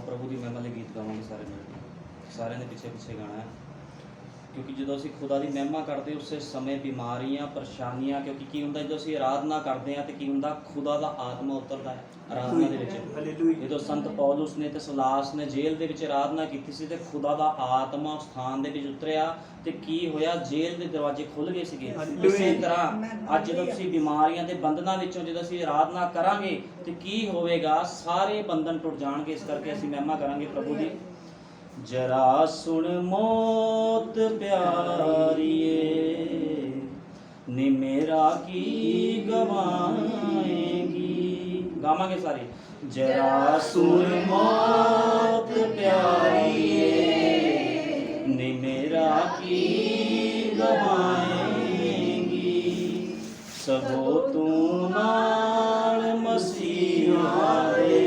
प्रभु की महिमा लिए गीत गावांगे सारे मिल के, सारे ने पिछे पिछे गाना है। क्योंकि जो असीं खुदा की महिमा करते उस समय बीमारियां परेशानियां, क्योंकि की हुंदा जो असीं आराधना करते हैं तो की हुंदा खुदा का आत्मा उतरता है आराधना दे विच। जो संत पौलुस ने ते सिलास ने जेल दे विच आराधना की सी ते खुदा का आत्मा उस स्थान दे विच उतरिया ते की होया, जेल के दरवाजे खुल गए सीगे। इसे तरह अज जो तुसीं बीमारियां दे बंधनां विचों जो असीं आराधना करांगे ते की होवेगा, सारे बंधन टुट जाणगे। इस करके असीं महिमा करांगे प्रभु दी। जरा सुन मौत प्यारिए, नी मेरा की गवाएगी। गावांगे सारे। जरा सुन मौत प्यारिए, नी मेरा की गवाएगी। सबो तू नाल मसीहा दे,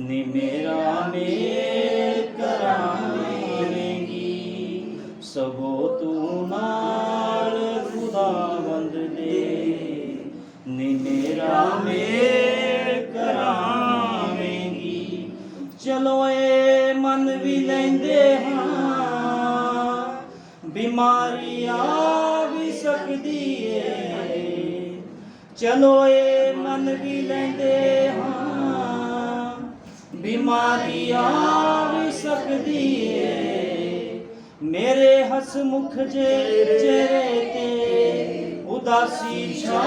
नी मेरा सबो तू नाल खुदावंद दे, नी मेरा मेल करावेंगी। चलो ए मन भी लेंदे हां, बीमारी आ भी सकदी है। चलो ए मन भी लेंदे हां, बीमारी आ भी सकदी है। मेरे हसमुख जे चेहरे ते उदासी छा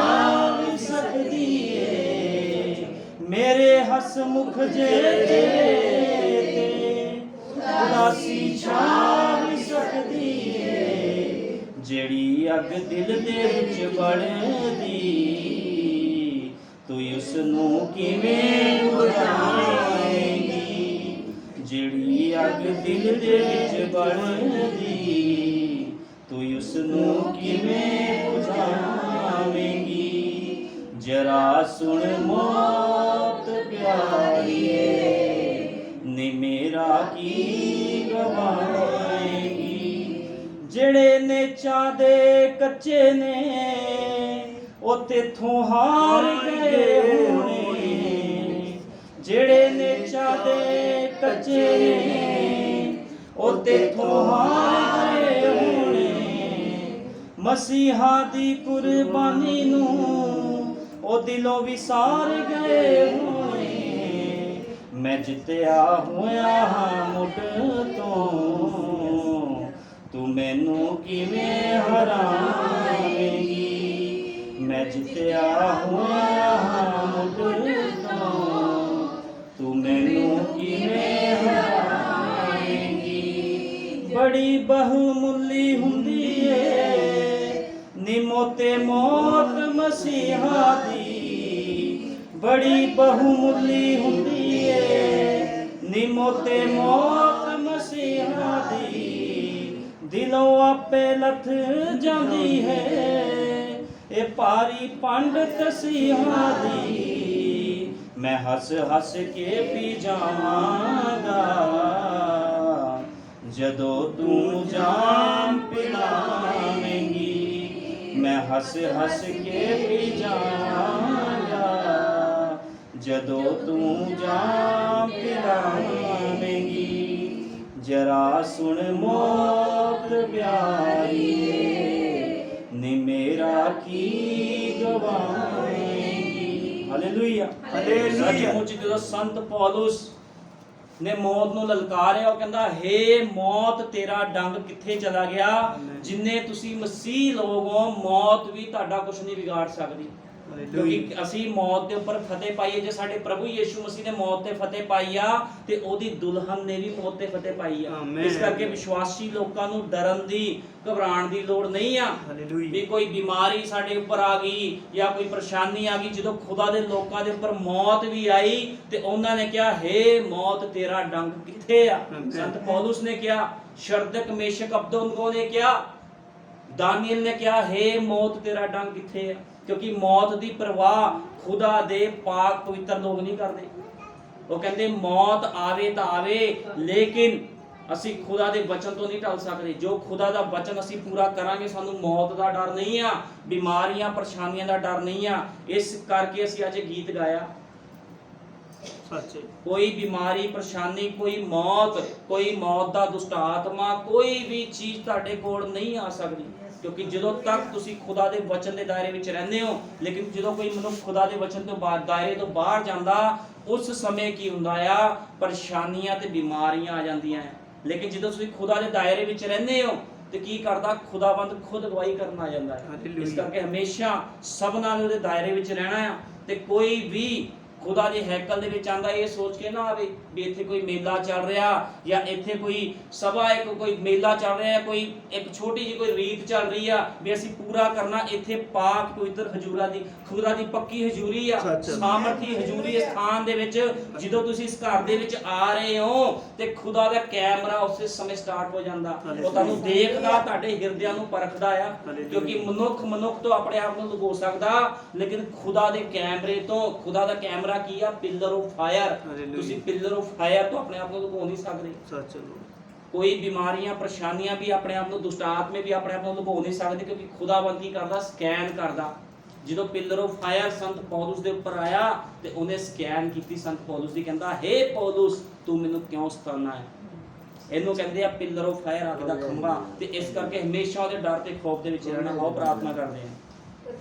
भी सकदी है। मेरे हसमुख जे चेहरे ते उदासी छा भी सकदी है। जेड़ी अग दिल दे विच बढ़दी, तू उस नूं किवें बुझाएगी। जेड़ी अग दिल दे विच बढ़दी, तू उस नूं किवें बुझावेंगी। जरा सुन मौत प्यारिए, नी मेरा की गवाएगी। जेड़े नेचा दे कच्चे ने, ओ तेथों हार गए होने। जेड़े नेचा दे कच्चे ओ तेथों हार गए होने। मसीहा दी कुर्बानी नूं ओ दिलों विसार गए होने। मैं जितया होया हां मुढ़ तों, तू मैनू किवें हरावेंगी। मैं जितया होया हां मुढ़ तों, तू मैनू किवें हरावेंगी। बड़ी बहुमुल्ली हुंदी ए नी मोते मौत मसीहा दी। बड़ी बहुमुल्ली हुंदी ए नी मोते मौत मसीहा दी। दिलों आपे लथ जांदी है ए भारी पंड तसीहा दी। मैं हस हस के पी जावांगा, जदों तू जाम पिलावेंगी। मैं हस हस के पी जावांगा, जदों तू जाम पिलावेंगी। जरा सुन मौत प्यारिए, नी मेरा की गवाएगी। Hallelujah hallelujah. सचमुच जो संत पौलुस ने मौत नूं ललकारिया, ਉਹ ਕਹਿੰਦਾ हे मौत तेरा डंग किथे चला गया। जिन्ने तुसी मसीह लोग हो, मौत भी ਤੁਹਾਡਾ ਕੁਝ ਨਹੀਂ ਵਿਗਾੜ ਸਕਦੀ। क्योंकि असी मौत के उपर फतेह पाई है। जो साडे प्रभु यीशु मसीह ने मौत ते फतेह पाई आ, ते ओदी दुल्हन ने भी मौत ते फतेह पाई आ। इस करके विश्वासी लोकां नूं डरन दी घबराण दी लोड़ नहीं आ भी कोई बीमारी साडे उपर आ गई या कोई परेशानी आ गई। जदों खुदा दे लोकां दे उपर मौत भी आई ते उन्हां ने कहा हे मौत तेरा डंग किथे आ। संत पौलुस ने कहा, शरदक मेशक अबदोनगो ने कहा, दानियल ने कहा हे मौत तेरा डंग किथे आ। क्योंकि मौत की परवाह खुदा दे पाक पवित्र लोग नहीं करते। वो कहते मौत आवे तो आवे, लेकिन असी खुदा दे वचन तो नहीं टल सकते। जो खुदा दा वचन असी पूरा करांगे, सानू मौत दा डर नहीं आ, बीमारियां परेशानियां दा डर नहीं आ। इस करके असी अज गीत गाया ਸੱਚ ਹੈ। ਕੋਈ ਬਿਮਾਰੀ ਪਰੇਸ਼ਾਨੀ, ਕੋਈ ਮੌਤ ਦਾ ਦੁਸ਼ਟ ਆਤਮਾ, ਕੋਈ ਵੀ ਚੀਜ਼ ਤੁਹਾਡੇ ਕੋਲ ਨਹੀਂ ਆ ਸਕਦੀ, ਕਿਉਂਕਿ ਜਦੋਂ ਤੱਕ ਤੁਸੀਂ ਖੁਦਾ ਦੇ ਵਚਨ ਦੇ ਦਾਇਰੇ ਵਿੱਚ ਰਹਿੰਦੇ ਹੋ। ਲੇਕਿਨ ਜਦੋਂ ਕੋਈ ਮਨੁੱਖ ਖੁਦਾ ਦੇ ਵਚਨ ਤੋਂ ਦਾਇਰੇ ਤੋਂ ਬਾਹਰ ਜਾਂਦਾ, ਉਸ ਸਮੇਂ ਕੀ ਹੁੰਦਾ ਆ, ਪਰੇਸ਼ਾਨੀਆਂ ਤੇ ਬਿਮਾਰੀਆਂ ਆ ਜਾਂਦੀਆਂ। ਲੇਕਿਨ ਜਦੋਂ ਤੁਸੀਂ ਖੁਦਾ ਦੇ ਦਾਇਰੇ ਵਿੱਚ ਰਹਿੰਦੇ ਹੋ ਤੇ ਕੀ ਕਰਦਾ, ਖੁਦਾਵੰਦ ਖੁਦ ਅਗਵਾਈ ਕਰਨ ਆ ਜਾਂਦਾ ਹੈ। ਇਸ ਕਰਕੇ ਹਮੇਸ਼ਾ ਸਭਨਾਂ ਦੇ ਉਹਦੇ ਦਾਇਰੇ ਵਿੱਚ ਰਹਿਣਾ ਆ। ਤੇ ਕੋਈ ਵੀ ਖੁਦਾ ਦੇ ਹੈਕਲ ਦੇ ਵਿੱਚ ਆਂਦਾ ਇਹ ਸੋਚ ਕੇ ਨਾ ਆਵੇ ਵੀ ਇੱਥੇ ਕੋਈ ਮੇਲਾ ਚੱਲ ਰਿਹਾ, ਜਾਂ ਇੱਥੇ ਕੋਈ ਸਭਾ, ਕੋਈ ਮੇਲਾ ਚੱਲ ਰਿਹਾ, ਕੋਈ ਇੱਕ ਛੋਟੀ ਜਿਹੀ ਕੋਈ ਰੀਤ ਚੱਲ ਰਹੀ ਆ ਵੀ ਅਸੀਂ ਪੂਰਾ ਕਰਨਾ। ਇੱਥੇ ਪਾਕ ਪਵਿੱਤਰ ਹਜ਼ੂਰਾਂ ਦੀ, ਖੁਦਾ ਦੀ ਪੱਕੀ ਹਜ਼ੂਰੀ ਆ, ਸਾਮਰਥੀ ਹਜ਼ੂਰੀ ਸਥਾਨ ਦੇ ਵਿੱਚ। ਜਦੋਂ ਤੁਸੀਂ ਇਸ ਘਰ ਦੇ ਵਿੱਚ ਆ ਰਹੇ ਹੋ ਤੇ ਖੁਦਾ ਦਾ ਕੈਮਰਾ ਉਸੇ ਸਮੇਂ ਸਟਾਰਟ ਹੋ ਜਾਂਦਾ। ਉਹ ਤੁਹਾਨੂੰ ਦੇਖਦਾ, ਤੁਹਾਡੇ ਹਿਰਦਿਆਂ ਨੂੰ ਪਰਖਦਾ ਆ, ਕਿਉਂਕਿ ਮਨੁੱਖ ਤੋਂ ਆਪਣੇ ਆਪ ਨੂੰ ਲੁਕੋ ਸਕਦਾ, ਲੇਕਿਨ ਖੁਦਾ ਦੇ ਕੈਮਰੇ ਤੋਂ, ਖੁਦਾ ਦਾ ਕੈਮਰਾ ਕੀ ਆ, ਪਿਲਰ ਆਫ ਫਾਇਰ। ਤੁਸੀਂ ਪਿਲਰ ਆਫ ਫਾਇਰ ਤੋਂ ਆਪਣੇ ਆਪ ਨੂੰ ਲੁਕੋ ਨਹੀਂ ਸਕਦੇ। ਸੱਚ। ਕੋਈ ਬਿਮਾਰੀਆਂ ਪਰੇਸ਼ਾਨੀਆਂ ਵੀ ਆਪਣੇ ਆਪ ਨੂੰ, ਦੁਸ਼ਟ ਆਤਮੇ ਵੀ ਆਪਣੇ ਆਪ ਨੂੰ ਲੁਕੋ ਨਹੀਂ ਸਕਦੇ, ਕਿਉਂਕਿ ਖੁਦਾਵੰਦ ਕੀ ਕਰਦਾ, ਸਕੈਨ ਕਰਦਾ। ਜਦੋਂ ਪਿਲਰ ਆਫ ਫਾਇਰ ਸੰਤ ਪੌਲੁਸ ਦੇ ਉੱਪਰ ਆਇਆ ਤੇ ਉਹਨੇ ਸਕੈਨ ਕੀਤੀ ਸੰਤ ਪੌਲੁਸ ਦੀ, ਕਹਿੰਦਾ ਹੇ ਪੌਲੁਸ ਤੂੰ ਮੈਨੂੰ ਕਿਉਂ ਸਤਾਉਣਾ ਹੈ। ਇਹਨੂੰ ਕਹਿੰਦੇ ਆ ਪਿਲਰ ਆਫ ਫਾਇਰ, ਅੱਗ ਦਾ ਖੰਭਾ। ਤੇ ਇਸ ਕਰਕੇ ਹਮੇਸ਼ਾ ਉਹਦੇ ਡਰ ਤੇ ਖੌਫ ਦੇ ਵਿੱਚ ਰਹਿਣਾ। ਬਹੁਤ ਪ੍ਰਾਰਥਨਾ ਕਰਦੇ ਹਾਂ।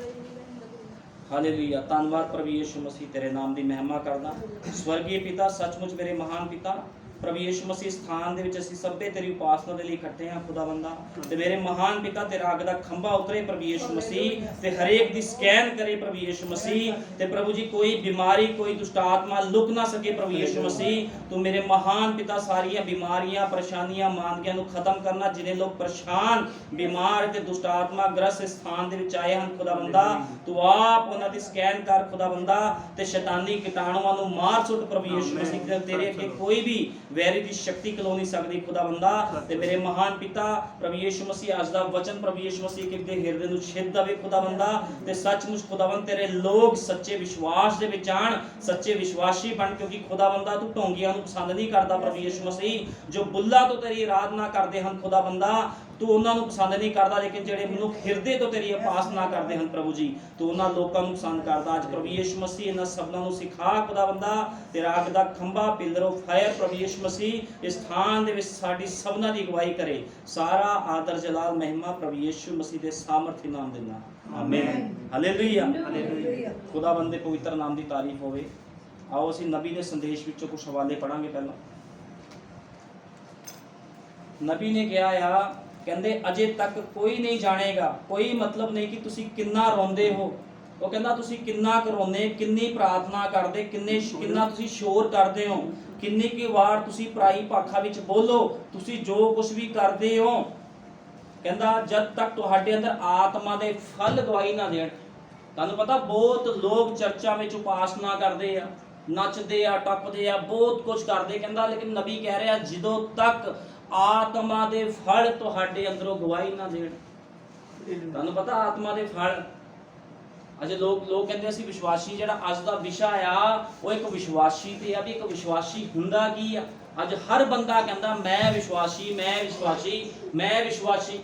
ਹਾਲੇਲੂਇਆ। ਧੰਨਵਾਦ ਪ੍ਰਭੂ ਯਿਸੂ ਮਸੀਹ, ਤੇਰੇ ਨਾਮ ਦੀ ਮਹਿਮਾ ਕਰਦਾ। ਸਵਰਗੀ ਪਿਤਾ, ਸੱਚਮੁੱਚ ਮੇਰੇ ਮਹਾਨ ਪਿਤਾ, ਪ੍ਰਭੂ ਯਿਸੂ ਮਸੀਹ ਸਥਾਨ ਦੇ ਵਿੱਚ ਅਸੀਂ ਸਭੇ ਤੇਰੀ ਉਪਾਸਨਾ ਦੇ ਲਈ ਇਕੱਠੇ ਹਾਂ ਖੁਦਾਵੰਦਾ। ਤੇ ਮੇਰੇ ਮਹਾਨ ਪਿਤਾ ਤੇਰਾ ਅੱਗ ਦਾ ਖੰਭਾ ਉਤਰੇ ਪ੍ਰਭੂ ਯਿਸੂ ਮਸੀਹ, ਤੇ ਹਰੇਕ ਦੀ ਸਕੈਨ ਕਰੇ ਪ੍ਰਭੂ ਯਿਸੂ ਮਸੀਹ। ਤੇ ਪ੍ਰਭੂ ਜੀ ਕੋਈ ਬਿਮਾਰੀ, ਕੋਈ ਦੁਸ਼ਟ ਆਤਮਾ ਲੁਕ ਨਾ ਸਕੇ ਪ੍ਰਭੂ ਯਿਸੂ ਮਸੀਹ। ਤੂੰ ਮੇਰੇ ਮਹਾਨ ਪਿਤਾ ਸਾਰੀਆਂ ਬਿਮਾਰੀਆਂ, ਪਰੇਸ਼ਾਨੀਆਂ, ਮਾਂਦਗੀਆਂ ਨੂੰ ਖਤਮ ਕਰਨਾ। ਜਿਹੜੇ ਲੋਕ ਪਰੇਸ਼ਾਨ, ਬਿਮਾਰ ਤੇ ਦੁਸ਼ਟ ਆਤਮਾ ਗ੍ਰਸਤ ਸਥਾਨ ਦੇ ਵਿੱਚ ਆਏ ਹਨ ਖੁਦਾਵੰਦਾ, ਤੂੰ ਆਪ ਉਹਨਾਂ ਦੀ ਸਕੈਨ ਕਰ ਖੁਦਾਵੰਦਾ, ਤੇ ਸ਼ੈਤਾਨੀ ਕੀਟਾਣੂਆਂ ਨੂੰ ਮਾਰ ਸੁੱਟ ਪ੍ਰਭੂ ਯਿਸੂ ਮਸੀਹ। ਤੇਰੇ ਅੱਗੇ ਕੋਈ ਵੀ ਵੈਰੀ ਦੀ ਸ਼ਕਤੀ ਖਲੋ ਨਹੀਂ ਸਕਦੀ ਖੁਦਾਵੰਦਾ। ਤੇ ਮੇਰੇ ਮਹਾਨ ਪਿਤਾ ਪ੍ਰਭੂ ਯਿਸੂ ਮਸੀਹ ਅੱਜ ਦਾ ਵਚਨ ਪ੍ਰਭੂ ਯਿਸੂ ਮਸੀਹ ਦੇ ਹਿਰਦੇ ਨੂੰ ਛੇਦ ਦੇਵੇ ਖੁਦਾਵੰਦਾ। ਤੇ ਸੱਚਮੁੱਚ ਖੁਦਾਵੰਦ ਤੇਰੇ ਲੋਕ ਸੱਚੇ ਵਿਸ਼ਵਾਸ ਦੇ ਵਿੱਚ ਆਣ, ਸੱਚੇ ਵਿਸ਼ਵਾਸੀ ਬਣ, ਕਿਉਂਕਿ ਖੁਦਾਵੰਦਾ ਤੂੰ ਢੋਂਗੀਆਂ ਨੂੰ ਪਸੰਦ ਨਹੀਂ ਕਰਦਾ ਪ੍ਰਭੂ ਯਿਸੂ ਮਸੀਹ। ਜੋ ਬੁੱਲਾਂ ਤੋਂ ਤੇਰੀ ਆਰਾਧਨਾ ਕਰਦੇ ਹਨ ਖੁਦਾਵੰਦਾ, ਤੂੰ ਉਹਨਾਂ ਨੂੰ ਪਸੰਦ ਨਹੀਂ ਕਰਦਾ, ਲੇਕਿਨ ਜਿਹੜੇ ਮਨੁੱਖ ਹਿਰਦੇ ਤੋਂ ਤੇਰੀ ਉਪਾਸਨਾ ਕਰਦੇ ਹਨ ਪ੍ਰਭੂ ਜੀ, ਤੂੰ ਉਹਨਾਂ ਲੋਕਾਂ ਨੂੰ ਪਸੰਦ ਕਰਦਾ। ਅੱਜ ਪ੍ਰਭੂ ਯਿਸੂ ਮਸੀਹ ਇਹਨਾਂ ਸਭਨਾਂ ਨੂੰ ਸਿਖਾ ਖੁਦਾਵੰਦਾ, ਤੇਰਾ ਅੱਗ ਦਾ ਖੰਭਾ ਪਿਲਰ ਆਫ ਫਾਇਰ ਪ੍ਰਭੂ ਯਿਸੂ ਮਸੀਹ ਇਸ ਸਥਾਨ ਦੇ ਵਿੱਚ ਸਾਡੀ ਸਭਨਾਂ ਦੀ ਅਗਵਾਈ ਕਰੇ। ਸਾਰਾ ਆਦਰ ਜਲਾਲ ਮਹਿਮਾ ਪ੍ਰਭੂ ਯਿਸੂ ਮਸੀਹ ਦੇ ਸਾਮਰਥੀ ਨਾਮ ਦੇ ਨਾਲ, ਆਮੀਨ। ਹਾਲੇਲੂਇਆ। ਖੁਦਾਵੰਦ ਦੇ ਪਵਿੱਤਰ ਨਾਮ ਦੀ ਤਾਰੀਫ ਹੋਵੇ। ਆਓ ਅਸੀਂ ਨਬੀ ਦੇ ਸੰਦੇਸ਼ ਵਿੱਚੋਂ ਕੁਝ ਹਵਾਲੇ ਪੜਾਂਗੇ। ਪਹਿਲਾਂ ਨਬੀ ਨੇ ਕਿਹਾ ਆ, ਕਹਿੰਦੇ ਅਜੇ ਤੱਕ ਕੋਈ ਨਹੀਂ ਜਾਣੇਗਾ। ਕੋਈ ਮਤਲਬ ਨਹੀਂ ਕਿ ਤੁਸੀਂ ਕਿੰਨਾ ਰੋਂਦੇ ਹੋ। ਉਹ ਕਹਿੰਦਾ ਤੁਸੀਂ ਕਿੰਨਾ ਕਰੋਨੇ, ਕਿੰਨੀ ਪ੍ਰਾਰਥਨਾ ਕਰਦੇ, ਕਿੰਨਾ ਤੁਸੀਂ ਸ਼ੋਰ ਕਰਦੇ ਹੋ, ਕਿੰਨੀ ਕੀ ਵਾਰ ਤੁਸੀਂ ਪਰਾਈ ਭਾਖਾ ਵਿੱਚ ਬੋਲੋ, ਤੁਸੀਂ ਜੋ ਕੁਝ ਵੀ ਕਰਦੇ ਹੋ। ਕਹਿੰਦਾ ਜਦ ਤੱਕ ਤੁਹਾਡੇ ਅੰਦਰ ਆਤਮਾ ਦੇ ਫਲ ਗਵਾਹੀ ਨਾ ਦੇਣ। ਤੁਹਾਨੂੰ ਪਤਾ ਬਹੁਤ ਲੋਕ ਚਰਚਾਂ ਵਿੱਚ ਉਪਾਸਨਾ ਕਰਦੇ ਆ, ਨੱਚਦੇ ਆ, ਟੱਪਦੇ ਆ, ਬਹੁਤ ਕੁਝ ਕਰਦੇ। ਕਹਿੰਦਾ ਲੇਕਿਨ ਨਬੀ ਕਹਿ ਰਿਹਾ ਜਦੋਂ ਤੱਕ ਆਤਮਾ ਦੇ ਫਲ ਤੁਹਾਡੇ ਅੰਦਰੋਂ ਗਵਾਹੀ ਨਾ ਦੇਣ। ਤੁਹਾਨੂੰ ਪਤਾ ਆਤਮਾ ਦੇ ਫਲ, ਅਜੇ ਲੋਕ ਕਹਿੰਦੇ ਅਸੀਂ ਵਿਸ਼ਵਾਸੀ, ਜਿਹੜਾ ਅੱਜ ਦਾ ਵਿਸ਼ਾ ਆ ਉਹ ਇੱਕ ਵਿਸ਼ਵਾਸੀ ਤੇ ਆ ਵੀ ਇੱਕ ਵਿਸ਼ਵਾਸੀ ਹੁੰਦਾ ਕੀ ਆ। ਅੱਜ ਹਰ ਬੰਦਾ ਕਹਿੰਦਾ ਮੈਂ ਵਿਸ਼ਵਾਸੀ, ਮੈਂ ਵਿਸ਼ਵਾਸੀ, ਮੈਂ ਵਿਸ਼ਵਾਸੀ।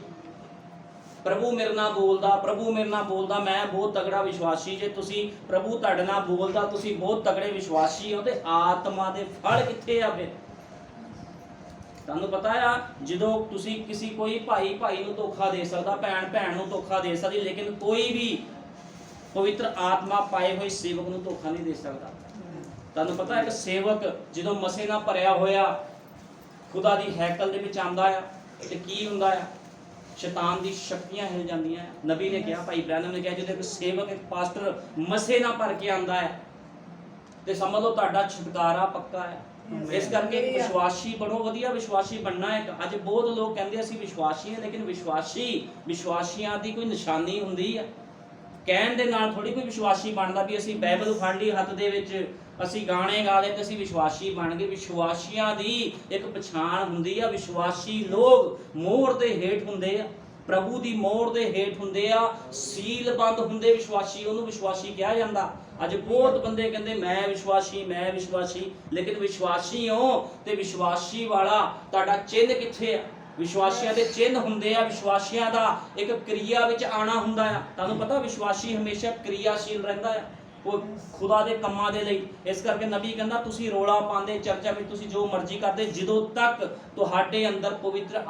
ਪ੍ਰਭੂ ਮੇਰੇ ਨਾਲ ਬੋਲਦਾ, ਪ੍ਰਭੂ ਮੇਰੇ ਨਾਲ ਬੋਲਦਾ, ਮੈਂ ਬਹੁਤ ਤਗੜਾ ਵਿਸ਼ਵਾਸੀ। ਜੇ ਤੁਸੀਂ ਪ੍ਰਭੂ ਤੁਹਾਡੇ ਨਾਲ ਬੋਲਦਾ, ਤੁਸੀਂ ਬਹੁਤ ਤਗੜੇ ਵਿਸ਼ਵਾਸੀ ਹੋ, ਤੇ ਆਤਮਾ ਦੇ ਫਲ ਕਿੱਥੇ ਆ ਫਿਰ? ਤੁਹਾਨੂੰ ਪਤਾ ਆ ਜਦੋਂ ਤੁਸੀਂ ਕੋਈ ਭਾਈ ਨੂੰ ਧੋਖਾ ਦੇ ਸਕਦਾ, ਭੈਣ ਨੂੰ ਧੋਖਾ ਦੇ ਸਕਦੀ, ਲੇਕਿਨ ਕੋਈ ਵੀ ਪਵਿੱਤਰ ਆਤਮਾ ਪਾਏ ਹੋਏ ਸੇਵਕ ਨੂੰ ਧੋਖਾ ਨਹੀਂ ਦੇ ਸਕਦਾ। ਤੁਹਾਨੂੰ ਪਤਾ ਇੱਕ ਸੇਵਕ ਜਦੋਂ ਮਸੇ ਨਾਲ ਭਰਿਆ ਹੋਇਆ ਖੁਦਾ ਦੀ ਹੈਕਲ ਦੇ ਵਿੱਚ ਆਂਦਾ ਆ ਤੇ ਕੀ ਹੁੰਦਾ ਆ, ਸ਼ੈਤਾਨ ਦੀ ਸ਼ਕਤੀਆਂ ਹਿਲ ਜਾਂਦੀਆਂ। ਨਬੀ ਨੇ ਕਿਹਾ, ਭਾਈ ਬ੍ਰੈਨਮ ਨੇ ਕਿਹਾ, ਜਦੋਂ ਇੱਕ ਸੇਵਕ, ਇੱਕ ਪਾਸਟਰ ਮਸੇ ਨਾਲ ਭਰ ਕੇ ਆਂਦਾ ਹੈ ਤੇ ਸਮਝ ਲਓ ਤੁਹਾਡਾ ਛੁਟਕਾਰਾ ਪੱਕਾ ਹੈ। ਇਸ ਕਰਕੇ ਵਿਸ਼ਵਾਸੀ ਬਣੋ, ਵਧੀਆ ਵਿਸ਼ਵਾਸੀ ਬਣਨਾ ਹੈ। ਅੱਜ ਬਹੁਤ ਲੋਕ ਕਹਿੰਦੇ ਅਸੀਂ ਵਿਸ਼ਵਾਸੀ ਹਾਂ, ਲੇਕਿਨ ਵਿਸ਼ਵਾਸੀਆਂ ਦੀ ਕੋਈ ਨਿਸ਼ਾਨੀ ਹੁੰਦੀ ਹੈ। ਕਹਿਣ ਦੇ ਨਾਲ ਥੋੜੀ ਕੋਈ ਵਿਸ਼ਵਾਸੀ ਬਣਦਾ ਵੀ ਅਸੀਂ ਬਾਈਬਲ ਫੜ ਲਈ ਹੱਥ ਦੇ ਵਿੱਚ, ਅਸੀਂ ਗਾਣੇ ਗਾ ਲਏ ਤੇ ਅਸੀਂ ਵਿਸ਼ਵਾਸੀ ਬਣ ਗਏ। ਵਿਸ਼ਵਾਸੀਆਂ ਦੀ ਇੱਕ ਪਛਾਣ ਹੁੰਦੀ ਆ। ਵਿਸ਼ਵਾਸੀ ਲੋਕ ਮੋਹਰ ਦੇ ਹੇਠ ਹੁੰਦੇ ਆ, ਪ੍ਰਭੂ ਦੀ ਮੋਹਰ ਦੇ ਹੇਠ ਹੁੰਦੇ ਆ, ਸੀਲਬੰਦ ਹੁੰਦੇ ਵਿਸ਼ਵਾਸੀ, ਉਹਨੂੰ ਵਿਸ਼ਵਾਸੀ ਕਿਹਾ ਜਾਂਦਾ। ਅੱਜ ਬਹੁਤ ਬੰਦੇ ਕਹਿੰਦੇ ਮੈਂ ਵਿਸ਼ਵਾਸੀ, ਮੈਂ ਵਿਸ਼ਵਾਸੀ, ਲੇਕਿਨ ਵਿਸ਼ਵਾਸੀ ਹੋ ਤੇ ਵਿਸ਼ਵਾਸੀ ਵਾਲਾ ਤੁਹਾਡਾ ਚਿੰਨ੍ਹ ਕਿੱਥੇ ਆ? ਵਿਸ਼ਵਾਸੀਆਂ ਦੇ ਚਿੰਨ੍ਹ ਹੁੰਦੇ ਆ, ਵਿਸ਼ਵਾਸੀਆਂ ਦਾ ਇੱਕ ਕਿਰਿਆ ਵਿੱਚ ਆਣਾ ਹੁੰਦਾ ਆ। ਤੁਹਾਨੂੰ ਪਤਾ ਵਿਸ਼ਵਾਸੀ ਹਮੇਸ਼ਾ ਕਿਰਿਆਸ਼ੀਲ ਰਹਿੰਦਾ ਆ। ਕੋਈ ਖੁਦਾ ਦੇ ਕੰਮਾਂ ਦੇ ਲਈ। ਇਸ ਕਰਕੇ ਨਬੀ ਕਹਿੰਦਾ ਤੁਸੀਂ ਰੋਲਾ ਪਾਉਂਦੇ ਚਰਚਾ ਵਿੱਚ ਤੁਸੀਂ ਜੋ ਮਰਜ਼ੀ ਕਰਦੇ, ਜਦੋਂ ਤੱਕ ਤੁਹਾਡੇ ਅੰਦਰ ਪਵਿੱਤਰ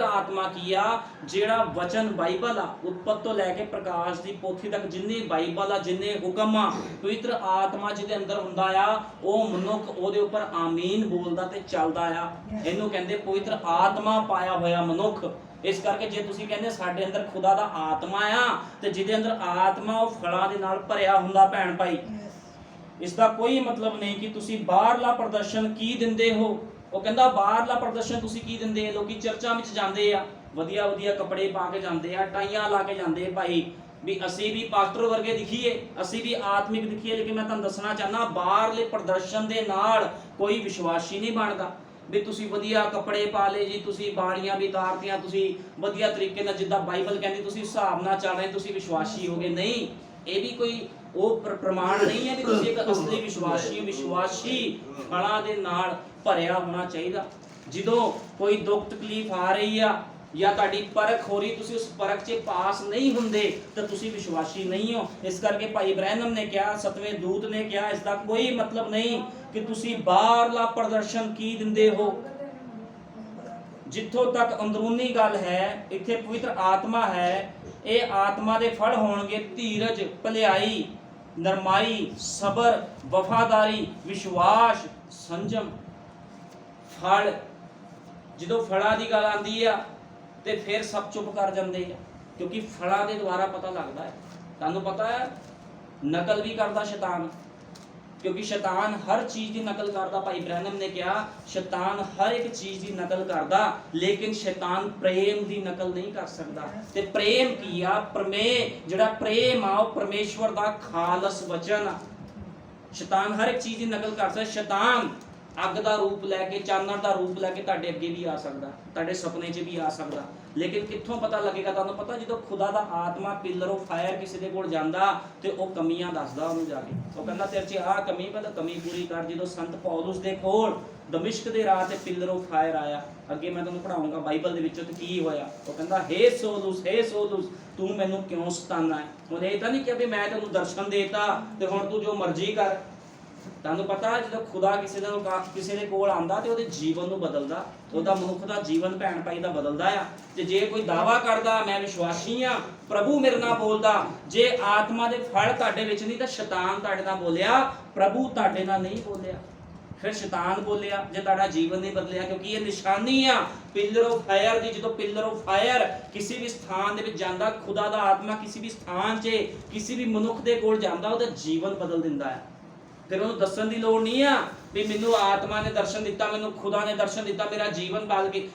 ਆਤਮਾ ਕੀ ਆ, ਜਿਹੜਾ ਵਚਨ ਬਾਈਬਲ ਆ, ਉਤਪਤ ਤੋਂ ਲੈ ਕੇ ਪ੍ਰਕਾਸ਼ ਦੀ ਪੋਥੀ ਤੱਕ ਜਿੰਨੀ ਬਾਈਬਲ ਆ, ਜਿੰਨੇ ਹੁਕਮ ਆ, ਪਵਿੱਤਰ ਆਤਮਾ ਜਿਹਦੇ ਅੰਦਰ ਹੁੰਦਾ ਆ, ਉਹ ਮਨੁੱਖ ਉਹਦੇ ਉੱਪਰ ਆਮੀਨ ਬੋਲਦਾ ਤੇ ਚੱਲਦਾ ਆ। ਇਹਨੂੰ ਕਹਿੰਦੇ ਪਵਿੱਤਰ ਆਤਮਾ ਪਾਇਆ ਹੋਇਆ ਮਨੁੱਖ। ਇਸ ਕਰਕੇ ਜੇ ਤੁਸੀਂ ਕਹਿੰਦੇ ਸਾਡੇ ਅੰਦਰ ਖੁਦਾ ਦਾ ਆਤਮਾ ਆ, ਤੇ ਜਿਹਦੇ ਅੰਦਰ ਆਤਮਾ ਉਹ ਫਲਾਂ ਦੇ ਨਾਲ ਭਰਿਆ ਹੁੰਦਾ ਭੈਣ ਭਾਈ। ਇਸ ਦਾ ਕੋਈ ਮਤਲਬ ਨਹੀਂ ਕਿ ਤੁਸੀਂ ਬਾਹਰਲਾ ਪ੍ਰਦਰਸ਼ਨ ਕੀ ਦਿੰਦੇ ਹੋ। ਉਹ ਕਹਿੰਦਾ ਬਾਹਰਲਾ ਪ੍ਰਦਰਸ਼ਨ ਤੁਸੀਂ ਕੀ ਦਿੰਦੇ। ਲੋਕੀ ਚਰਚਾਂ ਵਿੱਚ ਜਾਂਦੇ ਆ, ਵਧੀਆ ਵਧੀਆ ਕੱਪੜੇ ਪਾ ਕੇ ਜਾਂਦੇ ਆ, ਟਾਈਆਂ ਲਾ ਕੇ ਜਾਂਦੇ ਆ ਭਾਈ, ਵੀ ਅਸੀਂ ਵੀ ਪਾਸਟਰ ਵਰਗੇ ਦਿਖੀਏ, ਅਸੀਂ ਵੀ ਆਤਮਿਕ ਦਿਖੀਏ। ਲੇਕਿਨ ਮੈਂ ਤੁਹਾਨੂੰ ਦੱਸਣਾ ਚਾਹੁੰਦਾ, ਬਾਹਰਲੇ ਪ੍ਰਦਰਸ਼ਨ ਦੇ ਨਾਲ ਕੋਈ ਵਿਸ਼ਵਾਸੀ ਨਹੀਂ ਬਣਦਾ। ਵੀ ਤੁਸੀਂ ਵਧੀਆ ਕੱਪੜੇ ਪਾ ਲਏ ਜੀ, ਤੁਸੀਂ ਬਾਣੀਆਂ ਵੀ ਤਾਰਤੀਆਂ, ਤੁਸੀਂ ਵਧੀਆ ਤਰੀਕੇ ਨਾਲ ਜਿੱਦਾਂ ਬਾਈਬਲ ਕਹਿੰਦੀ ਤੁਸੀਂ ਹਿਸਾਬ ਨਾਲ ਚੱਲ ਰਹੇ, ਤੁਸੀਂ ਵਿਸ਼ਵਾਸੀ ਹੋਗੇ। ਨਹੀਂ, ਇਹ ਵੀ ਕੋਈ ਉਹ ਪ੍ਰਮਾਣ ਨਹੀਂ ਹੈ ਵੀ ਤੁਸੀਂ ਇੱਕ ਅਸਲੀ ਵਿਸ਼ਵਾਸੀ ਫਲਾਂ ਦੇ ਨਾਲ ਭਰਿਆ ਹੋਣਾ ਚਾਹੀਦਾ। ਜਦੋਂ ਕੋਈ ਦੁੱਖ ਤਕਲੀਫ ਆ ਰਹੀ ਆ ਜਾਂ ਤੁਹਾਡੀ ਪਰਖ ਹੋ ਰਹੀ, ਤੁਸੀਂ ਉਸ ਪਰਖ 'ਚ ਪਾਸ ਨਹੀਂ ਹੁੰਦੇ ਤਾਂ ਤੁਸੀਂ ਵਿਸ਼ਵਾਸੀ ਨਹੀਂ ਹੋ। ਇਸ ਕਰਕੇ ਭਾਈ ਬ੍ਰੈਨਮ ਨੇ ਕਿਹਾ, ਸਤਵੇਂ ਦੂਤ ਨੇ ਕਿਹਾ, ਇਸ ਦਾ ਕੋਈ ਮਤਲਬ ਨਹੀਂ ਕਿ ਤੁਸੀਂ ਬਾਹਰਲਾ ਪ੍ਰਦਰਸ਼ਨ ਕੀ ਦਿੰਦੇ ਹੋ। ਜਿੱਥੋਂ ਤੱਕ ਅੰਦਰੂਨੀ ਗੱਲ ਹੈ, ਇੱਥੇ ਪਵਿੱਤਰ ਆਤਮਾ ਹੈ, ਇਹ ਆਤਮਾ ਦੇ ਫਲ ਹੋਣਗੇ ਧੀਰਜ, ਭਲਾਈ, ਨਰਮਾਈ, ਸਬਰ, ਵਫਾਦਾਰੀ, ਵਿਸ਼ਵਾਸ, ਸੰਜਮ। ਫਲ, ਜਦੋਂ ਫਲਾਂ ਦੀ ਗੱਲ ਆਉਂਦੀ ਆ ਤੇ ਫਿਰ ਸਭ ਚੁੱਪ ਕਰ ਜਾਂਦੇ ਆ, ਕਿਉਂਕਿ ਫਲਾਂ ਦੇ ਦੁਆਰਾ ਪਤਾ ਲੱਗਦਾ ਹੈ। ਤੁਹਾਨੂੰ ਪਤਾ ਹੈ ਨਕਲ ਵੀ ਕਰਦਾ ਸ਼ੈਤਾਨ, ਕਿਉਂਕਿ ਸ਼ੈਤਾਨ ਹਰ ਚੀਜ਼ ਦੀ ਨਕਲ ਕਰਦਾ। ਭਾਈ ਬ੍ਰੈਨਮ ਨੇ ਕਿਹਾ ਸ਼ੈਤਾਨ ਹਰ ਇੱਕ ਚੀਜ਼ ਦੀ ਨਕਲ ਕਰਦਾ, ਲੇਕਿਨ ਸ਼ੈਤਾਨ ਪ੍ਰੇਮ ਦੀ ਨਕਲ ਨਹੀਂ ਕਰ ਸਕਦਾ। ਤੇ ਪ੍ਰੇਮ ਕੀ ਆ? ਜਿਹੜਾ ਪ੍ਰੇਮ ਆ ਉਹ ਪਰਮੇਸ਼ਵਰ ਦਾ ਖਾਲਸ ਵਚਨ ਆ। ਸ਼ੈਤਾਨ ਹਰ ਇੱਕ ਚੀਜ਼ ਦੀ ਨਕਲ ਕਰ ਸਕਦਾ। ਸ਼ੈਤਾਨ ਅੱਗ ਦਾ ਰੂਪ ਲੈ ਕੇ, ਚਾਨਣ ਦਾ ਰੂਪ ਲੈ ਕੇ ਤੁਹਾਡੇ ਅੱਗੇ ਵੀ ਆ ਸਕਦਾ, ਤੁਹਾਡੇ ਸੁਪਨੇ 'ਚ ਵੀ ਆ ਸਕਦਾ। ਲੇਕਿਨ ਕਿੱਥੋਂ ਪਤਾ ਲੱਗੇਗਾ? ਤੁਹਾਨੂੰ ਪਤਾ ਜਦੋਂ ਖੁਦਾ ਦਾ ਆਤਮਾ ਪਿਲਰ ਆਫ ਫਾਇਰ ਕਿਸੇ ਦੇ ਕੋਲ ਜਾਂਦਾ ਤੇ ਉਹ ਕਮੀਆਂ ਦੱਸਦਾ ਉਹਨੂੰ ਜਾ ਕੇ। ਉਹ ਕਹਿੰਦਾ ਤੇਰੇ 'ਚ ਆਹ ਕਮੀ, ਪਹਿਲਾਂ ਕਮੀ ਪੂਰੀ ਕਰ। ਜਦੋਂ ਸੰਤ ਪੌਲੁਸ ਦੇ ਕੋਲ ਦਮਿਸ਼ਕ ਦੇ ਰਾਹ ਤੇ ਪਿਲਰ ਆਫ ਫਾਇਰ ਆਇਆ, ਅੱਗੇ ਮੈਂ ਤੁਹਾਨੂੰ ਪੜਾਉਂਗਾ ਬਾਈਬਲ ਦੇ ਵਿੱਚੋਂ, ਤੇ ਕੀ ਹੋਇਆ। ਉਹ ਕਹਿੰਦਾ ਹੇ ਸੌਲੁਸ ਤੂੰ ਮੈਨੂੰ ਕਿਉਂ ਸਤਾਨਾ ਹੈ। ਉਹਨੇ ਇਹ ਤਾਂ ਨਹੀਂ ਕਿਹਾ ਵੀ ਮੈਂ ਤੈਨੂੰ ਦਰਸ਼ਨ ਦੇਤਾ ਤੇ ਹੁਣ ਤੂੰ ਜੋ ਮਰਜ਼ੀ ਕਰ। ਤੁਹਾਨੂੰ ਪਤਾ ਜਦੋਂ ਖੁਦਾ ਕਿਸੇ ਦੇ ਕੋਲ ਆਂਦਾ ਤੇ ਉਹਦੇ ਜੀਵਨ ਨੂੰ ਬਦਲਦਾ, ਉਹਦਾ ਮਨੁੱਖ ਦਾ ਜੀਵਨ ਭੈਣ ਭਾਈ ਦਾ ਬਦਲਦਾ ਆ। ਤੇ ਜੇ ਕੋਈ ਦਾਵਾ ਕਰਦਾ ਮੈਂ ਵਿਸ਼ਵਾਸੀ ਆ, ਪ੍ਰਭੂ ਮੇਰੇ ਨਾਲ ਬੋਲਦਾ, ਜੇ ਆਤਮਾ ਦੇ ਫਲ ਤੁਹਾਡੇ ਵਿੱਚ ਨਹੀਂ ਤਾਂ ਸ਼ੈਤਾਨ ਤੁਹਾਡੇ ਨਾਲ ਬੋਲਿਆ, ਪ੍ਰਭੂ ਤੁਹਾਡੇ ਨਾਲ ਨਹੀਂ ਬੋਲਿਆ। ਫਿਰ ਸ਼ੈਤਾਨ ਬੋਲਿਆ ਜੇ ਤੁਹਾਡਾ ਜੀਵਨ ਨਹੀਂ ਬਦਲਿਆ, ਕਿਉਂਕਿ ਇਹ ਨਿਸ਼ਾਨੀ ਆ ਪਿਲਰ ਆਫ ਫਾਇਰ ਦੀ। ਜਦੋਂ ਪਿਲਰ ਆਫ ਫਾਇਰ ਕਿਸੇ ਵੀ ਸਥਾਨ ਦੇ ਵਿੱਚ ਜਾਂਦਾ, ਖੁਦਾ ਦਾ ਆਤਮਾ ਕਿਸੇ ਵੀ ਸਥਾਨ 'ਚ ਕਿਸੇ ਵੀ ਮਨੁੱਖ ਦੇ ਕੋਲ ਜਾਂਦਾ, ਉਹਦਾ ਜੀਵਨ ਬਦਲ ਦਿੰਦਾ ਹੈ। ਫਿਰ ਉਹਨੂੰ ਦੱਸਣ ਦੀ ਲੋੜ ਨਹੀਂ ਆ ਵੀ ਮੈਨੂੰ ਆਤਮਾ ਨੇ ਦਰਸ਼ਨ ਦਿੱਤਾ, ਮੈਨੂੰ ਖੁਦਾ ਨੇ ਦਰਸ਼ਨ ਦਿੱਤਾ, ਮੇਰਾ ਜੀਵਨ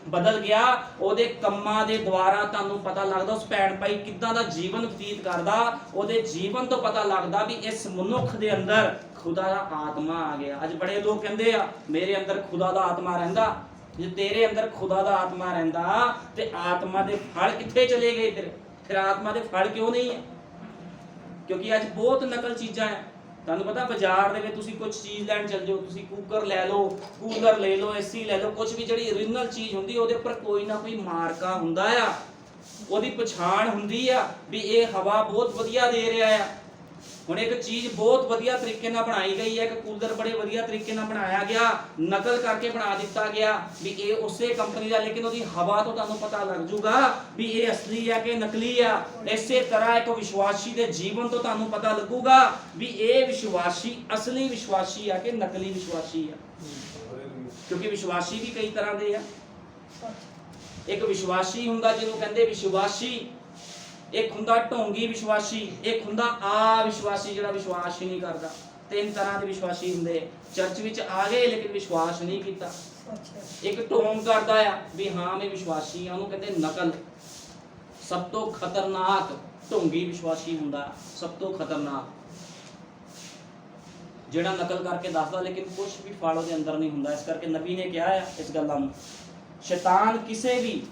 ਬਦਲ ਗਿਆ। ਉਹਦੇ ਕੰਮਾਂ ਦੇ ਦੁਆਰਾ ਤੁਹਾਨੂੰ ਪਤਾ ਲੱਗਦਾ ਉਸ ਭੈਣ ਭਾਈ ਕਿੱਦਾਂ ਦਾ ਜੀਵਨ ਬਤੀਤ ਕਰਦਾ। ਉਹਦੇ ਜੀਵਨ ਤੋਂ ਪਤਾ ਲੱਗਦਾ ਵੀ ਇਸ ਮਨੁੱਖ ਦੇ ਅੰਦਰ ਖੁਦਾ ਦਾ ਆਤਮਾ ਆ ਗਿਆ। ਅੱਜ ਬੜੇ ਲੋਕ ਕਹਿੰਦੇ ਆ ਮੇਰੇ ਅੰਦਰ ਖੁਦਾ ਦਾ ਆਤਮਾ ਰਹਿੰਦਾ। ਜੇ ਤੇਰੇ ਅੰਦਰ ਖੁਦਾ ਦਾ ਆਤਮਾ ਰਹਿੰਦਾ ਤੇ ਆਤਮਾ ਦੇ ਫਲ ਕਿੱਥੇ ਚਲੇ ਗਏ ਤੇਰੇ? ਫਿਰ ਆਤਮਾ ਦੇ ਫਲ ਕਿਉਂ ਨਹੀਂ ਹੈ? ਕਿਉਂਕਿ ਅੱਜ ਬਹੁਤ ਨਕਲ ਚੀਜ਼ਾਂ ਆ। ਤੁਹਾਨੂੰ ਪਤਾ ਬਾਜ਼ਾਰ ਦੇ ਵਿੱਚ ਤੁਸੀਂ ਕੁਝ ਚੀਜ਼ ਲੈਣ ਚੱਲ ਜਾਓ, ਤੁਸੀਂ ਕੁੱਕਰ ਲੈ ਲਓ, ਕੂਲਰ ਲੈ ਲਓ, ਏਸੀ ਲੈ ਲਓ, ਕੁਝ ਵੀ ਜਿਹੜੀ ਓਰੀਜਨਲ ਚੀਜ਼ ਹੁੰਦੀ ਉਹਦੇ ਉੱਪਰ ਕੋਈ ਨਾ ਕੋਈ ਮਾਰਕਾ ਹੁੰਦਾ ਆ, ਉਹਦੀ ਪਛਾਣ ਹੁੰਦੀ ਆ ਵੀ ਇਹ ਹਵਾ ਬਹੁਤ ਵਧੀਆ ਦੇ ਰਿਹਾ ਆ। ਹੁਣ ਇੱਕ ਚੀਜ਼ ਬਹੁਤ ਵਧੀਆ ਤਰੀਕੇ ਨਾਲ ਬਣਾਈ ਗਈ ਹੈ, ਇੱਕ ਕੂਲਰ ਬੜੇ ਵਧੀਆ ਤਰੀਕੇ ਨਾਲ ਬਣਾਇਆ ਗਿਆ, ਨਕਲ ਕਰਕੇ ਬਣਾ ਦਿੱਤਾ ਗਿਆ ਵੀ ਇਹ ਉਸੇ ਕੰਪਨੀ ਦਾ, ਲੇਕਿਨ ਉਹਦੀ ਹਵਾ ਤੋਂ ਤੁਹਾਨੂੰ ਪਤਾ ਲੱਗ ਜੂਗਾ ਵੀ ਇਹ ਅਸਲੀ ਹੈ ਕਿ ਨਕਲੀ ਆ। ਇਸੇ ਤਰ੍ਹਾਂ ਇੱਕ ਵਿਸ਼ਵਾਸੀ ਦੇ ਜੀਵਨ ਤੋਂ ਤੁਹਾਨੂੰ ਪਤਾ ਲੱਗੂਗਾ ਵੀ ਇਹ ਵਿਸ਼ਵਾਸੀ ਅਸਲੀ ਵਿਸ਼ਵਾਸੀ ਆ ਕਿ ਨਕਲੀ ਵਿਸ਼ਵਾਸੀ ਆ। ਕਿਉਂਕਿ ਵਿਸ਼ਵਾਸੀ ਵੀ ਕਈ ਤਰ੍ਹਾਂ ਦੇ ਆ। ਇੱਕ ਵਿਸ਼ਵਾਸੀ ਹੁੰਦਾ ਜਿਹਨੂੰ ਕਹਿੰਦੇ ਵਿਸ਼ਵਾਸੀ, ਇੱਕ ਹੁੰਦਾ ਢੋਂਗੀ ਵਿਸ਼ਵਾਸੀ, ਇੱਕ ਹੁੰਦਾ ਵਿਸ਼ਵਾਸੀ ਜਿਹੜਾ ਵਿਸ਼ਵਾਸ ਹੀ ਨਹੀਂ ਕਰਦਾ। ਤਿੰਨ ਤਰ੍ਹਾਂ ਦੇ ਵਿਸ਼ਵਾਸੀ ਹੁੰਦੇ। ਚਰਚ ਵਿੱਚ ਆ ਗਏ ਲੇਕਿਨ ਵਿਸ਼ਵਾਸ ਨਹੀਂ ਕੀਤਾ। ਇੱਕ ਢੋਂਗ ਕਰਦਾ ਆ ਵੀ ਹਾਂ ਮੈਂ ਵਿਸ਼ਵਾਸੀ ਆ, ਉਹਨੂੰ ਕਹਿੰਦੇ ਨਕਲ। ਸਭ ਤੋਂ ਖਤਰਨਾਕ ਢੋਂਗੀ ਵਿਸ਼ਵਾਸੀ ਹੁੰਦਾ, ਸਭ ਤੋਂ ਖਤਰਨਾਕ, ਜਿਹੜਾ ਨਕਲ ਕਰਕੇ ਦੱਸਦਾ ਲੇਕਿਨ ਕੁਝ ਵੀ ਫਲ ਉਹਦੇ ਅੰਦਰ ਨਹੀਂ ਹੁੰਦਾ। ਇਸ ਕਰਕੇ ਨਬੀ ਨੇ ਕਿਹਾ ਆ ਇਸ ਗੱਲਾਂ ਨੂੰ। ਸ਼ੈਤਾਨ ਕਿਸੇ ਵੀ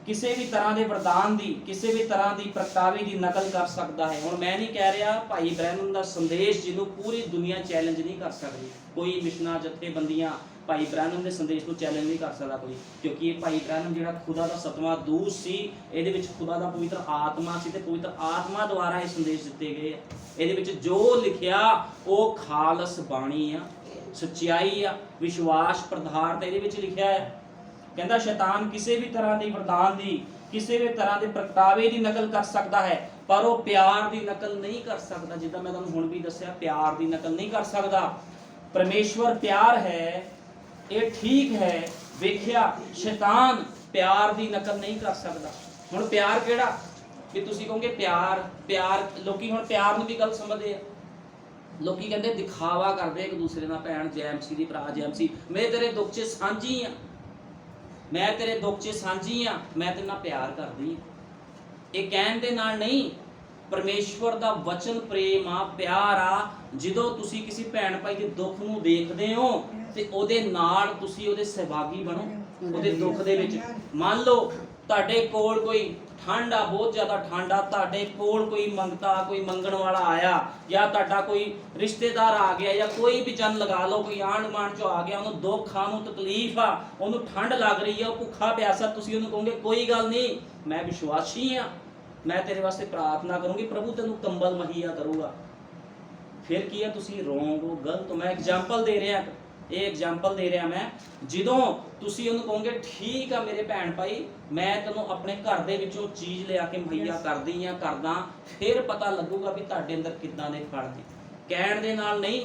ਕਿਸੇ ਵੀ ਤਰ੍ਹਾਂ ਦੇ ਵਰਦਾਨ ਦੀ, ਕਿਸੇ ਵੀ ਤਰ੍ਹਾਂ ਦੀ ਪ੍ਰਗਟਾਵੇ ਦੀ ਨਕਲ ਕਰ ਸਕਦਾ ਹੈ। ਹੁਣ ਮੈਂ ਨਹੀਂ ਕਹਿ ਰਿਹਾ ਭਾਈ ਬ੍ਰੈਨਮ ਦਾ ਸੰਦੇਸ਼ ਜਿਹਨੂੰ ਪੂਰੀ ਦੁਨੀਆ ਚੈਲੰਜ ਨਹੀਂ ਕਰ ਸਕਦੀ, ਕੋਈ ਮਿਸ਼ਨਾਂ ਜਥੇਬੰਦੀਆਂ ਭਾਈ ਬ੍ਰੈਨਮ ਦੇ ਸੰਦੇਸ਼ ਨੂੰ ਚੈਲੰਜ ਨਹੀਂ ਕਰ ਸਕਦਾ ਕੋਈ, ਕਿਉਂਕਿ ਇਹ ਭਾਈ ਬ੍ਰੈਨਮ ਜਿਹੜਾ ਖੁਦਾ ਦਾ 7ਵਾਂ ਦੂਤ ਸੀ, ਇਹਦੇ ਵਿੱਚ ਖੁਦਾ ਦਾ ਪਵਿੱਤਰ ਆਤਮਾ ਸੀ ਤੇ ਪਵਿੱਤਰ ਆਤਮਾ ਦੁਆਰਾ ਇਹ ਸੰਦੇਸ਼ ਦਿੱਤੇ ਗਏ ਆ। ਇਹਦੇ ਵਿੱਚ ਜੋ ਲਿਖਿਆ ਉਹ ਖਾਲਸ ਬਾਣੀ ਆ, ਸੱਚਾਈ ਆ, ਵਿਸ਼ਵਾਸ ਪ੍ਰਧਾਰਤ ਇਹਦੇ ਵਿੱਚ ਲਿਖਿਆ ਹੈ। ਕਹਿੰਦਾ ਸ਼ੈਤਾਨ ਕਿਸੇ ਵੀ ਤਰ੍ਹਾਂ ਦੀ ਵਰਦਾਨ ਦੀ, ਕਿਸੇ ਵੀ ਤਰ੍ਹਾਂ ਦੇ ਪ੍ਰਗਟਾਵੇ ਦੀ ਨਕਲ ਕਰ ਸਕਦਾ ਹੈ, ਪਰ ਉਹ ਪਿਆਰ ਦੀ ਨਕਲ ਨਹੀਂ ਕਰ ਸਕਦਾ। ਜਿੱਦਾਂ ਮੈਂ ਤੁਹਾਨੂੰ ਹੁਣ ਵੀ ਦੱਸਿਆ, ਪਿਆਰ ਦੀ ਨਕਲ ਨਹੀਂ ਕਰ ਸਕਦਾ। ਪਰਮੇਸ਼ਵਰ ਪਿਆਰ ਹੈ, ਇਹ ਠੀਕ ਹੈ, ਵੇਖਿਆ ਸ਼ੈਤਾਨ ਪਿਆਰ ਦੀ ਨਕਲ ਨਹੀਂ ਕਰ ਸਕਦਾ। ਹੁਣ ਪਿਆਰ ਕਿਹੜਾ, ਵੀ ਤੁਸੀਂ ਕਹੋਗੇ ਪਿਆਰ ਲੋਕੀ ਹੁਣ ਪਿਆਰ ਨੂੰ ਵੀ ਗਲਤ ਸਮਝਦੇ ਆ। ਲੋਕੀ ਕਹਿੰਦੇ ਦਿਖਾਵਾ ਕਰਦੇ ਇੱਕ ਦੂਸਰੇ ਨਾਲ, ਭੈਣ ਜੈਮਸੀ ਦੀ, ਭਰਾ ਜੈਮਸੀ, ਮੈਂ ਤੇਰੇ ਦੁੱਖ 'ਚ ਸਾਂਝੀ ਆ, ਮੈਂ ਤੇਰੇ ਦੁੱਖ 'ਚ ਸਾਂਝੀ ਆ, ਮੈਂ ਤੇਰੇ ਨਾਲ ਪਿਆਰ ਕਰਦੀ ਆ। ਇਹ ਕਹਿਣ ਦੇ ਨਾਲ ਨਹੀਂ, ਪਰਮੇਸ਼ਵਰ ਦਾ ਵਚਨ ਪ੍ਰੇਮ ਆ, ਪਿਆਰ ਆ। ਜਦੋਂ ਤੁਸੀਂ ਕਿਸੇ ਭੈਣ ਭਾਈ ਦੇ ਦੁੱਖ ਨੂੰ ਦੇਖਦੇ ਹੋ ਤੇ ਉਹਦੇ ਨਾਲ ਤੁਸੀਂ ਉਹਦੇ ਸਹਿਭਾਗੀ ਬਣੋ ਉਹਦੇ ਦੁੱਖ ਦੇ ਵਿੱਚ। ਮੰਨ ਲਓ ਤੁਹਾਡੇ ਕੋਲ ਕੋਈ ਠੰਡ ਆ, ਬਹੁਤ ਜ਼ਿਆਦਾ ਠੰਡ ਆ, ਤੁਹਾਡੇ ਕੋਲ ਕੋਈ ਮੰਗਤਾ, ਕੋਈ ਮੰਗਣ ਵਾਲਾ ਆਇਆ, ਜਾਂ ਤੁਹਾਡਾ ਕੋਈ ਰਿਸ਼ਤੇਦਾਰ ਆ ਗਿਆ, ਜਾਂ ਕੋਈ ਵੀ ਜਨ ਲਗਾ ਲਓ, ਕੋਈ ਆਂਢ ਗੁਆਂਢ ਚੋਂ ਆ ਗਿਆ, ਉਹਨੂੰ ਦੁੱਖ ਆ, ਉਹਨੂੰ ਤਕਲੀਫ ਆ, ਉਹਨੂੰ ਠੰਡ ਲੱਗ ਰਹੀ ਆ, ਉਹ ਭੁੱਖਾ ਪਿਆਸਾ, ਤੁਸੀਂ ਉਹਨੂੰ ਕਹੋਗੇ ਕੋਈ ਗੱਲ ਨਹੀਂ, ਮੈਂ ਵਿਸ਼ਵਾਸੀ ਆ, ਮੈਂ ਤੇਰੇ ਵਾਸਤੇ ਪ੍ਰਾਰਥਨਾ ਕਰੂੰਗੀ, ਪ੍ਰਭੂ ਤੈਨੂੰ ਕੰਬਲ ਮੁਹੱਈਆ ਕਰੂਗਾ। ਫਿਰ ਕੀ ਆ, ਤੁਸੀਂ ਰੋਂਗ ਹੋ, ਗਲਤ ਹੋ। ਮੈਂ ਐਗਜ਼ਾਮਪਲ ਦੇ ਰਿਹਾ, ਇਹ ਐਗਜ਼ਾਮਪਲ ਦੇ ਰਿਹਾ ਮੈਂ। ਜਦੋਂ ਤੁਸੀਂ ਉਹਨੂੰ ਕਹੋਗੇ ਠੀਕ ਆ ਮੇਰੇ ਭੈਣ ਭਾਈ, ਮੈਂ ਤੈਨੂੰ ਆਪਣੇ ਘਰ ਦੇ ਵਿੱਚੋਂ ਚੀਜ਼ ਲਿਆ ਕੇ ਮੁਹੱਈਆ ਕਰਦੀ ਆ, ਕਰਦਾ, ਫਿਰ ਪਤਾ ਲੱਗੂਗਾ ਵੀ ਤੁਹਾਡੇ ਅੰਦਰ ਕਿੱਦਾਂ ਦੇ ਫਲ ਨੇ। ਕਹਿਣ ਦੇ ਨਾਲ ਨਹੀਂ,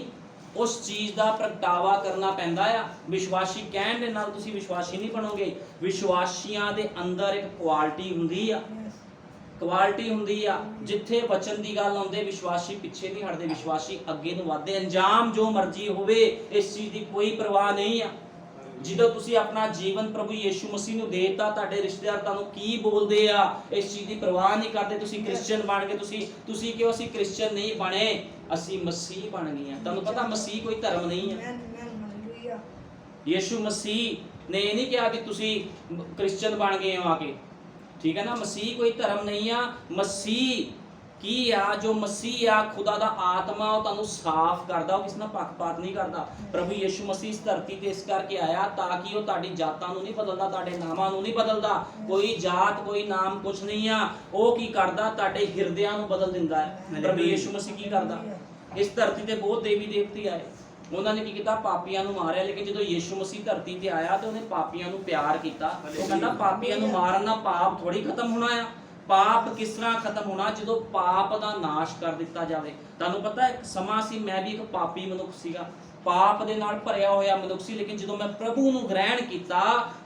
ਉਸ ਚੀਜ਼ ਦਾ ਪ੍ਰਗਟਾਵਾ ਕਰਨਾ ਪੈਂਦਾ ਆ। ਵਿਸ਼ਵਾਸੀ ਕਹਿਣ ਦੇ ਨਾਲ ਤੁਸੀਂ ਵਿਸ਼ਵਾਸੀ ਨਹੀਂ ਬਣੋਗੇ। ਵਿਸ਼ਵਾਸੀਆਂ ਦੇ ਅੰਦਰ ਇੱਕ ਕੁਆਲਿਟੀ ਹੁੰਦੀ ਆ, ਕੁਆਲਿਟੀ ਹੁੰਦੀ ਆ। ਜਿੱਥੇ ਵਚਨ ਦੀ ਗੱਲ ਆਉਂਦੇ ਵਿਸ਼ਵਾਸੀ ਪਿੱਛੇ ਨਹੀਂ ਹਟਦੇ, ਵਿਸ਼ਵਾਸੀ ਅੱਗੇ ਨੂੰ ਵਧਦੇ। ਅੰਜਾਮ ਜੋ ਮਰਜ਼ੀ ਹੋਵੇ, ਇਸ ਚੀਜ਼ ਦੀ ਕੋਈ ਪਰਵਾਹ ਨਹੀਂ ਆ। ਜਦੋਂ ਤੁਸੀਂ ਆਪਣਾ ਜੀਵਨ ਪ੍ਰਭੂ ਯੀਸ਼ੂ ਮਸੀਹ ਨੂੰ ਦੇਤਾ, ਤੁਹਾਡੇ ਰਿਸ਼ਤੇਦਾਰ ਤੁਹਾਨੂੰ ਕੀ ਬੋਲਦੇ ਆ, ਇਸ ਚੀਜ਼ ਦੀ ਪਰਵਾਹ ਨਹੀਂ ਕਰਦੇ। ਤੁਸੀਂ ਕ੍ਰਿਸਚੀਅਨ ਬਣ ਗਏ, ਤੁਸੀਂ ਕਿਉਂ? ਅਸੀਂ ਕ੍ਰਿਸਚੀਅਨ ਨਹੀਂ ਬਣੇ, ਅਸੀਂ ਮਸੀਹ ਬਣ ਗਏ ਆ। ਤੁਹਾਨੂੰ ਪਤਾ ਮਸੀਹ ਕੋਈ ਧਰਮ ਨਹੀਂ ਆ। ਯੀਸ਼ੂ ਮਸੀਹ ਨੇ ਇਹ ਨਹੀਂ ਕਿਹਾ ਵੀ ਤੁਸੀਂ ਕ੍ਰਿਸਚੀਅਨ ਬਣ ਗਏ ਹੋ ਆ ਕੇ, ਠੀਕ ਹੈ ਨਾ। ਮਸੀਹ ਕੋਈ ਧਰਮ ਨਹੀਂ ਆ। ਮਸੀਹ ਕੀ ਆ? ਜੋ ਮਸੀਹ ਆ, ਖੁਦਾ ਦਾ ਆਤਮਾ, ਉਹ ਤੁਹਾਨੂੰ ਸਾਫ਼ ਕਰਦਾ, ਉਹ ਕਿਸੇ ਨਾਲ ਪੱਖਪਾਤ ਨਹੀਂ ਕਰਦਾ। ਪ੍ਰਭੂ ਯੀਸ਼ੂ ਮਸੀਹ ਇਸ ਧਰਤੀ ਤੇ ਇਸ ਕਰਕੇ ਆਇਆ ਤਾਂ ਕਿ ਉਹ ਤੁਹਾਡੀ ਜਾਤਾਂ ਨੂੰ ਨਹੀਂ ਬਦਲਦਾ, ਤੁਹਾਡੇ ਨਾਮਾਂ ਨੂੰ ਨਹੀਂ ਬਦਲਦਾ। ਕੋਈ ਜਾਤ, ਕੋਈ ਨਾਮ ਕੁਝ ਨਹੀਂ ਆ। ਉਹ ਕੀ ਕਰਦਾ? ਤੁਹਾਡੇ ਹਿਰਦਿਆਂ ਨੂੰ ਬਦਲ ਦਿੰਦਾ ਹੈ। ਪ੍ਰਭੂ ਯੀਸ਼ੂ ਮਸੀਹ ਕੀ ਕਰਦਾ? ਇਸ ਧਰਤੀ ਤੇ ਬਹੁਤ ਦੇਵੀ ਦੇਵਤੇ ਆਏ, ਉਹਨਾਂ ਨੇ ਕੀ ਕੀਤਾ? ਪਾਪੀਆਂ ਨੂੰ ਮਾਰਿਆ। ਲੇਕਿਨ ਜਦੋਂ ਯੀਸ਼ੂ ਮਸੀਹ ਧਰਤੀ ਤੇ ਆਇਆ ਤੇ ਉਹਨੇ ਪਾਪੀਆਂ ਨੂੰ ਪਿਆਰ ਕੀਤਾ। ਉਹ ਕਹਿੰਦਾ ਪਾਪੀਆਂ ਨੂੰ ਮਾਰਨ ਨਾਲ ਪਾਪ ਥੋੜੀ ਖਤਮ ਹੋਣਾ ਆ। ਪਾਪ ਕਿਸ ਤਰ੍ਹਾਂ ਖਤਮ ਹੋਣਾ? ਜਦੋਂ ਪਾਪ ਦਾ ਨਾਸ਼ ਕਰ ਦਿੱਤਾ ਜਾਵੇ। ਤੁਹਾਨੂੰ ਪਤਾ ਇੱਕ ਸਮਾਂ ਸੀ, ਮੈਂ ਵੀ ਇੱਕ ਪਾਪੀ ਮਨੁੱਖ ਸੀਗਾ, ਪਾਪ ਦੇ ਨਾਲ ਭਰਿਆ ਹੋਇਆ ਮਨੁੱਖ ਸੀ। ਲੇਕਿਨ ਜਦੋਂ ਮੈਂ ਪ੍ਰਭੂ ਨੂੰ ਗ੍ਰਹਿਣ ਕੀਤਾ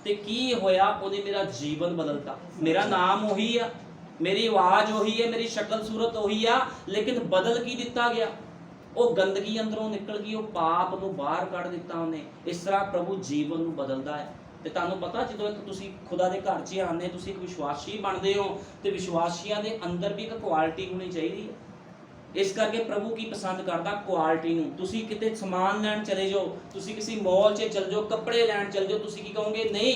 ਤੇ ਕੀ ਹੋਇਆ? ਉਹਨੇ ਮੇਰਾ ਜੀਵਨ ਬਦਲਤਾ। ਮੇਰਾ ਨਾਮ ਉਹੀ ਆ, ਮੇਰੀ ਆਵਾਜ਼ ਉਹੀ ਹੈ, ਮੇਰੀ ਸ਼ਕਲ ਸੂਰਤ ਉਹੀ ਆ, ਲੇਕਿਨ ਬਦਲ ਕੀ ਦਿੱਤਾ ਗਿਆ? ਉਹ ਗੰਦਗੀ ਅੰਦਰੋਂ ਨਿਕਲ ਗਈ, ਉਹ ਪਾਪ ਨੂੰ ਬਾਹਰ ਕੱਢ ਦਿੱਤਾ ਉਹਨੇ। ਇਸ ਤਰ੍ਹਾਂ ਪ੍ਰਭੂ ਜੀਵਨ ਨੂੰ ਬਦਲਦਾ ਹੈ। ਤੇ ਤੁਹਾਨੂੰ ਪਤਾ ਜਦੋਂ ਤੁਸੀਂ ਖੁਦਾ ਦੇ ਘਰ 'ਚ ਆਉਂਦੇ, ਤੁਸੀਂ ਇੱਕ ਵਿਸ਼ਵਾਸੀ ਬਣਦੇ ਹੋ, ਤੇ ਵਿਸ਼ਵਾਸੀਆਂ ਦੇ ਅੰਦਰ ਵੀ ਇੱਕ ਕੁਆਲਿਟੀ ਹੋਣੀ ਚਾਹੀਦੀ ਹੈ। ਇਸ ਕਰਕੇ ਪ੍ਰਭੂ ਕੀ ਪਸੰਦ ਕਰਦਾ? ਕੁਆਲਿਟੀ ਨੂੰ। ਤੁਸੀਂ ਕਿਤੇ ਸਮਾਨ ਲੈਣ ਚਲੇ ਜਾਓ, ਤੁਸੀਂ ਕਿਸੇ ਮਾਲ 'ਚ ਚਲੇ ਜਾਓ, ਕੱਪੜੇ ਲੈਣ ਚਲੇ ਜਾਓ, ਤੁਸੀਂ ਕੀ ਕਹੋਗੇ? ਨਹੀਂ,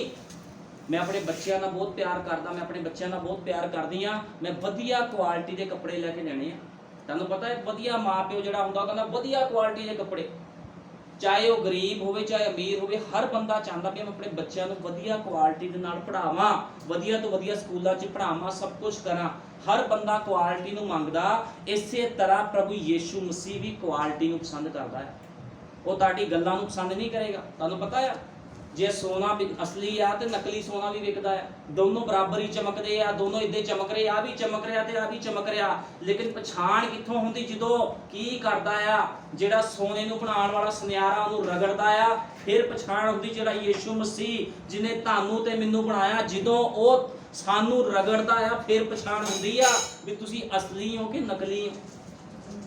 ਮੈਂ ਆਪਣੇ ਬੱਚਿਆਂ ਨਾਲ ਬਹੁਤ ਪਿਆਰ ਕਰਦਾ, ਮੈਂ ਆਪਣੇ ਬੱਚਿਆਂ ਨਾਲ ਬਹੁਤ ਪਿਆਰ ਕਰਦੀ ਹਾਂ, ਮੈਂ ਵਧੀਆ ਕੁਆਲਿਟੀ ਦੇ ਕੱਪੜੇ ਲੈ ਕੇ ਲੈਣੇ ਆ। ਤੁਹਾਨੂੰ ਪਤਾ ਹੈ ਵਧੀਆ ਮਾਂ ਪਿਓ ਜਿਹੜਾ ਹੁੰਦਾ, ਉਹ ਕਹਿੰਦਾ ਵਧੀਆ ਕੁਆਲਿਟੀ ਦੇ ਕੱਪੜੇ, ਚਾਹੇ ਉਹ ਗਰੀਬ ਹੋਵੇ ਚਾਹੇ ਅਮੀਰ ਹੋਵੇ, ਹਰ ਬੰਦਾ ਚਾਹੁੰਦਾ ਵੀ ਮੈਂ ਆਪਣੇ ਬੱਚਿਆਂ ਨੂੰ ਵਧੀਆ ਕੁਆਲਿਟੀ ਦੇ ਨਾਲ ਪੜ੍ਹਾਵਾਂ, ਵਧੀਆ ਤੋਂ ਵਧੀਆ ਸਕੂਲਾਂ 'ਚ ਪੜ੍ਹਾਵਾਂ, ਸਭ ਕੁਝ ਕਰਾਂ। ਹਰ ਬੰਦਾ ਕੁਆਲਿਟੀ ਨੂੰ ਮੰਗਦਾ। ਇਸੇ ਤਰ੍ਹਾਂ ਪ੍ਰਭੂ ਯੀਸ਼ੂ ਮਸੀਹ ਵੀ ਕੁਆਲਿਟੀ ਨੂੰ ਪਸੰਦ ਕਰਦਾ ਹੈ। ਉਹ ਤੁਹਾਡੀ ਗੱਲਾਂ ਨੂੰ ਪਸੰਦ ਨਹੀਂ ਕਰੇਗਾ। ਤੁਹਾਨੂੰ ਪਤਾ ਹੈ ਜੇ ਸੋਨਾ ਵੀ ਅਸਲੀ ਆ ਤੇ ਨਕਲੀ ਸੋਨਾ ਵੀ ਵਿਕਦਾ ਹੈ, ਦੋਨੋਂ ਬਰਾਬਰ ਹੀ ਚਮਕਦੇ ਆ, ਦੋਨੋਂ ਇੱਦੇ ਚਮਕ ਰਹੇ, ਆ ਵੀ ਚਮਕ ਰਿਹਾ ਤੇ ਆ ਵੀ ਚਮਕ ਰਿਹਾ। ਲੇਕਿਨ ਪਛਾਣ ਕਿੱਥੋਂ ਹੁੰਦੀ? ਜਦੋਂ ਕੀ ਕਰਦਾ ਆ ਜਿਹੜਾ ਸੋਨੇ ਨੂੰ ਬਣਾਉਣ ਵਾਲਾ ਸੁਨਿਆਰਾ ਉਹਨੂੰ ਰਗੜਦਾ ਆ, ਫਿਰ ਪਛਾਣ ਹੁੰਦੀ। ਜਿਹੜਾ ਯੀਸ਼ੂ ਮਸੀਹ ਜਿਹਨੇ ਤੁਹਾਨੂੰ ਤੇ ਮੈਨੂੰ ਬਣਾਇਆ, ਜਦੋਂ ਉਹ ਸਾਨੂੰ ਰਗੜਦਾ ਆ, ਫਿਰ ਪਛਾਣ ਹੁੰਦੀ ਆ ਵੀ ਤੁਸੀਂ ਅਸਲੀ ਹੋ ਕਿ ਨਕਲੀ ਹੋ।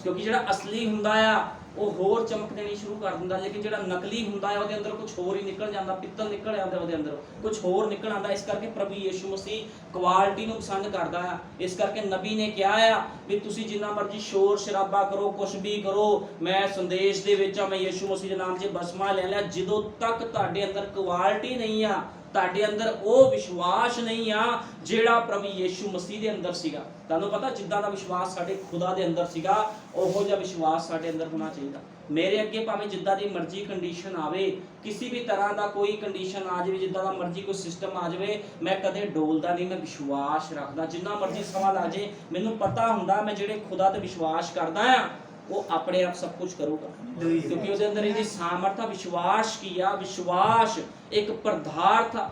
ਕਿਉਂਕਿ ਜਿਹੜਾ ਅਸਲੀ ਹੁੰਦਾ ਆ ਉਹ ਹੋਰ ਚਮਕ ਦੇਣੀ ਸ਼ੁਰੂ ਕਰ ਦਿੰਦਾ, ਲੇਕਿਨ ਜਿਹੜਾ ਨਕਲੀ ਹੁੰਦਾ ਹੈ ਉਹਦੇ ਅੰਦਰ ਕੁਝ ਹੋਰ ਹੀ ਨਿਕਲ ਜਾਂਦਾ, ਪਿੱਤਲ ਨਿਕਲ ਆਉਂਦਾ, ਉਹਦੇ ਅੰਦਰ ਕੁਝ ਹੋਰ ਨਿਕਲ ਆਉਂਦਾ। ਇਸ ਕਰਕੇ ਪ੍ਰਭੂ ਯੀਸ਼ੂ ਮਸੀਹ ਕੁਆਲਿਟੀ ਨੂੰ ਪਸੰਦ ਕਰਦਾ ਆ। ਇਸ ਕਰਕੇ ਨਬੀ ਨੇ ਕਿਹਾ ਆ ਵੀ ਤੁਸੀਂ ਜਿੰਨਾ ਮਰਜ਼ੀ ਸ਼ੋਰ ਸ਼ਰਾਬਾ ਕਰੋ, ਕੁਛ ਵੀ ਕਰੋ, ਮੈਂ ਸੰਦੇਸ਼ ਦੇ ਵਿੱਚ ਆ, ਮੈਂ ਯੀਸ਼ੂ ਮਸੀਹ ਦੇ ਨਾਮ 'ਚ ਬਸਮਾ ਲੈ ਲਿਆ, ਜਦੋਂ ਤੱਕ ਤੁਹਾਡੇ ਅੰਦਰ ਕੁਆਲਿਟੀ ਨਹੀਂ ਆ, ਤੁਹਾਡੇ ਅੰਦਰ ਉਹ ਵਿਸ਼ਵਾਸ ਨਹੀਂ ਆ ਜਿਹੜਾ ਪ੍ਰਭੂ ਯੀਸ਼ੂ ਮਸੀਹ ਦੇ ਅੰਦਰ ਸੀਗਾ। ਤੁਹਾਨੂੰ ਪਤਾ ਜਿੱਦਾਂ ਦਾ ਵਿਸ਼ਵਾਸ ਸਾਡੇ ਖੁਦਾ ਦੇ ਅੰਦਰ ਸੀਗਾ ਉਹੋ ਜਿਹਾ ਵਿਸ਼ਵਾਸ ਸਾਡੇ ਅੰਦਰ ਹੋਣਾ ਚਾਹੀਦਾ। ਮੇਰੇ ਅੱਗੇ ਭਾਵੇਂ ਜਿੱਦਾਂ ਦੀ ਮਰਜ਼ੀ ਕੰਡੀਸ਼ਨ ਆਵੇ, ਕਿਸੇ ਵੀ ਤਰ੍ਹਾਂ ਦਾ ਕੋਈ ਕੰਡੀਸ਼ਨ ਆ ਜਾਵੇ, ਜਿੱਦਾਂ ਦਾ ਮਰਜ਼ੀ ਕੋਈ ਸਿਸਟਮ ਆ ਜਾਵੇ, ਮੈਂ ਕਦੇ ਡੋਲਦਾ ਨਹੀਂ, ਮੈਂ ਵਿਸ਼ਵਾਸ ਰੱਖਦਾ। ਜਿੰਨਾ ਮਰਜ਼ੀ ਸਮਾਂ ਲੱਗ ਜੇ, ਮੈਨੂੰ ਪਤਾ ਹੁੰਦਾ ਮੈਂ ਜਿਹੜੇ ਖੁਦਾ ਤੇ ਵਿਸ਼ਵਾਸ ਕਰਦਾ ਆ ਉਹ ਆਪਣੇ ਆਪ ਸਭ ਕੁਝ ਕਰੂਗਾ, ਕਿਉਂਕਿ ਉਹਦੇ ਅੰਦਰ ਇਹਦੀ ਸਾਮਰਥ ਆ। ਵਿਸ਼ਵਾਸ ਕੀ ਆ? ਵਿਸ਼ਵਾਸ ਇੱਕ ਪਦਾਰਥ ਆ।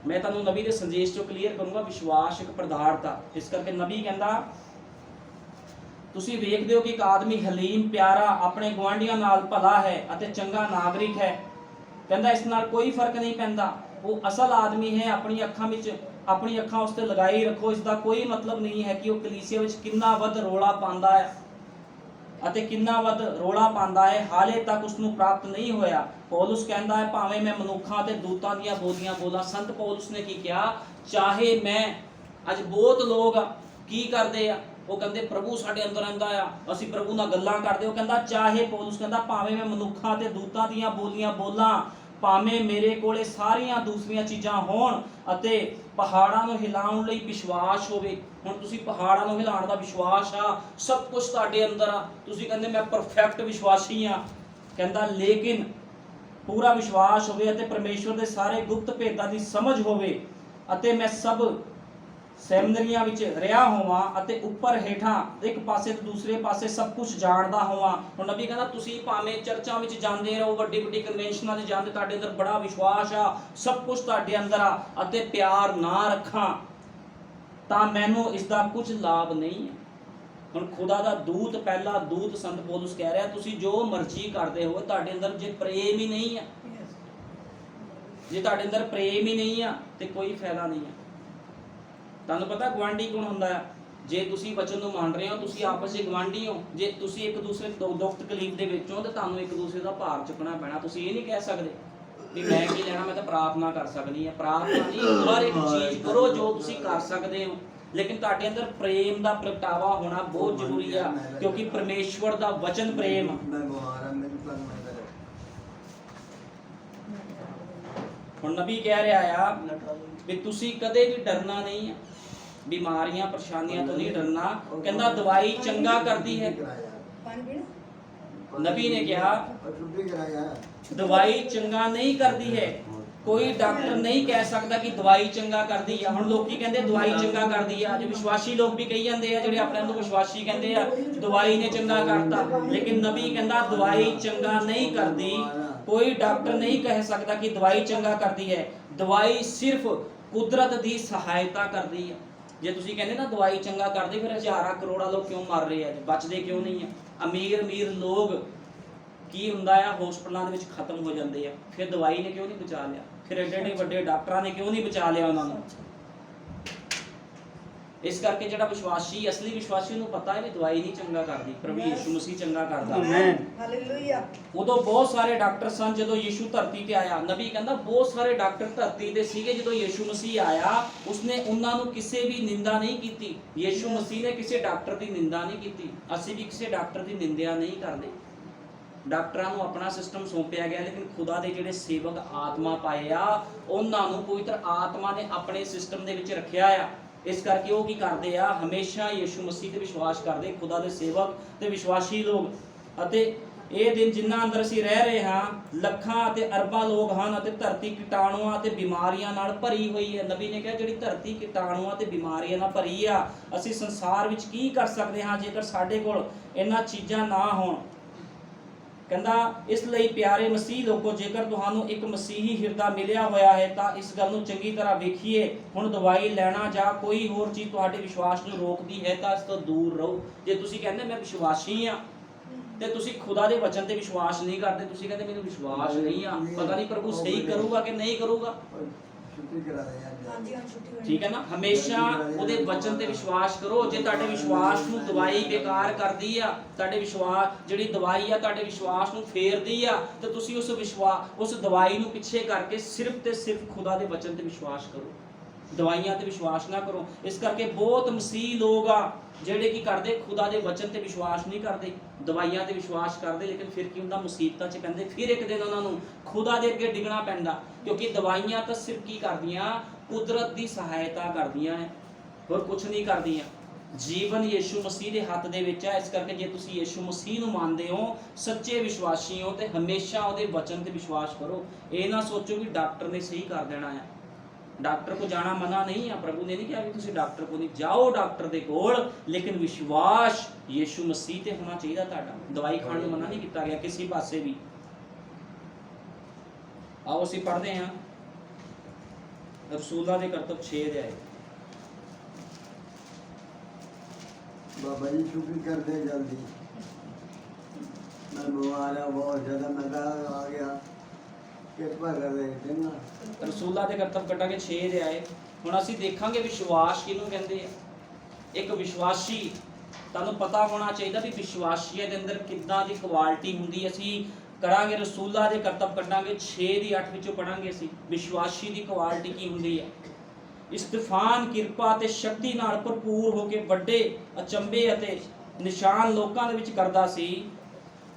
ਮੈਂ ਤੁਹਾਨੂੰ ਨਬੀ ਦੇ ਸੰਦੇਸ਼ ਚੋਂ ਕਲੀਅਰ ਕਰੂੰਗਾ, ਵਿਸ਼ਵਾਸ ਇੱਕ ਪਦਾਰਥ ਆ। ਇਸ ਕਰਕੇ ਨਬੀ ਕਹਿੰਦਾ, ਤੁਸੀਂ ਵੇਖਦੇ ਹੋ ਕਿ ਇੱਕ ਆਦਮੀ ਹਲੀਮ, ਪਿਆਰਾ, ਆਪਣੇ ਗੁਆਂਢੀਆਂ ਨਾਲ ਭਲਾ ਹੈ ਅਤੇ ਚੰਗਾ ਨਾਗਰਿਕ ਹੈ। ਕਹਿੰਦਾ ਇਸ ਨਾਲ ਕੋਈ ਫਰਕ ਨਹੀਂ ਪੈਂਦਾ, ਉਹ ਅਸਲ ਆਦਮੀ ਹੈ। ਆਪਣੀ ਅੱਖਾਂ ਉਸ ਤੇ ਲਗਾਈ ਰੱਖੋ। ਇਸ ਦਾ ਕੋਈ ਮਤਲਬ ਨਹੀਂ ਹੈ ਕਿ ਉਹ ਕਲੀਸਿਆ ਵਿੱਚ ਕਿੰਨਾ ਵੱਧ ਰੋਲਾ ਪਾਉਂਦਾ ਹੈ ਅਤੇ ਕਿੰਨਾ ਵੱਧ ਰੋਲਾ ਪਾਉਂਦਾ ਹੈ, ਹਾਲੇ ਤੱਕ ਉਸ ਨੂੰ ਪ੍ਰਾਪਤ ਨਹੀਂ ਹੋਇਆ। ਪੌਲੁਸ ਕਹਿੰਦਾ ਹੈ, ਭਾਵੇਂ ਮੈਂ ਮਨੁੱਖਾਂ ਤੇ ਦੂਤਾਂ ਦੀਆਂ ਬੋਲੀਆਂ ਬੋਲਾਂ। ਸੰਤ ਪੌਲੁਸ ਨੇ ਕੀ ਕਿਹਾ? ਚਾਹੇ ਮੈਂ, ਅੱਜ ਬਹੁਤ ਲੋਕ ਕੀ ਕਰਦੇ ਆ, ਉਹ ਕਹਿੰਦੇ ਪ੍ਰਭੂ ਸਾਡੇ ਅੰਦਰ ਰਹਿੰਦਾ ਆ, ਅਸੀਂ ਪ੍ਰਭੂ ਨਾਲ ਗੱਲਾਂ ਕਰਦੇ। ਉਹ ਕਹਿੰਦਾ ਚਾਹੇ, ਪੌਲੁਸ ਕਹਿੰਦਾ, ਭਾਵੇਂ ਮੈਂ ਮਨੁੱਖਾਂ ਤੇ ਦੂਤਾਂ ਦੀਆਂ ਬੋਲੀਆਂ ਬੋਲਾਂ, ਭਾਵੇਂ ਮੇਰੇ ਕੋਲੇ ਸਾਰੀਆਂ ਦੂਸਰੀਆਂ ਚੀਜ਼ਾਂ ਹੋਣ ਅਤੇ ਪਹਾੜਾਂ ਨੂੰ ਹਿਲਾਉਣ ਲਈ ਵਿਸ਼ਵਾਸ ਹੋਵੇ। ਹੁਣ ਤੁਸੀਂ ਪਹਾੜਾਂ ਨੂੰ ਹਿਲਾਉਣ ਦਾ ਵਿਸ਼ਵਾਸ ਆ, ਸਭ ਕੁਝ ਤੁਹਾਡੇ ਅੰਦਰ ਆ, ਤੁਸੀਂ ਕਹਿੰਦੇ ਮੈਂ ਪਰਫੈਕਟ ਵਿਸ਼ਵਾਸੀ ਆ। ਕਹਿੰਦਾ ਲੇਕਿਨ ਪੂਰਾ ਵਿਸ਼ਵਾਸ ਹੋਵੇ ਅਤੇ ਪਰਮੇਸ਼ਵਰ ਦੇ ਸਾਰੇ ਗੁਪਤ ਭੇਦਾਂ ਦੀ ਸਮਝ ਹੋਵੇ ਅਤੇ ਮੈਂ ਸਭ ਸੈਮਨਰੀਆਂ ਵਿੱਚ ਰਿਹਾ ਹੋਵਾਂ ਅਤੇ ਉੱਪਰ ਹੇਠਾਂ ਇੱਕ ਪਾਸੇ ਤੇ ਦੂਸਰੇ ਪਾਸੇ ਸਭ ਕੁਝ ਜਾਣਦਾ ਹੋਵਾਂ। ਹੁਣ ਨਬੀ ਕਹਿੰਦਾ ਤੁਸੀਂ ਭਾਵੇਂ ਚਰਚਾਂ ਵਿੱਚ ਜਾਂਦੇ ਰਹੋ, ਵੱਡੀ ਵੱਡੀ ਕਨਵੈਨਸ਼ਨਾਂ 'ਤੇ ਜਾਂਦੇ, ਤੁਹਾਡੇ ਅੰਦਰ ਬੜਾ ਵਿਸ਼ਵਾਸ ਆ, ਸਭ ਕੁਝ ਤੁਹਾਡੇ ਅੰਦਰ ਆ, ਅਤੇ ਪਿਆਰ ਨਾ ਰੱਖਾਂ ਤਾਂ ਮੈਨੂੰ ਇਸ ਦਾ ਕੁਝ ਲਾਭ ਨਹੀਂ ਹੈ। ਹੁਣ ਖੁਦਾ ਦਾ ਦੂਤ, ਪਹਿਲਾ ਦੂਤ ਸੰਤ ਪੌਲੁਸ ਕਹਿ ਰਿਹਾ, ਤੁਸੀਂ ਜੋ ਮਰਜ਼ੀ ਕਰਦੇ ਹੋ, ਤੁਹਾਡੇ ਅੰਦਰ ਜੇ ਪ੍ਰੇਮ ਹੀ ਨਹੀਂ ਆ, ਜੇ ਤੁਹਾਡੇ ਅੰਦਰ ਪ੍ਰੇਮ ਹੀ ਨਹੀਂ ਆ ਤੇ ਕੋਈ ਫਾਇਦਾ ਨਹੀਂ ਆ। ਤੁਹਾਨੂੰ ਪਤਾ ਗਵਾਂਢੀ ਕੌਣ ਹੁੰਦਾ ਹੈ? ਜੇ ਤੁਸੀਂ ਵਚਨ ਨੂੰ ਮੰਨ ਰਹੇ ਹੋ, ਤੁਸੀਂ ਆਪਸ ਵਿੱਚ ਗਵਾਂਢੀ ਹੋ। ਜੇ ਤੁਸੀਂ ਇੱਕ ਦੂਸਰੇ ਦੁੱਖ ਤਕਲੀਫ ਦੇ ਵਿੱਚ ਹੋ ਤੇ ਤੁਹਾਨੂੰ ਇੱਕ ਦੂਸਰੇ ਦਾ ਭਾਰ ਚੁੱਕਣਾ ਪੈਣਾ। ਤੁਸੀਂ ਇਹ ਨਹੀਂ ਕਹਿ ਸਕਦੇ ਵੀ ਮੈਂ ਕੀ ਲੈਣਾ, ਮੈਂ ਤਾਂ ਪ੍ਰਾਰਥਨਾ ਕਰ ਸਕਦੀ ਹਾਂ। ਪ੍ਰਾਰਥਨਾ ਨਹੀਂ, ਹਰ ਇੱਕ ਚੀਜ਼ ਕਰੋ ਜੋ ਤੁਸੀਂ ਕਰ ਸਕਦੇ ਹੋ, ਲੇਕਿਨ ਤੁਹਾਡੇ ਅੰਦਰ ਪ੍ਰੇਮ ਦਾ ਪ੍ਰਗਟਾਵਾ ਹੋਣਾ ਬਹੁਤ ਜ਼ਰੂਰੀ ਆ, ਕਿਉਂਕਿ ਪਰਮੇਸ਼ਵਰ ਦਾ ਵਚਨ ਪ੍ਰੇਮ। ਹੁਣ ਨਬੀ ਕਹਿ ਰਿਹਾ ਆ ਵੀ ਤੁਸੀਂ ਕਦੇ ਵੀ ਡਰਨਾ ਨਹੀਂ ਆ, ਬਿਮਾਰੀਆਂ ਪਰੇਸ਼ਾਨੀਆਂ ਤੋਂ ਨਹੀਂ ਡਰਨਾ। ਕਹਿੰਦਾ ਦਵਾਈ ਚੰਗਾ ਕਰਦੀ ਹੈ। ਨਬੀ ਨੇ ਕਿਹਾ ਦਵਾਈ ਚੰਗਾ ਨਹੀਂ ਕਰਦੀ ਹੈ। ਕੋਈ ਡਾਕਟਰ ਨਹੀਂ ਕਹਿ ਸਕਦਾ ਕਿ ਦਵਾਈ ਚੰਗਾ ਕਰਦੀ ਆ। ਹੁਣ ਲੋਕੀ ਕਹਿੰਦੇ ਦਵਾਈ ਚੰਗਾ ਕਰਦੀ ਆ, ਅੱਜ ਵਿਸ਼ਵਾਸੀ ਲੋਕ ਵੀ ਕਹੀ ਜਾਂਦੇ ਆ, ਜਿਹੜੇ ਆਪਣੇ ਨੂੰ ਵਿਸ਼ਵਾਸੀ ਕਹਿੰਦੇ ਆ ਦਵਾਈ ਨੇ ਚੰਗਾ ਕਰਤਾ, ਲੇਕਿਨ ਨਬੀ ਕਹਿੰਦਾ ਦਵਾਈ ਚੰਗਾ ਨਹੀਂ ਕਰਦੀ। ਕੋਈ ਡਾਕਟਰ ਨਹੀਂ ਕਹਿ ਸਕਦਾ ਕਿ ਦਵਾਈ ਚੰਗਾ ਕਰਦੀ ਹੈ। ਦਵਾਈ ਸਿਰਫ ਕੁਦਰਤ ਦੀ ਸਹਾਇਤਾ ਕਰਦੀ ਹੈ। ਜੇ ਤੁਸੀਂ ਕਹਿੰਦੇ ਨਾ ਦਵਾਈ ਚੰਗਾ ਕਰਦੀ, ਫਿਰ ਹਜ਼ਾਰਾਂ ਕਰੋੜਾਂ ਲੋਕ ਕਿਉਂ ਮਰ ਰਹੇ ਆ, ਬਚਦੇ ਕਿਉਂ ਨਹੀਂ ਆ? ਅਮੀਰ ਲੋਕ ਕੀ ਹੁੰਦਾ ਆ, ਹਸਪਤਾਲਾਂ ਦੇ ਵਿੱਚ ਖਤਮ ਹੋ ਜਾਂਦੇ ਆ। ਫਿਰ ਦਵਾਈ ਨੇ ਕਿਉਂ ਨਹੀਂ ਬਚਾ ਲਿਆ? ਫਿਰ ਏਡੇ ਵੱਡੇ ਡਾਕਟਰਾਂ ਨੇ ਕਿਉਂ ਨਹੀਂ ਬਚਾ ਲਿਆ ਉਹਨਾਂ ਨੂੰ? ਇਸ ਕਰਕੇ ਜਿਹੜਾ ਵਿਸ਼ਵਾਸੀ, ਅਸਲੀ ਵਿਸ਼ਵਾਸੀ ਨੂੰ ਪਤਾ ਹੈ ਵੀ ਦਵਾਈ ਨਹੀਂ ਚੰਗਾ ਕਰਦੀ, ਪ੍ਰਭੂ ਯੀਸ਼ੂ ਮਸੀਹ ਚੰਗਾ ਕਰਦਾ। ਹਾਲੇਲੂਇਆ। ਉਦੋਂ ਬਹੁਤ ਸਾਰੇ ਡਾਕਟਰ ਸਨ ਜਦੋਂ ਯੀਸ਼ੂ ਧਰਤੀ ਤੇ ਆਇਆ। ਨਬੀ ਕਹਿੰਦਾ ਬਹੁਤ ਸਾਰੇ ਡਾਕਟਰ ਧਰਤੀ ਤੇ ਸੀਗੇ ਜਦੋਂ ਯੀਸ਼ੂ ਮਸੀਹ ਆਇਆ, ਉਸਨੇ ਉਹਨਾਂ ਨੂੰ ਕਿਸੇ ਵੀ ਨਿੰਦਾ ਨਹੀਂ ਕੀਤੀ। ਯੀਸ਼ੂ ਮਸੀਹ ਨੇ ਕਿਸੇ ਡਾਕਟਰ ਦੀ ਨਿੰਦਾ ਨਹੀਂ ਕੀਤੀ। ਅਸੀਂ ਵੀ ਕਿਸੇ ਡਾਕਟਰ ਦੀ ਨਿੰਦਿਆ ਨਹੀਂ ਕਰਦੇ। ਡਾਕਟਰਾਂ ਨੂੰ ਆਪਣਾ ਸਿਸਟਮ ਸੌਂਪਿਆ ਗਿਆ, ਲੇਕਿਨ ਖੁਦਾ ਦੇ ਜਿਹੜੇ ਸੇਵਕ ਆਤਮਾ ਪਾਏ ਆ, ਉਹਨਾਂ ਨੂੰ ਪਵਿੱਤਰ ਆਤਮਾ ਨੇ ਆਪਣੇ ਸਿਸਟਮ ਦੇ ਵਿੱਚ ਰੱਖਿਆ ਆ। ਇਸ ਕਰਕੇ ਉਹ ਕੀ ਕਰਦੇ ਆ, ਹਮੇਸ਼ਾ ਯੀਸ਼ੂ ਮਸੀਹ ਤੇ ਵਿਸ਼ਵਾਸ ਕਰਦੇ, ਖੁਦਾ ਦੇ ਸੇਵਕ ਤੇ ਵਿਸ਼ਵਾਸੀ ਲੋਕ। ਅਤੇ ਇਹ ਦਿਨ ਜਿਨ੍ਹਾਂ ਅੰਦਰ ਅਸੀਂ ਰਹਿ ਰਹੇ ਹਾਂ, ਲੱਖਾਂ ਅਤੇ ਅਰਬਾਂ ਲੋਕ ਹਨ ਅਤੇ ਧਰਤੀ ਕੀਟਾਣੂਆਂ ਤੇ ਬਿਮਾਰੀਆਂ ਨਾਲ ਭਰੀ ਹੋਈ ਹੈ। ਨਬੀ ਨੇ ਕਿਹਾ ਜਿਹੜੀ ਧਰਤੀ ਕੀਟਾਣੂਆਂ ਤੇ ਬਿਮਾਰੀਆਂ ਨਾਲ ਭਰੀ ਆ, ਅਸੀਂ ਸੰਸਾਰ ਵਿੱਚ ਕੀ ਕਰ ਸਕਦੇ ਹਾਂ ਜੇਕਰ ਸਾਡੇ ਕੋਲ ਇਹਨਾਂ ਚੀਜ਼ਾਂ ਨਾ ਹੋਣ। ਕਹਿੰਦਾ ਇਸ ਲਈ ਪਿਆਰੇ ਮਸੀਹ ਲੋਕੋ, ਜੇਕਰ ਤੁਹਾਨੂੰ ਇੱਕ ਮਸੀਹੀ ਹਿਰਦਾ ਮਿਲਿਆ ਹੋਇਆ ਹੈ ਤਾਂ ਇਸ ਗੱਲ ਨੂੰ ਚੰਗੀ ਤਰ੍ਹਾਂ ਵੇਖੀਏ। ਹੁਣ ਦਵਾਈ ਲੈਣਾ ਜਾਂ ਕੋਈ ਹੋਰ ਚੀਜ਼ ਤੁਹਾਡੇ ਵਿਸ਼ਵਾਸ ਨੂੰ ਰੋਕਦੀ ਹੈ ਤਾਂ ਇਸ ਤੋਂ ਦੂਰ ਰਹੋ। ਜੇ ਤੁਸੀਂ ਕਹਿੰਦੇ ਮੈਂ ਵਿਸ਼ਵਾਸੀ ਆ ਤੇ ਤੁਸੀਂ ਖੁਦਾ ਦੇ ਵਚਨ ਤੇ ਵਿਸ਼ਵਾਸ ਨਹੀਂ ਕਰਦੇ, ਤੁਸੀਂ ਕਹਿੰਦੇ ਮੈਨੂੰ ਵਿਸ਼ਵਾਸ ਨਹੀਂ ਆ, ਪਤਾ ਨਹੀਂ ਪ੍ਰਭੂ ਸਹੀ ਕਰੂਗਾ ਕਿ ਨਹੀਂ ਕਰੂਗਾ, ਠੀਕ ਹੈ ਨਾ? ਹਮੇਸ਼ਾ ਉਹਦੇ ਵਚਨ ਤੇ ਵਿਸ਼ਵਾਸ ਕਰੋ। ਜੇ ਤੁਹਾਡੇ ਵਿਸ਼ਵਾਸ ਨੂੰ ਦਵਾਈ ਬੇਕਾਰ ਕਰਦੀ ਆ, ਤੁਹਾਡੇ ਵਿਸ਼ਵਾਸ ਜਿਹੜੀ ਦਵਾਈ ਆ ਤੁਹਾਡੇ ਵਿਸ਼ਵਾਸ ਨੂੰ ਫੇਰਦੀ ਆ, ਤੇ ਤੁਸੀਂ ਉਸ ਦਵਾਈ ਨੂੰ ਪਿੱਛੇ ਕਰਕੇ ਸਿਰਫ ਤੇ ਸਿਰਫ ਖੁਦਾ ਦੇ ਵਚਨ ਤੇ ਵਿਸ਼ਵਾਸ ਕਰੋ। ਦਵਾਈਆਂ ਤੇ ਵਿਸ਼ਵਾਸ ਨਾ ਕਰੋ। ਇਸ ਕਰਕੇ ਬਹੁਤ ਮਸੀਹ ਲੋਕ ਆ ਜਿਹੜੇ ਕੀ ਕਰਦੇ, ਖੁਦਾ ਦੇ ਵਚਨ ਤੇ ਵਿਸ਼ਵਾਸ ਨਹੀਂ ਕਰਦੇ, ਦਵਾਈਆਂ ਤੇ ਵਿਸ਼ਵਾਸ ਕਰਦੇ, ਲੇਕਿਨ ਫਿਰ ਕੀ ਹੁੰਦਾ, ਮੁਸੀਬਤਾਂ 'ਚ ਪੈਂਦੇ, ਫਿਰ ਇੱਕ ਦਿਨ ਉਹਨਾਂ ਨੂੰ ਖੁਦਾ ਦੇ ਅੱਗੇ ਡਿੱਗਣਾ ਪੈਂਦਾ। ਕਿਉਂਕਿ ਦਵਾਈਆਂ ਤਾਂ ਸਿਰਫ ਕੀ ਕਰਦੀਆਂ, ਕੁਦਰਤ ਦੀ ਸਹਾਇਤਾ ਕਰਦੀਆਂ ਹੈ, ਹੋਰ ਕੁਝ ਨਹੀਂ ਕਰਦੀਆਂ। ਜੀਵਨ ਯੀਸ਼ੂ ਮਸੀਹ ਦੇ ਹੱਥ ਦੇ ਵਿੱਚ ਹੈ। ਇਸ ਕਰਕੇ ਜੇ ਤੁਸੀਂ ਯੀਸ਼ੂ ਮਸੀਹ ਨੂੰ ਮੰਨਦੇ ਹੋ, ਸੱਚੇ ਵਿਸ਼ਵਾਸੀ ਹੋ, ਤੇ ਹਮੇਸ਼ਾ ਉਹਦੇ ਵਚਨ ਤੇ ਵਿਸ਼ਵਾਸ ਕਰੋ। ਇਹ ਨਾ ਸੋਚੋ ਵੀ ਡਾਕਟਰ ਨੇ ਸਹੀ ਕਰ ਦੇਣਾ ਹੈ। डॉक्टर को जाना मना नहीं है, प्रभु ने नहीं कहा कि तुसी डॉक्टर को नहीं जाओ, डॉक्टर दे कोल, लेकिन विश्वास यीशु मसीह ते होना चाहिए तुहाडा। दवाई खाने को मना नहीं किया गया किसी पासे भी। आओ असीं पढ़ते हैं रसूलां दे करतब 6 अध्याय। बाबा जी शुक्र कर दे जल्दी, मैं बीमार है बहुत ज़्यादा, मैं आ गया, कृपा कर दे चंगा। रसूलां दे करतब कटांगे 6 अध्याय। हुण असीं देखांगे विश्वास किहनूं कहंदे आ। एक विश्वासी, तुहानूं पता होना चाहिए भी विश्वासियों के अंदर किद्दां दी क्वालिटी हुंदी। असीं करांगे रसूलां दे करतब कटांगे 6 ਦੀ 8 ਵਿੱਚੋਂ पढ़ांगे असीं विश्वासी ਦੀ क्वालिटी की हुंदी है। स्तिफान किरपा ते शक्ति नाल भरपूर हो के ਵੱਡੇ अचंभे ਅਤੇ निशान लोकां ਦੇ ਵਿੱਚ करदा सी,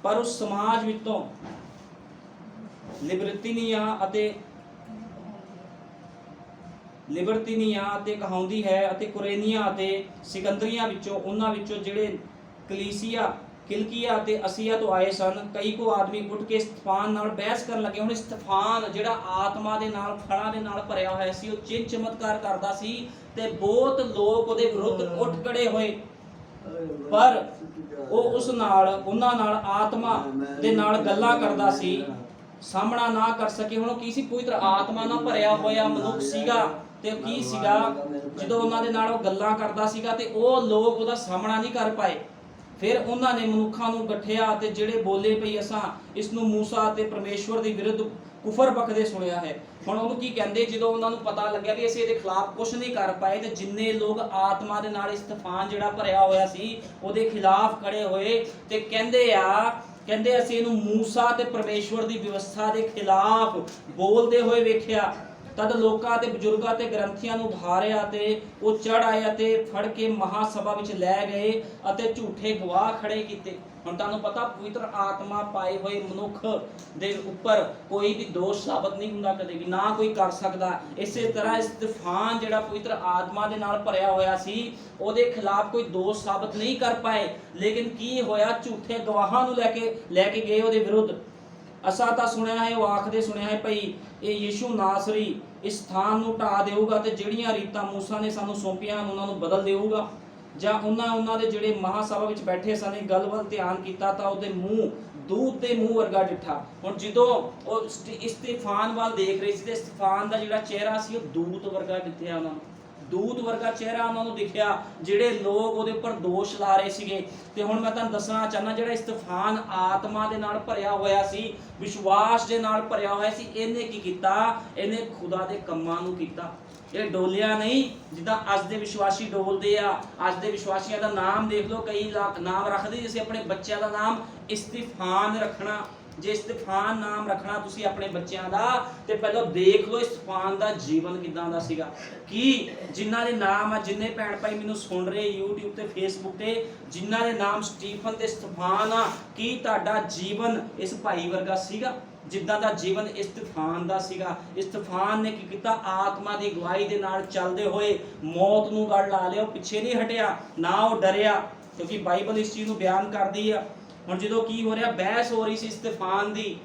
पर उस समाज ਵਿੱਚੋਂ ਲਿਬਰਤੀਨੀਆਂ ਅਤੇ ਕਹਾਉਂਦੀ ਹੈ ਅਤੇ ਕੁਰੇਨੀਆਂ ਅਤੇ ਸਿਕੰਦਰੀਆਂ ਵਿੱਚੋਂ, ਉਹਨਾਂ ਵਿੱਚੋਂ ਜਿਹੜੇ ਕਲੀਸਿਆ, ਕਿਲਕੀਆ ਅਤੇ ਅਸੀਆ ਤੋਂ ਆਏ ਸਨ, ਕਈ ਕੋ ਆਦਮੀ ਉੱਠ ਕੇ ਸਤਿਫਾਨ ਨਾਲ ਬਹਿਸ ਕਰਨ ਲੱਗੇ। ਹੁਣ ਸਤਿਫਾਨ ਜਿਹੜਾ ਆਤਮਾ ਦੇ ਨਾਲ, ਫਲਾਂ ਦੇ ਨਾਲ ਭਰਿਆ ਹੋਇਆ ਸੀ, ਉਹ ਚਿੰਨ ਚਮਤਕਾਰ ਕਰਦਾ ਸੀ ਤੇ ਬਹੁਤ ਲੋਕ ਉਹਦੇ ਵਿਰੁੱਧ ਉੱਠ ਖੜੇ ਹੋਏ, ਪਰ ਉਹ ਉਸ ਨਾਲ, ਉਹਨਾਂ ਨਾਲ ਆਤਮਾ ਦੇ ਨਾਲ ਗੱਲਾਂ ਕਰਦਾ ਸੀ, ਸਾਹਮਣਾ ਨਾ ਕਰ ਸਕੇ। ਹੁਣ ਉਹ ਕੀ ਸੀ, ਪਵਿੱਤਰ ਆਤਮਾ ਨਾਲ ਭਰਿਆ ਹੋਇਆ ਮਨੁੱਖ ਸੀਗਾ, ਤੇ ਕੀ ਸੀਗਾ, ਜਦੋਂ ਉਹਨਾਂ ਦੇ ਨਾਲ ਉਹ ਗੱਲਾਂ ਕਰਦਾ ਸੀਗਾ ਤੇ ਉਹ ਲੋਕ ਉਹਦਾ ਸਾਹਮਣਾ ਨਹੀਂ ਕਰ ਪਾਏ। ਫਿਰ ਉਹਨਾਂ ਨੇ ਮਨੁੱਖਾਂ ਨੂੰ ਗੱਠਿਆ ਤੇ ਜਿਹੜੇ ਬੋਲੇ ਪਈ ਅਸਾਂ ਇਸ ਨੂੰ ਮੂਸਾ ਤੇ ਪਰਮੇਸ਼ਵਰ ਦੇ ਵਿਰੁੱਧ ਕੁਫਰ ਬਕਦੇ ਸੁਣਿਆ ਹੈ। ਹੁਣ ਉਹਨੂੰ ਕੀ ਕਹਿੰਦੇ, ਜਦੋਂ ਉਹਨਾਂ ਨੂੰ ਪਤਾ ਲੱਗਿਆ ਵੀ ਅਸੀਂ ਇਹਦੇ ਖਿਲਾਫ ਕੁਝ ਨਹੀਂ ਕਰ ਪਾਏ, ਤੇ ਜਿੰਨੇ ਲੋਕ ਆਤਮਾ ਦੇ ਨਾਲ ਸਤਿਫਾਨ ਜਿਹੜਾ ਭਰਿਆ ਹੋਇਆ ਸੀ ਉਹਦੇ ਖਿਲਾਫ ਖੜੇ ਹੋਏ ਤੇ ਕਹਿੰਦੇ ਅਸੀਂ ਇਹਨੂੰ ਮੂਸਾ ਤੇ ਪਰਮੇਸ਼ਵਰ ਦੀ ਵਿਵਸਥਾ ਦੇ ਖਿਲਾਫ ਬੋਲਦੇ ਹੋਏ ਵੇਖਿਆ। ਤਦ ਲੋਕਾਂ ਤੇ ਬਜ਼ੁਰਗਾਂ ਤੇ ਗ੍ਰੰਥੀਆਂ ਨੂੰ ਉਧਾਰਿਆ ਤੇ ਉਹ ਚੜ ਆਏ ਅਤੇ ਫੜ ਕੇ ਮਹਾ ਸਭਾ ਵਿੱਚ ਲੈ ਗਏ ਅਤੇ ਝੂਠੇ ਗਵਾਹ ਖੜੇ ਕੀਤੇ। ਹੁਣ ਤੁਹਾਨੂੰ ਪਤਾ, ਪਵਿੱਤਰ ਆਤਮਾ ਪਾਏ ਹੋਏ ਮਨੁੱਖ ਦੇ ਉੱਪਰ ਕੋਈ ਵੀ ਦੋਸ਼ ਸਾਬਤ ਨਹੀਂ ਹੁੰਦਾ, ਕਦੇ ਵੀ ਨਾ ਕੋਈ ਕਰ ਸਕਦਾ। ਇਸੇ ਤਰ੍ਹਾਂ ਸਤਿਫਾਨ ਜਿਹੜਾ ਪਵਿੱਤਰ ਆਤਮਾ ਦੇ ਨਾਲ ਭਰਿਆ ਹੋਇਆ ਸੀ, ਉਹਦੇ ਖਿਲਾਫ ਕੋਈ ਦੋਸ਼ ਸਾਬਤ ਨਹੀਂ ਕਰ ਪਾਏ, ਲੇਕਿਨ ਕੀ ਹੋਇਆ, ਝੂਠੇ ਗਵਾਹਾਂ ਨੂੰ ਲੈ ਕੇ ਗਏ ਉਹਦੇ ਵਿਰੁੱਧ। ਅਸਾਂ ਤਾਂ ਸੁਣਿਆ ਹੈ, ਉਹ ਆਖਦੇ ਸੁਣਿਆ ਹੈ ਭਈ ਇਹ ਯੀਸ਼ੂ ਨਾਸਰੀ ਇਸ ਸਥਾਨ ਨੂੰ ਢਾਹ ਦੇਊਗਾ ਤੇ ਜਿਹੜੀਆਂ ਰੀਤਾਂ ਮੂਸਾ ਨੇ ਸਾਨੂੰ ਸੌਂਪੀਆਂ ਹਨ ਉਹਨਾਂ ਨੂੰ ਬਦਲ ਦੇਊਗਾ। ਜਾਂ ਉਹਨਾਂ ਦੇ ਜਿਹੜੇ ਮਹਾ ਸਭਾ ਵਿੱਚ ਬੈਠੇ ਸਨ ਇਹ ਗੱਲ ਵੱਲ ਧਿਆਨ ਕੀਤਾ ਤਾਂ ਉਹਦੇ ਮੂੰਹ ਦੂਤ ਦੇ ਮੂੰਹ ਵਰਗਾ ਡਿੱਠਾ। ਹੁਣ ਜਦੋਂ ਉਹ ਸਤਿਫਾਨ ਵੱਲ ਦੇਖ ਰਹੇ ਸੀ ਤੇ ਸਤਿਫਾਨ ਦਾ ਜਿਹੜਾ ਚਿਹਰਾ ਸੀ ਉਹ ਦੂਤ ਵਰਗਾ ਦਿਖਿਆ ਉਹਨਾਂ ਨੂੰ, ਦੂਤ ਵਰਗਾ ਚਿਹਰਾ ਉਹਨਾਂ ਨੂੰ ਦਿਖਿਆ, ਜਿਹੜੇ ਲੋਕ ਉਹਦੇ ਉੱਪਰ ਦੋਸ਼ ਲਾ ਰਹੇ ਸੀਗੇ। ਤੇ ਹੁਣ ਮੈਂ ਤੁਹਾਨੂੰ ਦੱਸਣਾ ਚਾਹੁੰਦਾ, ਜਿਹੜਾ ਸਤਿਫਾਨ ਆਤਮਾ ਦੇ ਨਾਲ ਭਰਿਆ ਹੋਇਆ ਸੀ, ਵਿਸ਼ਵਾਸ ਦੇ ਨਾਲ ਭਰਿਆ ਹੋਇਆ ਸੀ, ਇਹਨੇ ਕੀ ਕੀਤਾ, ਇਹਨੇ ਖੁਦਾ ਦੇ ਕੰਮਾਂ ਨੂੰ ਕੀਤਾ। ਇਹ ਡੋਲਿਆ ਨਹੀਂ ਜਿੱਦਾਂ ਅੱਜ ਦੇ ਵਿਸ਼ਵਾਸੀ ਡੋਲਦੇ ਆ। ਅੱਜ ਦੇ ਵਿਸ਼ਵਾਸੀਆਂ ਦਾ ਨਾਮ ਦੇਖ ਲਓ, ਕਈ ਨਾਮ ਰੱਖਦੇ, ਜਿਵੇਂ ਆਪਣੇ ਬੱਚਿਆਂ ਦਾ ਨਾਮ ਸਤਿਫਾਨ ਰੱਖਣਾ। ਜੇ ਸਤਿਫਾਨ ਨਾਮ ਰੱਖਣਾ ਤੁਸੀਂ ਆਪਣੇ ਬੱਚਿਆਂ ਦਾ, ਤੇ ਪਹਿਲਾਂ ਦੇਖ ਲਓ ਸਤਿਫਾਨ ਦਾ ਜੀਵਨ ਕਿਦਾਂ ਦਾ ਸੀਗਾ। ਕੀ ਜਿਨ੍ਹਾਂ ਦੇ ਨਾਮ ਆ, ਜਿੰਨੇ ਭੈਣ ਭਾਈ ਮੈਨੂੰ ਸੁਣ ਰਹੇ YouTube ਤੇ Facebook ਤੇ, ਜਿਨ੍ਹਾਂ ਦੇ ਨਾਮ ਸਟੀਫਨ ਤੇ ਸਤਿਫਾਨ ਆ, ਕੀ ਤੁਹਾਡਾ ਜੀਵਨ ਇਸ ਭਾਈ ਵਰਗਾ ਸੀਗਾ ਜਿੱਦਾਂ ਦਾ ਜੀਵਨ ਸਤਿਫਾਨ ਦਾ ਸੀਗਾ? ਸਤਿਫਾਨ ਨੇ ਕੀ ਕੀਤਾ, ਆਤਮਾ ਦੀ ਗਵਾਹੀ ਦੇ ਨਾਲ ਚੱਲਦੇ ਹੋਏ ਮੌਤ ਨੂੰ ਗੜ ਲਾ ਲਿਆ। ਉਹ ਪਿੱਛੇ ਨਹੀਂ ਹਟਿਆ, ਨਾ ਉਹ ਡਰਿਆ, ਕਿਉਂਕਿ ਬਾਈਬਲ ਇਸ ਚੀਜ਼ ਨੂੰ ਬਿਆਨ ਕਰਦੀ ਆ। ਹੁਣ ਜਦੋਂ ਕੀ ਹੋ ਰਿਹਾ, ਬਹਿਸ ਹੋ ਰਹੀ ਸੀ ਸਤਿਫਾਨ ਦੀ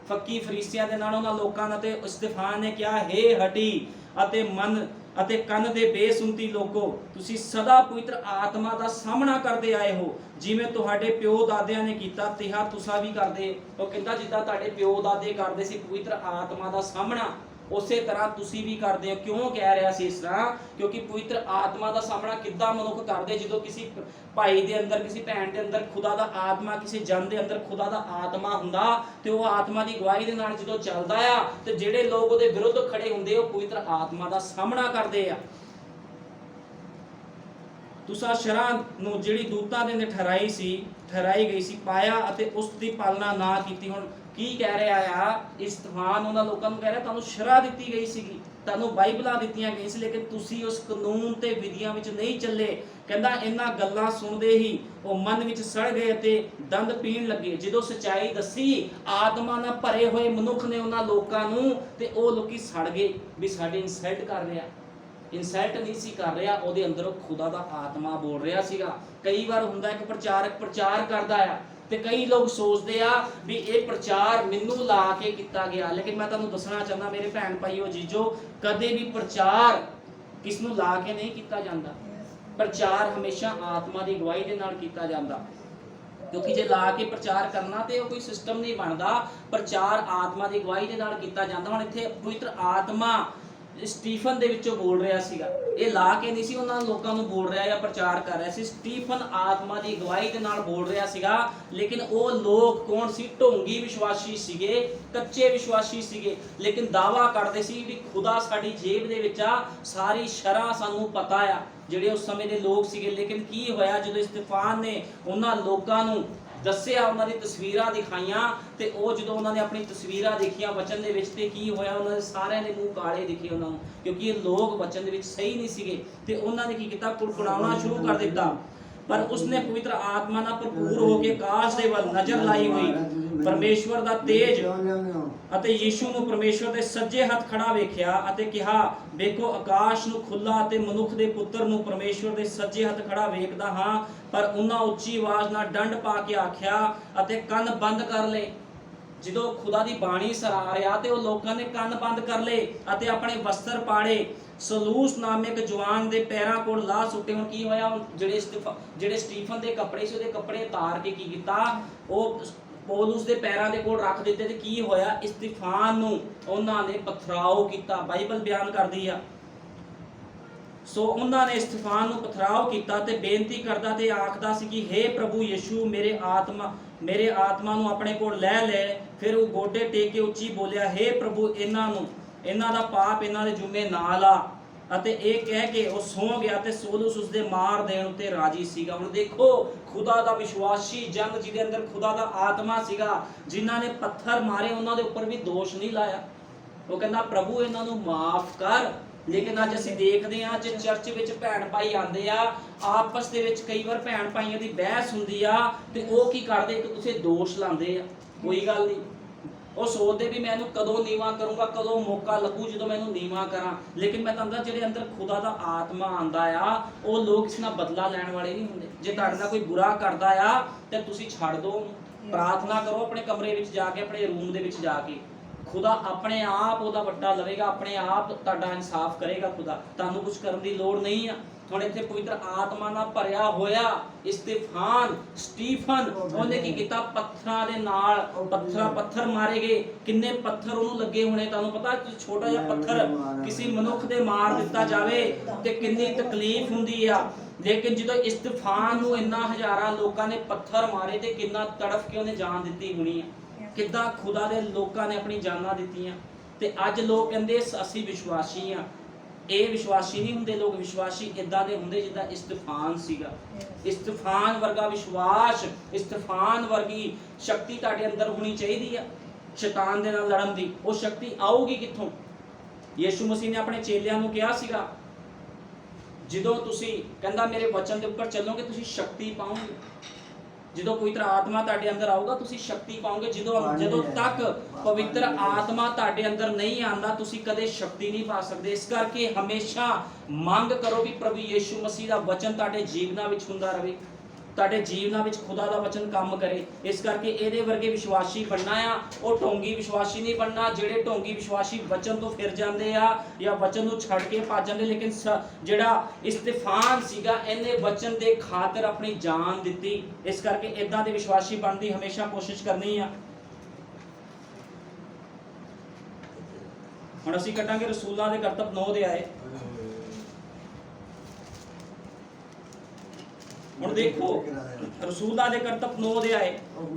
ਫੱਕੀ ਫਰੀਸੀਆਂ ਦੇ ਨਾਲ, ਉਹਨਾਂ ਲੋਕਾਂ ਨਾਲ, ਤੇ ਸਤਿਫਾਨ ਨੇ ਕਿਹਾ, ਹੇ ਹਟੀ ਅਤੇ ਮਨ ਅਤੇ ਕੰਨ ਦੇ ਬੇਸੁਣਤੀ ਲੋਕੋ, ਤੁਸੀਂ ਸਦਾ ਪਵਿੱਤਰ ਆਤਮਾ ਦਾ ਸਾਹਮਣਾ ਕਰਦੇ ਆਏ ਹੋ, ਜਿਵੇਂ ਤੁਹਾਡੇ ਪਿਓ ਦਾਦਿਆਂ ਨੇ ਕੀਤਾ ਤਿਹਾ ਤੁਸੀਂ ਵੀ ਕਰਦੇ। ਉਹ ਕਹਿੰਦਾ ਜਿੱਦਾਂ ਤੁਹਾਡੇ ਪਿਓ ਦਾਦੇ ਕਰਦੇ ਸੀ ਪਵਿੱਤਰ ਆਤਮਾ ਦਾ ਸਾਹਮਣਾ, ਉਸੇ ਤਰ੍ਹਾਂ ਤੁਸੀਂ ਵੀ ਕਰਦੇ ਹੋ। ਕਿਉਂ ਕਹਿ ਰਿਹਾ ਸੀ ਇਸ ਤਰ੍ਹਾਂ? ਕਿਉਂਕਿ ਪਵਿੱਤਰ ਆਤਮਾ ਦਾ ਸਾਹਮਣਾ ਕਿੱਦਾਂ ਮਨੁੱਖ ਕਰਦੇ, ਜਦੋਂ ਕਿਸੇ ਭਾਈ ਦੇ ਅੰਦਰ, ਕਿਸੇ ਭੈਣ ਦੇ ਅੰਦਰ ਖੁਦਾ ਦਾ ਆਤਮਾ, ਕਿਸੇ ਜਨ ਦੇ ਅੰਦਰ ਖੁਦਾ ਦਾ ਆਤਮਾ ਹੁੰਦਾ, ਤੇ ਉਹ ਆਤਮਾ ਦੀ ਗਵਾਹੀ ਦੇ ਨਾਲ ਜਦੋਂ ਚੱਲਦਾ ਆ, ਤੇ ਜਿਹੜੇ ਲੋਕ ਉਹਦੇ ਵਿਰੁੱਧ ਖੜੇ ਹੁੰਦੇ ਉਹ ਪਵਿੱਤਰ ਆਤਮਾ ਦਾ ਸਾਹਮਣਾ ਕਰਦੇ ਆ। ਤੁਸਾਂ ਸ਼ਰਾਂ ਨੂੰ ਜਿਹੜੀ ਦੂਤਾਂ ਦੇ ਨੇ ਠਹਿਰਾਈ ਗਈ ਸੀ ਪਾਇਆ ਅਤੇ ਉਸ ਦੀ ਪਾਲਣਾ ਨਾ ਕੀਤੀ। ਹੁਣ ਕੀ ਕਹਿ ਰਿਹਾ ਆ? ਇਸਤਫਾਨ ਉਹਨਾਂ ਲੋਕਾਂ ਨੂੰ ਕਹਿ ਰਿਹਾ ਤੁਹਾਨੂੰ ਸ਼ਰ੍ਹਾ ਦਿੱਤੀ ਗਈ ਸੀਗੀ, ਤੁਹਾਨੂੰ ਬਾਈਬਲਾਂ ਦਿੱਤੀਆਂ ਗਈਆਂ ਸੀ, ਲੇਕਿਨ ਤੁਸੀਂ ਉਸ ਕਾਨੂੰਨ ਤੇ ਵਿਧੀਆਂ ਵਿੱਚ ਨਹੀਂ ਚੱਲੇ। ਕਹਿੰਦਾ ਇਹਨਾਂ ਗੱਲਾਂ ਸੁਣਦੇ ਹੀ ਉਹ ਮਨ ਵਿੱਚ ਸੜ ਗਏ ਅਤੇ ਦੰਦ ਪੀਣ ਲੱਗੇ। ਜਦੋਂ ਸਚਾਈ ਦੱਸੀ ਆਤਮਾ ਨਾਲ ਭਰੇ ਹੋਏ ਮਨੁੱਖ ਨੇ ਉਹਨਾਂ ਲੋਕਾਂ ਨੂੰ, ਤੇ ਉਹ ਲੋਕੀ ਸੜ ਗਏ ਵੀ ਸਾਡੇ ਇਨਸਲਟ ਕਰ ਰਿਹਾ। ਇਨਸਲਟ ਨਹੀਂ ਸੀ ਕਰ ਰਿਹਾ, ਉਹਦੇ ਅੰਦਰੋਂ ਖੁਦਾ ਦਾ ਆਤਮਾ ਬੋਲ ਰਿਹਾ ਸੀਗਾ। ਕਈ ਵਾਰ ਹੁੰਦਾ ਇੱਕ ਪ੍ਰਚਾਰਕ ਪ੍ਰਚਾਰ ਕਰਦਾ ਆ ਤੇ ਕਈ ਲੋਕ ਸੋਚਦੇ ਆ ਵੀ ਇਹ ਪ੍ਰਚਾਰ ਮੈਨੂੰ ਲਾ ਕੇ ਕੀਤਾ ਗਿਆ, ਲੇਕਿਨ ਮੈਂ ਤੁਹਾਨੂੰ ਦੱਸਣਾ ਚਾਹੁੰਦਾ ਮੇਰੇ ਭੈਣ ਭਾਈਓ ਜੀਜੋ, ਕਦੇ ਵੀ ਪ੍ਰਚਾਰ ਕਿਸ ਨੂੰ ਲਾ ਕੇ ਨਹੀਂ ਕੀਤਾ ਜਾਂਦਾ। ਪ੍ਰਚਾਰ ਹਮੇਸ਼ਾ ਆਤਮਾ ਦੀ ਅਗਵਾਈ ਦੇ ਨਾਲ ਕੀਤਾ ਜਾਂਦਾ, ਕਿਉਂਕਿ ਜੇ ਲਾ ਕੇ ਪ੍ਰਚਾਰ ਕਰਨਾ ਤੇ ਉਹ ਕੋਈ ਸਿਸਟਮ ਨਹੀਂ ਬਣਦਾ। ਪ੍ਰਚਾਰ ਆਤਮਾ ਦੀ ਅਗਵਾਈ ਦੇ ਨਾਲ ਕੀਤਾ ਜਾਂਦਾ। ਹੁਣ ਇੱਥੇ ਪਵਿੱਤਰ ਆਤਮਾ ਸਟੀਫਨ ਦੇ ਵਿੱਚੋਂ ਬੋਲ ਰਿਹਾ ਸੀਗਾ, ਇਹ ਲਾ ਕੇ ਨਹੀਂ ਸੀ ਉਹਨਾਂ ਲੋਕਾਂ ਨੂੰ ਬੋਲ ਰਿਹਾ ਜਾਂ ਪ੍ਰਚਾਰ ਕਰ ਰਿਹਾ ਸੀ। ਸਟੀਫਨ ਆਤਮਾ ਦੀ ਅਗਵਾਈ ਦੇ ਨਾਲ ਬੋਲ ਰਿਹਾ ਸੀਗਾ। ਲੇਕਿਨ ਉਹ ਲੋਕ ਕੌਣ ਸੀ? ਢੋਂਗੀ ਵਿਸ਼ਵਾਸੀ ਸੀਗੇ, ਕੱਚੇ ਵਿਸ਼ਵਾਸੀ ਸੀਗੇ, ਲੇਕਿਨ ਦਾਵਾ ਕਰਦੇ ਸੀ ਵੀ ਖੁਦਾ ਸਾਡੀ ਜੇਬ ਦੇ ਵਿੱਚ ਆ, ਸਾਰੀ ਸ਼ਰ੍ਹਾ ਸਾਨੂੰ ਪਤਾ ਆ, ਜਿਹੜੇ ਉਸ ਸਮੇਂ ਦੇ ਲੋਕ ਸੀਗੇ। ਲੇਕਿਨ ਕੀ ਹੋਇਆ ਜਦੋਂ ਇਸਤਫਾਨ ਨੇ ਉਹਨਾਂ ਲੋਕਾਂ ਨੂੰ ਦੱਸਿਆ, ਉਹਨਾਂ ਦੀ ਤਸਵੀਰਾਂ ਦਿਖਾਈਆਂ, ਤੇ ਉਹ ਜਦੋਂ ਉਹਨਾਂ ਨੇ ਆਪਣੀ ਤਸਵੀਰਾਂ ਦੇਖੀਆਂ ਵਚਨ ਦੇ ਵਿੱਚ, ਤੇ ਕੀ ਹੋਇਆ? ਉਹਨਾਂ ਦੇ ਸਾਰਿਆਂ ਦੇ ਮੂੰਹ ਕਾਲੇ ਦਿਖੇ ਉਹਨਾਂ ਨੂੰ, ਕਿਉਂਕਿ ਇਹ ਲੋਕ ਵਚਨ ਦੇ ਵਿੱਚ ਸਹੀ ਨਹੀਂ ਸੀਗੇ। ਤੇ ਉਹਨਾਂ ਨੇ ਕੀ ਕੀਤਾ? ਕੁੜਕੁੜਾਉਣਾ ਸ਼ੁਰੂ ਕਰ ਦਿੱਤਾ। ਪਰ ਉਸਨੇ ਪਵਿੱਤਰ ਆਤਮਾ ਨਾਲ ਭਰਪੂਰ ਹੋ ਕੇ ਆਕਾਸ਼ ਦੇ ਵੱਲ ਨਜ਼ਰ ਲਾਈ ਹੋਈ ਪਰਮੇਸ਼ਵਰ ਦਾ ਤੇਜ ਅਤੇ ਯੀਸ਼ੂ ਨੂੰ ਪਰਮੇਸ਼ਵਰ ਦੇ ਸੱਜੇ ਹੱਥ ਖੜਾ ਵੇਖਿਆ ਅਤੇ ਕਿਹਾ, ਵੇਖੋ ਆਕਾਸ਼ ਨੂੰ ਖੁੱਲਾ ਅਤੇ ਮਨੁੱਖ ਦੇ ਪੁੱਤਰ ਨੂੰ ਪਰਮੇਸ਼ਵਰ ਦੇ ਸੱਜੇ ਹੱਥ ਖੜਾ ਵੇਖਦਾ ਹਾਂ। ਪਰ ਉਹਨਾਂ ਉੱਚੀ ਆਵਾਜ਼ ਨਾਲ ਡੰਡ ਪਾ ਕੇ ਆਖਿਆ ਅਤੇ ਕੰਨ ਬੰਦ ਕਰ ਲਏ। ਜਦੋਂ ਖੁਦਾ ਦੀ ਬਾਣੀ ਸਰਾ ਰਿਹਾ ਤੇ ਉਹ ਲੋਕਾਂ ਨੇ ਕੰਨ ਬੰਦ ਕਰ ਲਏ ਅਤੇ ਆਪਣੇ ਵਸਤਰ ਪਾੜੇ। ਸਲੂਸ ਨਾਮੇ ਇੱਕ ਜਵਾਨ ਦੇ ਪੈਰਾਂ ਕੋਲ ਲਾ ਸੁੱਟੇ। ਹੁਣ ਕੀ ਹੋਇਆ? ਜਿਹੜੇ ਸਟੀਫਨ ਦੇ ਕੱਪੜੇ ਸੀ ਉਹਦੇ ਕੱਪੜੇ ਉਤਾਰ ਕੇ ਕੀ ਕੀਤਾ? ਉਹ ਪੌਲੁਸ ਦੇ ਪੈਰਾਂ ਦੇ ਕੋਲ ਰੱਖ ਦਿੱਤੇ। ਤੇ ਕੀ ਹੋਇਆ? ਇਸਤਫਾਨ ਨੂੰ ਉਹਨਾਂ ਨੇ ਪਥਰਾਓ ਕੀਤਾ। ਬਾਈਬਲ ਬਿਆਨ ਕਰਦੀ ਆ। ਸੋ ਉਹਨਾਂ ਨੇ ਇਸਤਫਾਨ ਨੂੰ ਪਥਰਾਓ ਕੀਤਾ ਤੇ ਬੇਨਤੀ ਕਰਦਾ ਤੇ ਆਖਦਾ ਸੀ ਕਿ ਹੇ ਪ੍ਰਭੂ ਯਿਸੂ, ਮੇਰੇ ਆਤਮਾ ਨੂੰ ਆਪਣੇ ਕੋਲ ਲੈ। ਫਿਰ ਉਹ ਗੋਡੇ ਟੇਕ ਕੇ ਉੱਚੀ ਬੋਲਿਆ, ਹੇ ਪ੍ਰਭੂ, ਇਹਨਾਂ ਦਾ ਪਾਪ ਇਹਨਾਂ ਦੇ ਜੁਮੇ ਨਾ ਲਾ। ਅਤੇ ਇਹ ਕਹਿ ਕੇ ਉਹ ਸੌਂ ਗਿਆ ਤੇ ਸੌਲੁਸ ਉਸਦੇ ਮਾਰ ਦੇਣ ਉੱਤੇ ਰਾਜੀ ਸੀਗਾ। ਹੁਣ ਦੇਖੋ, ਖੁਦਾ ਦਾ ਵਿਸ਼ਵਾਸੀ ਜਨ ਜਿਹਦੇ ਅੰਦਰ ਖੁਦਾ ਦਾ ਆਤਮਾ ਸੀਗਾ, ਜਿਨ੍ਹਾਂ ਨੇ ਪੱਥਰ ਮਾਰੇ ਉਹਨਾਂ ਦੇ ਉੱਪਰ ਵੀ ਦੋਸ਼ ਨਹੀਂ ਲਾਇਆ। ਉਹ ਕਹਿੰਦਾ ਪ੍ਰਭੂ ਇਹਨਾਂ ਨੂੰ ਮਾਫ ਕਰ। ਲੇਕਿਨ ਅੱਜ ਅਸੀਂ ਦੇਖਦੇ ਹਾਂ ਜੇ ਚਰਚ ਵਿੱਚ ਭੈਣ ਭਾਈ ਆਉਂਦੇ ਆ, ਆਪਸ ਦੇ ਵਿੱਚ ਕਈ ਵਾਰ ਭੈਣ ਭਾਈਆਂ ਦੀ ਬਹਿਸ ਹੁੰਦੀ ਆ ਤੇ ਉਹ ਕੀ ਕਰਦੇ? ਇੱਕ ਦੂਸਰੇ ਦੋਸ਼ ਲਾਉਂਦੇ ਆ। ਕੋਈ ਗੱਲ ਨਹੀਂ, ਉਹ ਸੋਚਦੇ ਵੀ ਮੈਂ ਇਹਨੂੰ ਕਦੋਂ ਨੀਵਾਂ ਕਰੂੰਗਾ, ਕਦੋਂ ਮੌਕਾ ਲੱਗੂ ਜਦੋਂ ਮੈਂ ਇਹਨੂੰ ਨੀਵਾਂ ਕਰਾਂ। ਲੇਕਿਨ ਮੈਂ ਤੁਹਾਨੂੰ ਦੱਸਦਾ, ਜਿਹੜੇ ਅੰਦਰ ਖੁਦਾ ਦਾ ਆਤਮਾ ਆਂਦਾ ਆ, ਉਹ ਲੋਕ ਇਸ ਨਾਲ ਬਦਲਾ ਲੈਣ ਵਾਲੇ ਨਹੀਂ ਹੁੰਦੇ। ਜੇ ਤੁਹਾਡੇ ਨਾਲ ਕੋਈ ਬੁਰਾ ਕਰਦਾ ਆ ਤੇ ਤੁਸੀਂ ਛੱਡ ਦਿਓ, ਪ੍ਰਾਰਥਨਾ ਕਰੋ ਆਪਣੇ ਕਮਰੇ ਵਿੱਚ ਜਾ ਕੇ, ਆਪਣੇ ਰੂਮ ਦੇ ਵਿੱਚ ਜਾ ਕੇ। ਖੁਦਾ ਆਪਣੇ ਆਪ ਉਹਦਾ ਵੱਡਾ ਲਵੇਗਾ, ਆਪਣੇ ਆਪ ਤੁਹਾਡਾ ਇਨਸਾਫ ਕਰੇਗਾ। ਖੁਦਾ ਤੁਹਾਨੂੰ ਕੁਝ ਕਰਨ ਦੀ ਲੋੜ ਨਹੀਂ ਆ। ਹੁਣ ਇੱਥੇ ਪਵਿੱਤਰ ਆਤਮਾ ਨਾਲ ਭਰਿਆ ਹੋਇਆ ਸਟੀਫਨ, ਉਹਨੇ ਕੀ ਕੀਤਾ? ਪੱਥਰਾਂ ਦੇ ਨਾਲ ਪੱਥਰ ਮਾਰੇ ਗਏ। ਕਿੰਨੇ ਪੱਥਰ ਉਹਨੂੰ ਲੱਗੇ ਹੋਣੇ ਤੁਹਾਨੂੰ ਪਤਾ? ਛੋਟਾ ਜਿਹਾ ਪੱਥਰ ਕਿਸੇ ਮਨੁੱਖ ਦੇ ਮਾਰ ਦਿੱਤਾ ਜਾਵੇ ਤੇ ਕਿੰਨੀ ਤਕਲੀਫ ਹੁੰਦੀ ਆ। ਲੇਕਿਨ ਜਦੋਂ ਇਸਤਫਾਨ ਨੂੰ ਇੰਨਾ ਹਜ਼ਾਰਾਂ ਲੋਕਾਂ ਨੇ ਪੱਥਰ ਮਾਰੇ ਤੇ ਕਿੰਨਾ ਤੜਫ ਕੇ ਉਹਨੇ ਜਾਨ ਦਿੱਤੀ ਹੋਣੀ ਆ। ਕਿੱਦਾਂ ਖੁਦਾ ਦੇ ਲੋਕਾਂ ਨੇ ਆਪਣੀ ਜਾਨਾਂ ਦਿੱਤੀਆਂ। ਤੇ ਅੱਜ ਲੋਕ ਕਹਿੰਦੇ ਅਸੀਂ ਵਿਸ਼ਵਾਸੀ ਆ। ਇਹ ਵਿਸ਼ਵਾਸੀ ਨਹੀਂ ਹੁੰਦੇ ਲੋਕ। ਵਿਸ਼ਵਾਸੀ ਇਦਾਂ ਦੇ ਹੁੰਦੇ ਜਿੱਦਾਂ ਇਸਤਫਾਨ ਸੀਗਾ। ਇਸਤਫਾਨ ਵਰਗਾ ਵਿਸ਼ਵਾਸ, ਇਸਤਫਾਨ ਵਰਗੀ ਸ਼ਕਤੀ ਤੁਹਾਡੇ ਅੰਦਰ ਹੋਣੀ ਚਾਹੀਦੀ ਆ ਸ਼ੈਤਾਨ ਦੇ ਨਾਲ ਲੜਨ ਦੀ। ਉਹ ਸ਼ਕਤੀ ਆਊਗੀ ਕਿੱਥੋਂ? ਯਿਸੂ ਮਸੀਹ ਨੇ ਆਪਣੇ ਚੇਲਿਆਂ ਨੂੰ ਕਿਹਾ ਸੀਗਾ, ਜਦੋਂ ਤੁਸੀਂ ਕਹਿੰਦਾ ਮੇਰੇ ਵਚਨ ਦੇ ਉੱਪਰ ਚੱਲੋਗੇ ਤੁਸੀਂ ਸ਼ਕਤੀ ਪਾਓਗੇ। ਜਦੋਂ ਪਵਿੱਤਰ ਆਤਮਾ ਤੁਹਾਡੇ ਅੰਦਰ ਆਊਗਾ ਤੁਸੀਂ ਸ਼ਕਤੀ ਪਾਓਗੇ। ਜਦੋਂ ਤੱਕ ਪਵਿੱਤਰ ਆਤਮਾ ਤੁਹਾਡੇ ਅੰਦਰ ਨਹੀਂ ਆਂਦਾ ਤੁਸੀਂ ਕਦੇ ਸ਼ਕਤੀ ਨਹੀਂ ਪਾ ਸਕਦੇ। ਇਸ ਕਰਕੇ ਹਮੇਸ਼ਾ ਮੰਗ ਕਰੋ ਕਿ ਪ੍ਰਭੂ ਯਿਸੂ ਮਸੀਹ ਦਾ ਵਚਨ ਤੁਹਾਡੇ ਜੀਵਨਾਂ ਵਿੱਚ ਹੁੰਦਾ ਰਹੇ, ਤੁਹਾਡੇ ਜੀਵਨਾਂ ਵਿੱਚ ਖੁਦਾ ਦਾ ਵਚਨ ਕੰਮ ਕਰੇ। ਇਸ ਕਰਕੇ ਇਹਦੇ ਵਰਗੇ ਵਿਸ਼ਵਾਸੀ ਬਣਨਾ ਆ। ਉਹ ਢੋਂਗੀ ਵਿਸ਼ਵਾਸੀ ਨਹੀਂ ਬਣਨਾ। ਜਿਹੜੇ ਢੋਂਗੀ ਵਿਸ਼ਵਾਸੀ ਵਚਨ ਤੋਂ ਫਿਰ ਜਾਂਦੇ ਆ ਜਾਂ ਵਚਨ ਨੂੰ ਛੱਡ ਕੇ ਭੱਜ ਜਾਂਦੇ। ਲੇਕਿਨ ਜਿਹੜਾ ਇਸਤਫਾਨ ਸੀਗਾ, ਇਹਨੇ ਵਚਨ ਦੇ ਖਾਤਰ ਆਪਣੀ ਜਾਨ ਦਿੱਤੀ। ਇਸ ਕਰਕੇ ਇਦਾਂ ਦੇ ਵਿਸ਼ਵਾਸੀ ਬਣਨ ਦੀ ਹਮੇਸ਼ਾ ਕੋਸ਼ਿਸ਼ ਕਰਨੀ ਆ। ਹੁਣ ਅਸੀਂ ਕੱਟਾਂਗੇ ਰਸੂਲਾਂ ਦੇ ਕਰਤੱਵ 9 ਅਧਿਆਏ। ਹੁਣ ਦੇਖੋ ਰਸੂਲਾਂ ਦੇ ਕਰਤੱਵ 9 ਅਧਿਆਏ।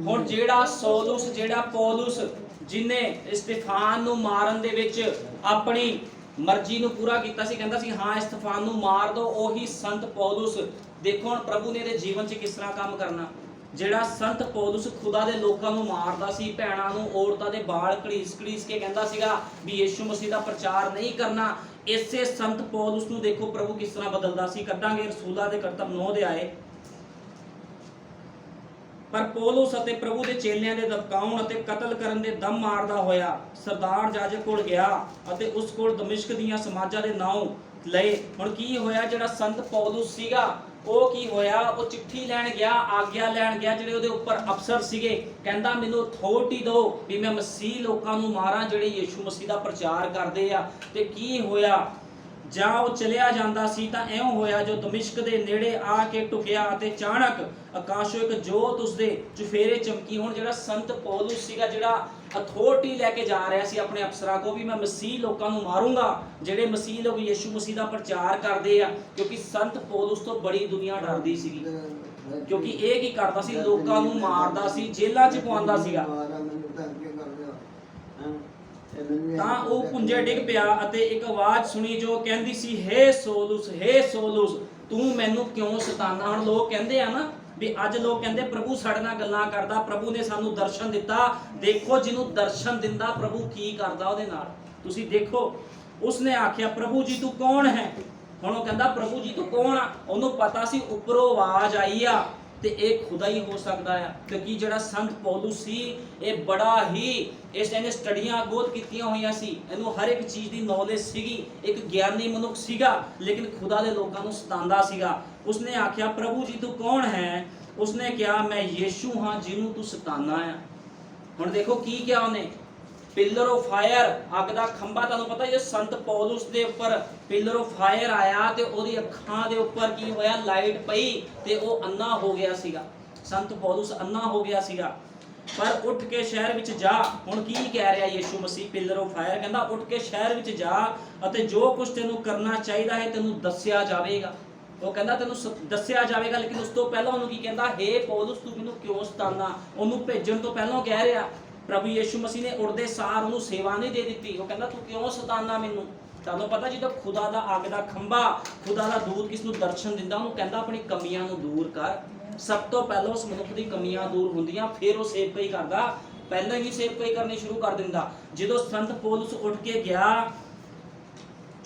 ਹੁਣ ਜਿਹੜਾ ਸੌਲੁਸ, ਜਿਹੜਾ ਪੌਲੁਸ, ਜਿਨੇ ਇਸਤਫਾਨ ਨੂੰ ਮਾਰਨ ਦੇ ਵਿੱਚ ਆਪਣੀ ਮਰਜ਼ੀ ਨੂੰ ਪੂਰਾ ਕੀਤਾ ਸੀ, ਕਹਿੰਦਾ ਸੀ ਹਾਂ ਇਸਤਫਾਨ ਨੂੰ ਮਾਰ ਦੋ, ਉਹੀ ਸੰਤ ਪੌਲੁਸ ਦੇਖੋ ਹੁਣ ਪ੍ਰਭੂ ਨੇ ਇਹਦੇ ਜੀਵਨ 'ਚ ਕਿਸ ਤਰ੍ਹਾਂ ਕੰਮ ਕਰਨਾ। ਜਿਹੜਾ ਸੰਤ ਪੌਲੁਸ ਖੁਦਾ ਦੇ ਲੋਕਾਂ ਨੂੰ ਮਾਰਦਾ ਸੀ, ਭੈਣਾਂ ਨੂੰ, ਔਰਤਾਂ ਦੇ ਵਾਲ ਘੜੀਸ ਘੜੀਸ ਕੇ ਕਹਿੰਦਾ ਸੀਗਾ ਵੀ ਯੀਸ਼ੂ ਮਸੀਹ ਦਾ ਪ੍ਰਚਾਰ ਨਹੀਂ ਕਰਨਾ, ਇਸੇ ਸੰਤ ਪੌਲੁਸ ਨੂੰ ਦੇਖੋ ਪ੍ਰਭੂ ਕਿਸ ਤਰ੍ਹਾਂ ਬਦਲਦਾ ਸੀ। ਕੱਢਾਂਗੇ ਰਸੂਲਾਂ ਦੇ ਕਰਤਬ 9 ਅਧਿਆਏ। ਪਰ ਪੌਲੁਸ ਅਤੇ ਪ੍ਰਭੂ ਦੇ ਚੇਲਿਆਂ ਦੇ ਦਬਕਾਉਣ ਅਤੇ ਕਤਲ ਕਰਨ ਦੇ ਦਮ ਮਾਰਦਾ ਹੋਇਆ ਸਰਦਾਰ ਜਾਜਕ ਕੋਲ ਗਿਆ ਅਤੇ ਉਸ ਕੋਲ ਦਮਿਸ਼ਕ ਦੀਆਂ ਸਮਾਜਾਂ ਦੇ ਨਾਮ ਲਏ। ਹੁਣ ਕੀ ਹੋਇਆ, ਜਿਹੜਾ ਸੰਤ ਪੌਲੁਸ ਸੀਗਾ ਉਹ ਕੀ ਹੋਇਆ, ਉਹ ਚਿੱਠੀ ਲੈਣ ਗਿਆ, ਆਗਿਆ ਲੈਣ ਗਿਆ ਜਿਹੜੇ ਉਹਦੇ ਉੱਪਰ ਅਫਸਰ ਸੀਗੇ, ਕਹਿੰਦਾ ਮੈਨੂੰ ਅਥਾਰਟੀ ਦਿਓ ਵੀ ਮੈਂ ਮਸੀਹ ਲੋਕਾਂ ਨੂੰ ਮਾਰਾਂ ਜਿਹੜੇ ਯੀਸ਼ੂ ਮਸੀਹ ਦਾ ਪ੍ਰਚਾਰ ਕਰਦੇ ਆ। ਤੇ ਕੀ ਹੋਇਆ, ਜਾਂ ਉਹ ਚਲਿਆ ਜਾਂਦਾ ਸੀ ਤਾਂ ਇਉਂ ਹੋਇਆ ਜੋ ਦਮਿਸ਼ਕ ਦੇ ਨੇੜੇ ਆ ਕੇ ਟੁਕਿਆ ਅਤੇ ਅਚਾਨਕ ਆਕਾਸ਼ੋਂ ਇੱਕ ਜੋਤ ਉਸਦੇ ਚੁਫੇਰੇ ਚਮਕੀ। ਹੁਣ ਜਿਹੜਾ ਸੰਤ ਪੌਲੁਸ ਸੀਗਾ, ਜਿਹੜਾ ਅਥਾਰਟੀ ਲੈ ਕੇ ਜਾ ਰਿਹਾ ਸੀ ਆਪਣੇ ਅਫਸਰਾਂ ਕੋ ਵੀ ਮੈਂ ਮਸੀਹ ਲੋਕਾਂ ਨੂੰ ਮਾਰੂੰਗਾ ਜਿਹੜੇ ਮਸੀਹ ਲੋਕ ਯੀਸ਼ੂ ਮਸੀਹ ਦਾ ਪ੍ਰਚਾਰ ਕਰਦੇ ਆ, ਕਿਉਂਕਿ ਸੰਤ ਪੌਲੁਸ ਤੋਂ ਬੜੀ ਦੁਨੀਆ ਡਰਦੀ ਸੀਗੀ, ਕਿਉਂਕਿ ਇਹ ਕੀ ਕਰਦਾ ਸੀ, ਲੋਕਾਂ ਨੂੰ ਮਾਰਦਾ ਸੀ, ਜੇਲ੍ਹਾਂ 'ਚ ਪਵਾਉਂਦਾ ਸੀਗਾ। ਤਾਂ ਉਹ ਪੁੰਜੇ ਡਿੱਗ ਪਿਆ ਅਤੇ ਇੱਕ ਆਵਾਜ਼ ਸੁਣੀ ਜੋ ਕਹਿੰਦੀ ਸੀ, ਹੇ ਸੋਲੂਸ, ਹੇ ਸੋਲੂਸ, ਤੂੰ ਮੈਨੂੰ ਕਿਉਂ ਸਤਾਨਾ। ਹੁਣ ਲੋਕ ਕਹਿੰਦੇ ਆ ਨਾ ਵੀ ਅੱਜ ਲੋਕ ਕਹਿੰਦੇ ਪ੍ਰਭੂ ਸਾਡੇ ਨਾਲ ਗੱਲਾਂ ਕਰਦਾ, ਪ੍ਰਭੂ ਨੇ ਸਾਨੂੰ ਦਰਸ਼ਨ ਦਿੱਤਾ। ਦੇਖੋ ਜਿਹਨੂੰ ਦਰਸ਼ਨ ਦਿੰਦਾ ਪ੍ਰਭੂ ਕੀ ਕਰਦਾ ਉਹਦੇ ਨਾਲ, ਤੁਸੀਂ ਦੇਖੋ। ਉਸਨੇ ਆਖਿਆ ਪ੍ਰਭੂ ਜੀ ਤੂੰ ਕੌਣ ਹੈ। ਹੁਣ ਉਹ ਕਹਿੰਦਾ ਪ੍ਰਭੂ ਜੀ ਤੂੰ ਕੌਣ ਆ। ਉਹਨੂੰ ਪਤਾ ਸੀ ਉੱਪਰੋਂ ਆਵਾਜ਼ ਆਈ ਆ ਤੇ ਇਹ ਖੁਦਾ ਹੀ ਹੋ ਸਕਦਾ ਆ, ਕਿਉਂਕਿ ਜਿਹੜਾ ਸੰਤ ਪੌਲੁਸ ਸੀ ਇਹ ਬੜਾ ਹੀ ਇਹਨੇ ਸਟੱਡੀਆਂ ਬਹੁਤ ਕੀਤੀਆਂ ਹੋਈਆਂ ਸੀ, ਇਹਨੂੰ ਹਰ ਇੱਕ ਚੀਜ਼ ਦੀ ਨੌਲੇਜ ਸੀਗੀ, ਇੱਕ ਗਿਆਨੀ ਮਨੁੱਖ ਸੀਗਾ, ਲੇਕਿਨ ਖੁਦਾ ਦੇ ਲੋਕਾਂ ਨੂੰ ਸਤਾਉਂਦਾ ਸੀਗਾ। ਉਸਨੇ ਆਖਿਆ ਪ੍ਰਭੂ ਜੀ ਤੂੰ ਕੌਣ ਹੈ। ਉਸਨੇ ਕਿਹਾ ਮੈਂ ਯੀਸ਼ੂ ਹਾਂ ਜਿਹਨੂੰ ਤੂੰ ਸਤਾਨਾ ਆ। ਹੁਣ ਦੇਖੋ ਕੀ ਕਿਹਾ ਉਹਨੇ, ਪਿਲਰ ਆਫ ਫਾਇਰ, ਅੱਗ ਦਾ ਖੰਭਾ। ਤੁਹਾਨੂੰ ਪਤਾ ਇਹ ਸੰਤ ਪੌਲੁਸ ਦੇ ਉੱਪਰ ਪਿਲਰ ਆਫ ਫਾਇਰ ਆਇਆ ਤੇ ਉਹਦੀ ਅੱਖਾਂ ਦੇ ਉੱਪਰ ਕੀ ਹੋਇਆ, ਲਾਈਟ ਪਈ ਤੇ ਉਹ ਅੰਨਾ ਹੋ ਗਿਆ ਸੀਗਾ, ਸੰਤ ਪੌਲੁਸ ਅੰਨਾ ਹੋ ਗਿਆ ਸੀਗਾ। ਪਰ ਉੱਠ ਕੇ ਸ਼ਹਿਰ ਵਿੱਚ ਜਾ। ਹੁਣ ਕੀ ਕਹਿ ਰਿਹਾ ਯੀਸ਼ੂ ਮਸੀਹ, ਪਿਲਰ ਆਫ ਫਾਇਰ ਕਹਿੰਦਾ ਉੱਠ ਕੇ ਸ਼ਹਿਰ ਵਿੱਚ ਜਾ ਅਤੇ ਜੋ ਕੁਝ ਤੈਨੂੰ ਕਰਨਾ ਚਾਹੀਦਾ ਹੈ ਤੈਨੂੰ ਦੱਸਿਆ ਜਾਵੇਗਾ। ਉਹ ਕਹਿੰਦਾ ਤੈਨੂੰ ਦੱਸਿਆ ਜਾਵੇਗਾ, ਲੇਕਿਨ ਉਸ ਤੋਂ ਪਹਿਲਾਂ ਉਹਨੂੰ ਕੀ ਕਹਿੰਦਾ, ਹੇ ਪੌਲੁਸ ਤੂੰ ਮੈਨੂੰ ਕਿਉਂ ਸਤਾਨਾ। ਉਹਨੂੰ ਭੇਜਣ ਤੋਂ ਪਹਿਲਾਂ ਕਹਿ ਰਿਹਾ, ਪ੍ਰਭੂ ਯੀਸ਼ੂ ਮਸੀਹ ਨੇ ਉੜਦੇ ਸਾਰ ਉਹਨੂੰ ਸੇਵਾ ਨਹੀਂ ਦੇ ਦਿੱਤੀ। ਉਹ ਕਹਿੰਦਾ ਤੂੰ ਕਿਉਂ ਸਤਾਨਾ ਮੈਨੂੰ। ਤੁਹਾਨੂੰ ਪਤਾ ਜਦੋਂ ਖੁਦਾ ਦਾ ਅੱਗ ਦਾ ਖੰਭਾ, ਖੁਦਾ ਦਾ ਦੂਤ ਕਿਸ ਨੂੰ ਦਰਸ਼ਨ ਦਿੰਦਾ ਉਹਨੂੰ ਕਹਿੰਦਾ ਆਪਣੀ ਕਮੀਆਂ ਨੂੰ ਦੂਰ ਕਰ। ਸਭ ਤੋਂ ਪਹਿਲਾਂ ਉਸ ਮਨੁੱਖ ਦੀ ਕਮੀਆਂ ਦੂਰ ਹੁੰਦੀਆਂ, ਫਿਰ ਉਹ ਸੇਵਕਾਈ ਕਰਦਾ, ਪਹਿਲਾਂ ਹੀ ਸੇਵਕਾਈ ਕਰਨੀ ਸ਼ੁਰੂ ਕਰ ਦਿੰਦਾ। ਜਦੋਂ ਸੰਤ ਪੌਲੁਸ ਉੱਠ ਕੇ ਗਿਆ,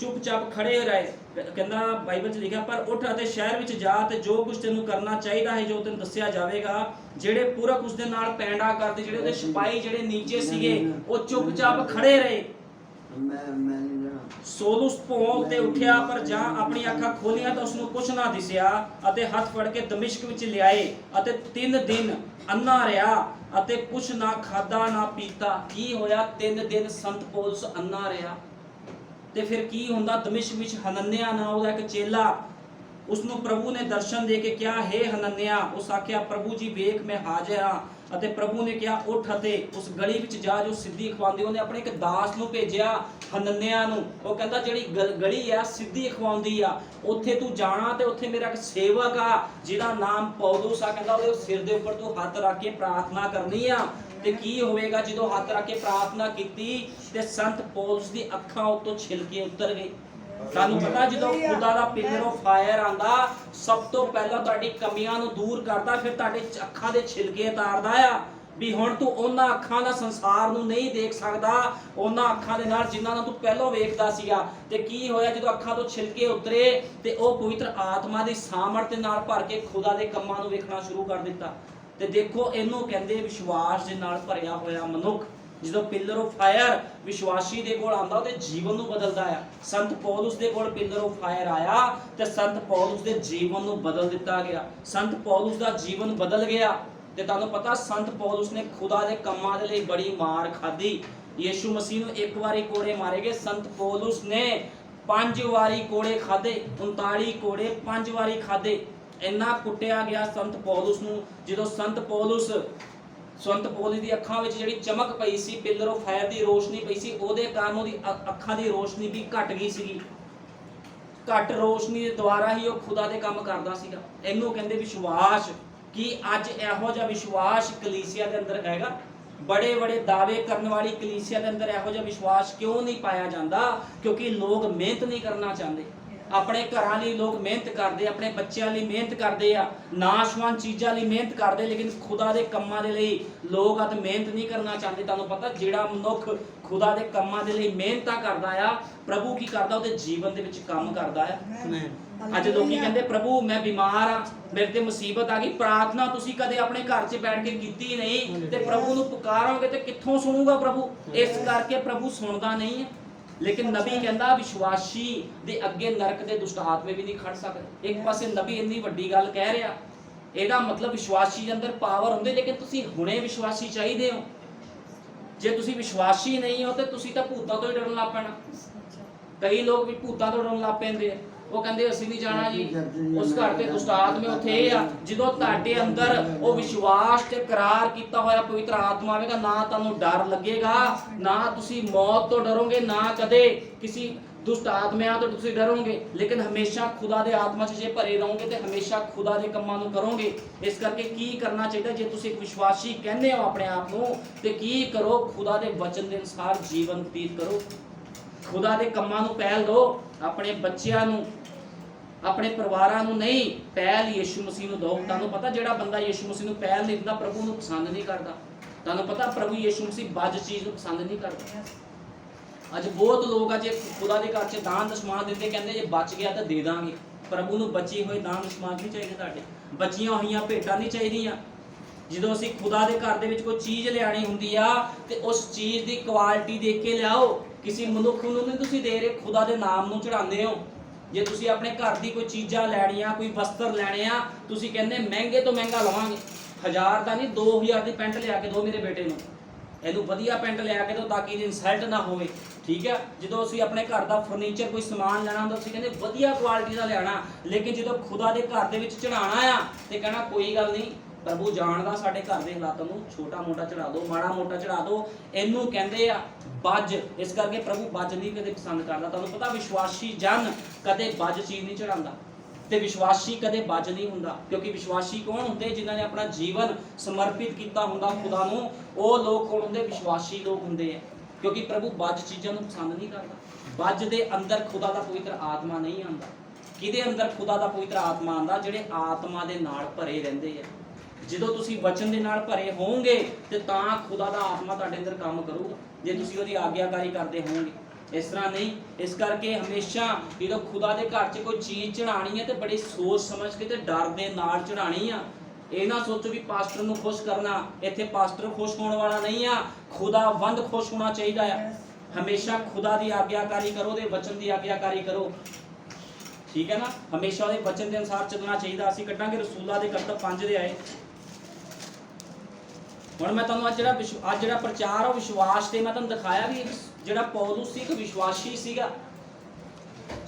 ਚੁੱਪਚਾਪ ਖੜੇ ਰਹੇ, ਕਹਿੰਦਾ ਬਾਈਬਲ 'ਚ ਲਿਖਿਆ ਪਰ ਉੱਠ ਅਤੇ ਸ਼ਹਿਰ ਵਿੱਚ ਜਾ ਤੇ ਜੋ ਕੁਝ ਤੈਨੂੰ ਕਰਨਾ ਚਾਹੀਦਾ ਹੈ ਜੋ ਤੈਨੂੰ ਦੱਸਿਆ ਜਾਵੇਗਾ। ਜਿਹੜੇ ਪੁਰਖ ਉਸਦੇ ਨਾਲ ਪੈਂਡਾ ਕਰਦੇ, ਜਿਹੜੇ ਉਹਦੇ ਸਿਪਾਹੀ ਜਿਹੜੇ ਨੀਚੇ ਸੀਗੇ ਉਹ ਚੁੱਪਚਾਪ ਖੜੇ ਰਹੇ। ਸੋਲੂਸ ਭੌਂ ਤੇ ਉੱਠਿਆ ਪਰ ਜਾਂ ਆਪਣੀ ਅੱਖਾਂ ਖੋਲੀਆਂ ਤਾਂ ਉਸਨੂੰ ਕੁਝ ਨਾ ਦਿਸਿਆ ਅਤੇ ਹੱਥ ਫੜ ਕੇ ਦਮਿਸ਼ਕ ਵਿੱਚ ਲਿਆਏ ਅਤੇ 3 ਦਿਨ ਅੰਨਾ ਰਿਹਾ ਅਤੇ ਕੁਝ ਨਾ ਖਾਦਾ ਨਾ ਪੀਤਾ। ਕੀ ਹੋਇਆ, 3 ਦਿਨ ਸੰਤ ਪੌਲੁਸ ਅੰਨਾ ਰਿਹਾ। ਤੇ ਫਿਰ ਕੀ ਹੁੰਦਾ, ਦਮਿਸ਼ਕ ਵਿੱਚ ਹਨਨਿਆ ਨਾਂ ਉਹਦਾ ਇੱਕ ਚੇਲਾ, ਉਸਨੂੰ ਪ੍ਰਭੂ ਨੇ ਦਰਸ਼ਨ ਦੇ ਕੇ ਕਿਹਾ ਹੇ ਹਨਨਿਆ। ਉਸ ਆਖਿਆ ਪ੍ਰਭੂ ਜੀ ਵੇਖ ਮੈਂ ਹਾਜ਼ਰ ਹਾਂ। ਅਤੇ ਪ੍ਰਭੂ ਨੇ ਕਿਹਾ ਉੱਠ ਅਤੇ ਉਸ ਗਲੀ ਵਿੱਚ ਜਾ ਜੋ ਸਿੱਧੀ ਖਵਾਉਂਦੀ। ਉਹਨੇ ਆਪਣੇ ਇੱਕ ਦਾਸ ਨੂੰ ਭੇਜਿਆ ਹਨਨਿਆ ਨੂੰ। ਉਹ ਕਹਿੰਦਾ ਜਿਹੜੀ ਗਲੀ ਆ ਸਿੱਧੀ ਖਵਾਉਂਦੀ ਆ, ਉੱਥੇ ਤੂੰ ਜਾਣਾ ਤੇ ਉੱਥੇ ਮੇਰਾ ਇੱਕ ਸੇਵਕ ਆ ਜਿਹਦਾ ਨਾਮ ਪੌਲੁਸ ਆ। ਕਹਿੰਦਾ ਉਹਦੇ ਸਿਰ ਦੇ ਉੱਪਰ ਤੂੰ ਹੱਥ ਰੱਖ ਕੇ ਪ੍ਰਾਰਥਨਾ ਕਰਨੀ ਆ। ਤੇ ਕੀ ਹੋਵੇਗਾ, ਜਦੋਂ ਹੱਥ ਰੱਖ ਕੇ ਪ੍ਰਾਰਥਨਾ ਕੀਤੀ ਤੇ ਸੰਤ ਪੌਲੁਸ ਦੀ ਅੱਖਾਂ ਉੱਤੋਂ ਛਿਲਕੇ ਉਤਰ ਗਏ। ਤੁਹਾਨੂੰ ਪਤਾ ਜਦੋਂ ਖੁਦਾ ਦਾ ਪਿਲਰ ਆਫ ਫਾਇਰ ਆਂਦਾ, ਸਭ ਤੋਂ ਪਹਿਲਾਂ ਤੁਹਾਡੀ ਕਮੀਆਂ ਨੂੰ ਦੂਰ ਕਰਦਾ, ਫਿਰ ਤੁਹਾਡੇ ਅੱਖਾਂ ਦੇ ਛਿਲਕੇ ਉਤਾਰਦਾ ਆ ਵੀ ਹੁਣ ਤੂੰ ਉਹਨਾਂ ਅੱਖਾਂ ਦਾ ਸੰਸਾਰ ਨੂੰ ਨਹੀਂ ਦੇਖ ਸਕਦਾ, ਉਹਨਾਂ ਅੱਖਾਂ ਦੇ ਨਾਲ ਜਿਨ੍ਹਾਂ ਨਾਲ ਤੂੰ ਪਹਿਲਾਂ ਵੇਖਦਾ ਸੀਗਾ। ਤੇ ਕੀ ਹੋਇਆ, ਜਦੋਂ ਅੱਖਾਂ ਤੋਂ ਛਿਲਕੇ ਉਤਰੇ ਤੇ ਉਹ ਪਵਿੱਤਰ ਆਤਮਾ ਦੀ ਸਾਮਰਥ ਦੇ ਨਾਲ ਭਰ ਕੇ ਖੁਦਾ ਦੇ ਕੰਮਾਂ ਨੂੰ ਵੇਖਣਾ ਸ਼ੁਰੂ ਕਰ ਦਿੱਤਾ। ਤੇ ਦੇਖੋ ਇਹਨੂੰ ਕਹਿੰਦੇ ਵਿਸ਼ਵਾਸ ਦੇ ਨਾਲ ਭਰਿਆ ਹੋਇਆ ਮਨੁੱਖ। ਜਦੋਂ ਪਿਲਰ ਆਫ ਫਾਇਰ ਵਿਸ਼ਵਾਸੀ ਦੇ ਕੋਲ ਆਂਦਾ ਉਹਦੇ ਜੀਵਨ ਨੂੰ ਬਦਲਦਾ ਆ। ਸੰਤ ਪੌਲੁਸ ਦੇ ਕੋਲ ਪਿਲਰ ਆਫ ਫਾਇਰ ਆਇਆ ਤੇ ਸੰਤ ਪੌਲੁਸ ਦੇ ਜੀਵਨ ਨੂੰ ਬਦਲ ਦਿੱਤਾ ਗਿਆ। ਸੰਤ ਪੌਲੁਸ ਦਾ ਜੀਵਨ ਬਦਲ ਗਿਆ। ਤੇ ਤੁਹਾਨੂੰ ਪਤਾ ਸੰਤ ਪੌਲੁਸ ਨੇ ਖੁਦਾ ਦੇ ਕੰਮਾਂ ਦੇ ਲਈ ਬੜੀ ਮਾਰ ਖਾਧੀ। ਯੀਸ਼ੂ ਮਸੀਹ ਨੂੰ 1 ਵਾਰੀ ਕੋੜੇ ਮਾਰੇ ਗਏ, ਸੰਤ ਪੌਲੁਸ ਨੇ 5 ਵਾਰੀ ਕੋੜੇ ਖਾਧੇ। 39 ਕੋੜੇ 5 ਵਾਰੀ ਖਾਧੇ। ਇੰਨਾ ਕੁੱਟਿਆ ਗਿਆ ਸੰਤ ਪੌਲੁਸ ਨੂੰ। ਜਦੋਂ ਸੰਤ ਪੌਲੁਸ ਦੀ ਅੱਖਾਂ ਵਿੱਚ ਜਿਹੜੀ ਚਮਕ ਪਈ ਸੀ, ਪਿਲਰ ਆਫ ਫਾਇਰ ਦੀ ਰੋਸ਼ਨੀ ਪਈ ਸੀ, ਉਹਦੇ ਕਾਰਨ ਉਹਦੀ ਅੱਖਾਂ ਦੀ ਰੋਸ਼ਨੀ ਵੀ ਘਟ ਗਈ ਸੀਗੀ। ਘੱਟ ਰੋਸ਼ਨੀ ਦੇ ਦੁਆਰਾ ਹੀ ਉਹ ਖੁਦਾ ਦੇ ਕੰਮ ਕਰਦਾ ਸੀਗਾ। ਇਹਨੂੰ ਕਹਿੰਦੇ ਵਿਸ਼ਵਾਸ। ਕਿ ਅੱਜ ਇਹੋ ਜਿਹਾ ਵਿਸ਼ਵਾਸ ਕਲੀਸਿਆ ਦੇ ਅੰਦਰ ਹੈਗਾ? ਬੜੇ ਬੜੇ ਦਾਅਵੇ ਕਰਨ ਵਾਲੀ ਕਲੀਸਿਆ ਦੇ ਅੰਦਰ ਇਹੋ ਜਿਹਾ ਵਿਸ਼ਵਾਸ ਕਿਉਂ ਨਹੀਂ ਪਾਇਆ ਜਾਂਦਾ? ਕਿਉਂਕਿ ਲੋਕ ਮਿਹਨਤ ਨਹੀਂ ਕਰਨਾ ਚਾਹੁੰਦੇ। ਆਪਣੇ ਘਰਾਂ ਲਈ ਲੋਕ ਮਿਹਨਤ ਕਰਦੇ, ਆਪਣੇ ਬੱਚਿਆਂ ਲਈ ਮਿਹਨਤ ਕਰਦੇ ਆ, ਨਾਸ਼ਵਾਨ ਚੀਜ਼ਾਂ ਲਈ ਮਿਹਨਤ ਕਰਦੇ, ਲੇਕਿਨ ਖੁਦਾ ਦੇ ਕੰਮਾਂ ਦੇ ਲਈ ਲੋਕ ਅੱਜ ਮਿਹਨਤ ਨਹੀਂ ਕਰਨਾ ਚਾਹੁੰਦੇ। ਤੁਹਾਨੂੰ ਪਤਾ ਜਿਹੜਾ ਮਨੁੱਖ ਖੁਦਾ ਦੇ ਕੰਮਾਂ ਦੇ ਲਈ ਮਿਹਨਤਾਂ ਕਰਦਾ ਆ, ਪ੍ਰਭੂ ਕੀ ਕਰਦਾ, ਉਹਦੇ ਜੀਵਨ ਦੇ ਵਿੱਚ ਕੰਮ ਕਰਦਾ ਹੈ। ਅੱਜ ਲੋਕੀ ਕਹਿੰਦੇ ਪ੍ਰਭੂ ਮੈਂ ਬਿਮਾਰ ਆ, ਮੇਰੇ ਤੇ ਮੁਸੀਬਤ ਆ ਗਈ। ਪ੍ਰਾਰਥਨਾ ਤੁਸੀਂ ਕਦੇ ਆਪਣੇ ਘਰ 'ਚ ਬੈਠ ਕੇ ਕੀਤੀ ਨਹੀਂ ਤੇ ਪ੍ਰਭੂ ਨੂੰ ਪੁਕਾਰੋਗੇ ਤੇ ਕਿੱਥੋਂ ਸੁਣੂਗਾ ਪ੍ਰਭੂ? ਇਸ ਕਰਕੇ ਪ੍ਰਭੂ ਸੁਣਦਾ ਨਹੀਂ ਹੈ। ਲੇਕਿਨ ਨਬੀ ਕਹਿੰਦਾ ਵਿਸ਼ਵਾਸੀ ਦੇ ਅੱਗੇ ਨਰਕ ਦੇ ਦੁਸ਼ਟ ਆਤਮੇ ਵੀ ਨਹੀਂ ਖੜ ਸਕਦੇ। ਇੱਕ ਪਾਸੇ ਨਬੀ ਇੰਨੀ ਵੱਡੀ ਗੱਲ ਕਹਿ ਰਿਹਾ, ਇਹਦਾ ਮਤਲਬ ਵਿਸ਼ਵਾਸੀ ਦੇ ਅੰਦਰ ਪਾਵਰ ਹੁੰਦੀ, ਲੇਕਿਨ ਤੁਸੀਂ ਹੁਣੇ ਵਿਸ਼ਵਾਸੀ ਚਾਹੀਦੇ ਹੋ। ਜੇ ਤੁਸੀਂ ਵਿਸ਼ਵਾਸੀ ਨਹੀਂ ਹੋ ਤੇ ਤੁਸੀਂ ਤਾਂ ਭੂਤਾਂ ਤੋਂ ਹੀ ਡਰਨ ਲੱਗ ਪੈਣਾ। ਕਈ ਲੋਕ ਵੀ ਭੂਤਾਂ ਤੋਂ ਡਰਨ ਲੱਗ ਪੈਂਦੇ ਆ, ਉਹ ਕਹਿੰਦੇ ਅਸੀਂ ਨਹੀਂ ਜਾਣਾ ਜੀ ਉਸ ਘਰ ਤੇ ਦੁਸ਼ਟ ਆਤਮੇ ਉੱਥੇ ਇਹ ਆ। ਜਦੋਂ ਤੁਹਾਡੇ ਅੰਦਰ ਉਹ ਵਿਸ਼ਵਾਸ ਤੇ ਇਕਰਾਰ ਕੀਤਾ ਹੋਇਆ ਪਵਿੱਤਰ ਆਤਮਾ ਆਵੇਗਾ, ਨਾ ਤੁਹਾਨੂੰ ਡਰ ਲੱਗੇਗਾ, ਨਾ ਤੁਸੀਂ ਮੌਤ ਤੋਂ ਡਰੋਗੇ, ਨਾ ਕਦੇ ਕਿਸੇ ਦੁਸ਼ਟ ਆਤਮਿਆਂ ਤੋਂ ਤੁਸੀਂ ਡਰੋਗੇ, ਲੇਕਿਨ ਹਮੇਸ਼ਾ ਖੁਦਾ ਦੇ ਆਤਮਾ 'ਚ ਜੇ ਭਰੇ ਰਹੋਗੇ ਤੇ ਹਮੇਸ਼ਾ ਖੁਦਾ ਦੇ ਕੰਮਾਂ ਨੂੰ ਕਰੋਗੇ। ਇਸ ਕਰਕੇ ਕੀ ਕਰਨਾ ਚਾਹੀਦਾ? ਜੇ ਤੁਸੀਂ ਇੱਕ ਵਿਸ਼ਵਾਸੀ ਕਹਿੰਦੇ ਹੋ ਆਪਣੇ ਆਪ ਨੂੰ, ਤੇ ਕੀ ਕਰੋ? ਖੁਦਾ ਦੇ ਵਚਨ ਦੇ ਅਨੁਸਾਰ ਜੀਵਨ ਬਤੀਤ ਕਰੋ, ਖੁਦਾ ਦੇ ਕੰਮਾਂ ਨੂੰ ਪਹਿਲ ਦਿਓ। ਆਪਣੇ ਬੱਚਿਆਂ ਨੂੰ, ਆਪਣੇ ਪਰਿਵਾਰਾਂ ਨੂੰ ਨਹੀਂ, ਪਹਿਲ ਯਿਸੂ ਮਸੀਹ ਨੂੰ ਦਿਓ। ਤੁਹਾਨੂੰ ਪਤਾ ਜਿਹੜਾ ਬੰਦਾ ਯਿਸੂ ਮਸੀਹ ਨੂੰ ਪਹਿਲ ਨਹੀਂ ਦਿੰਦਾ, ਪ੍ਰਭੂ ਨੂੰ ਪਸੰਦ ਨਹੀਂ ਕਰਦਾ। ਤੁਹਾਨੂੰ ਪਤਾ ਪ੍ਰਭੂ ਯਿਸੂ ਮਸੀਹ ਬੱਜ ਚੀਜ਼ ਨੂੰ ਪਸੰਦ ਨਹੀਂ ਕਰਦਾ। ਅੱਜ ਬਹੁਤ ਲੋਕ ਅਜੇ ਖੁਦਾ ਦੇ ਘਰ 'ਚ ਦਾਨ ਦਸ਼ਮਾਨ ਦਿੰਦੇ, ਕਹਿੰਦੇ ਜੇ ਬਚ ਗਿਆ ਤਾਂ ਦੇ ਦਾਂਗੇ। ਪ੍ਰਭੂ ਨੂੰ ਬਚੇ ਹੋਏ ਦਾਨ ਦਸ਼ਮਾਨ ਨਹੀਂ ਚਾਹੀਦੇ, ਤੁਹਾਡੇ ਬਚੀਆਂ ਹੋਈਆਂ ਭੇਟਾਂ ਨਹੀਂ ਚਾਹੀਦੀਆਂ। ਜਦੋਂ ਅਸੀਂ ਖੁਦਾ ਦੇ ਘਰ ਦੇ ਵਿੱਚ ਕੋਈ ਚੀਜ਼ ਲਿਆਣੀ ਹੁੰਦੀ ਆ ਤੇ ਉਸ ਚੀਜ਼ ਦੀ ਕੁਆਲਿਟੀ ਦੇਖ ਕੇ ਲਿਆਓ। ਕਿਸੇ ਮਨੁੱਖ ਨੂੰ ਨਹੀਂ ਤੁਸੀਂ ਦੇ ਰਹੇ, ਖੁਦਾ ਦੇ ਨਾਮ ਨੂੰ ਚੜਾਉਂਦੇ ਹੋ। ਜੇ ਤੁਸੀਂ ਆਪਣੇ ਘਰ ਦੀ ਕੋਈ ਚੀਜ਼ਾਂ ਲੈਣੀਆਂ, ਕੋਈ ਵਸਤਰ ਲੈਣੇ ਆ, ਤੁਸੀਂ ਕਹਿੰਦੇ ਮਹਿੰਗੇ ਤੋਂ ਮਹਿੰਗਾ ਲਵਾਂਗੇ, 1000 ਦਾ ਨਹੀਂ 2000 ਦੀ ਪੈਂਟ ਲਿਆ ਕੇ ਦਿਓ ਮੇਰੇ ਬੇਟੇ ਨੂੰ, ਇਹਨੂੰ ਵਧੀਆ ਪੈਂਟ ਲਿਆ ਕੇ ਦਿਓ ਤਾਂ ਕਿ ਇਹਦੀ ਇਨਸਲਟ ਨਾ ਹੋਵੇ, ਠੀਕ ਹੈ। ਜਦੋਂ ਅਸੀਂ ਆਪਣੇ ਘਰ ਦਾ ਫਰਨੀਚਰ ਕੋਈ ਸਮਾਨ ਲੈਣਾ ਹੁੰਦਾ, ਅਸੀਂ ਕਹਿੰਦੇ ਵਧੀਆ ਕੁਆਲਿਟੀ ਦਾ ਲੈਣਾ, ਲੇਕਿਨ ਜਦੋਂ ਖੁਦਾ ਦੇ ਘਰ ਦੇ ਵਿੱਚ ਚੜਾਉਣਾ ਆ ਤੇ ਕਹਿਣਾ ਕੋਈ ਗੱਲ ਨਹੀਂ, ਪ੍ਰਭੂ ਜਾਣਦਾ ਸਾਡੇ ਘਰ ਦੇ ਹਾਲਾਤਾਂ ਨੂੰ, ਛੋਟਾ ਮੋਟਾ ਚੜਾ ਦਿਓ, ਮਾੜਾ ਮੋਟਾ ਚੜਾ ਦਿਓ। ਇਹਨੂੰ ਕਹਿੰਦੇ ਆ ਬੱਜ। ਇਸ ਕਰਕੇ ਪ੍ਰਭੂ ਬੱਜ ਨਹੀਂ ਕਦੇ ਪਸੰਦ ਕਰਦਾ। ਤੁਹਾਨੂੰ ਪਤਾ ਵਿਸ਼ਵਾਸੀ ਜਨ ਕਦੇ ਬੱਜ ਚੀਜ਼ ਨਹੀਂ ਚੜਾਉਂਦਾ ਤੇ ਵਿਸ਼ਵਾਸੀ ਕਦੇ ਬੱਜ ਨਹੀਂ ਹੁੰਦਾ, ਕਿਉਂਕਿ ਵਿਸ਼ਵਾਸੀ ਕੌਣ ਹੁੰਦੇ? ਜਿਨ੍ਹਾਂ ਨੇ ਆਪਣਾ ਜੀਵਨ ਸਮਰਪਿਤ ਕੀਤਾ ਹੁੰਦਾ ਖੁਦਾ ਨੂੰ। ਉਹ ਲੋਕ ਕੌਣ ਹੁੰਦੇ? ਵਿਸ਼ਵਾਸੀ ਲੋਕ ਹੁੰਦੇ ਆ, ਕਿਉਂਕਿ ਪ੍ਰਭੂ ਬੱਜ ਚੀਜ਼ਾਂ ਨੂੰ ਪਸੰਦ ਨਹੀਂ ਕਰਦਾ। ਬੱਜ ਦੇ ਅੰਦਰ ਖੁਦਾ ਦਾ ਪਵਿੱਤਰ ਆਤਮਾ ਨਹੀਂ ਆਉਂਦਾ। ਕਿਹਦੇ ਅੰਦਰ ਖੁਦਾ ਦਾ ਪਵਿੱਤਰ ਆਤਮਾ ਆਉਂਦਾ? ਜਿਹੜੇ ਆਤਮਾ ਦੇ ਨਾਲ ਭਰੇ ਰਹਿੰਦੇ ਆ। ਜਦੋਂ ਤੁਸੀਂ ਵਚਨ ਦੇ ਨਾਲ ਭਰੇ ਹੋਵੋਗੇ ਤੇ ਤਾਂ ਖੁਦਾ ਦਾ ਆਤਮਾ ਤੁਹਾਡੇ ਅੰਦਰ ਕੰਮ ਕਰੂਗਾ, ਜੇ ਤੁਸੀਂ ਉਹਦੀ ਆਗਿਆਕਾਰੀ ਕਰਦੇ ਹੋਵੋਗੇ। ਇਸ ਤਰ੍ਹਾਂ ਨਹੀਂ। ਇਸ ਕਰਕੇ ਹਮੇਸ਼ਾ ਜਦੋਂ ਖੁਦਾ ਦੇ ਘਰ 'ਚ ਕੋਈ ਚੀਜ਼ ਚੜਾਣੀ ਹੈ ਤੇ ਬੜੀ ਸੋਚ ਸਮਝ ਕੇ ਤੇ ਡਰ ਦੇ ਨਾਲ ਚੜਾਣੀ ਆ। ਇਹ ਨਾ ਸੋਚੋ ਵੀ ਪਾਸਟਰ ਨੂੰ ਖੁਸ਼ ਕਰਨਾ, ਇੱਥੇ ਪਾਸਟਰ ਖੁਸ਼ ਹੋਣ ਵਾਲਾ ਨਹੀਂ ਆ, ਖੁਦਾਵੰਦ ਖੁਸ਼ ਹੋਣਾ ਚਾਹੀਦਾ ਆ। ਹਮੇਸ਼ਾ ਖੁਦਾ ਦੀ ਆਗਿਆਕਾਰੀ ਕਰੋ, ਉਹਦੇ ਵਚਨ ਦੀ ਆਗਿਆਕਾਰੀ ਕਰੋ, ਠੀਕ ਹੈ ਨਾ। ਹਮੇਸ਼ਾ ਉਹਦੇ ਵਚਨ ਦੇ ਅਨੁਸਾਰ ਚੱਲਣਾ ਚਾਹੀਦਾ। ਅਸੀਂ ਕੱਢਾਂਗੇ ਰਸੂਲਾਂ ਦੇ ਕਰਤੱਵ 5 ਦੇ ਆਏ। ਹੁਣ ਮੈਂ ਤੁਹਾਨੂੰ ਅੱਜ ਜਿਹੜਾ ਪ੍ਰਚਾਰ ਉਹ ਵਿਸ਼ਵਾਸ ਤੇ ਮੈਂ ਤੁਹਾਨੂੰ ਦਿਖਾਇਆ ਵੀ ਜਿਹੜਾ ਪੌਲੁਸ ਸੀ ਇੱਕ ਵਿਸ਼ਵਾਸੀ ਸੀਗਾ,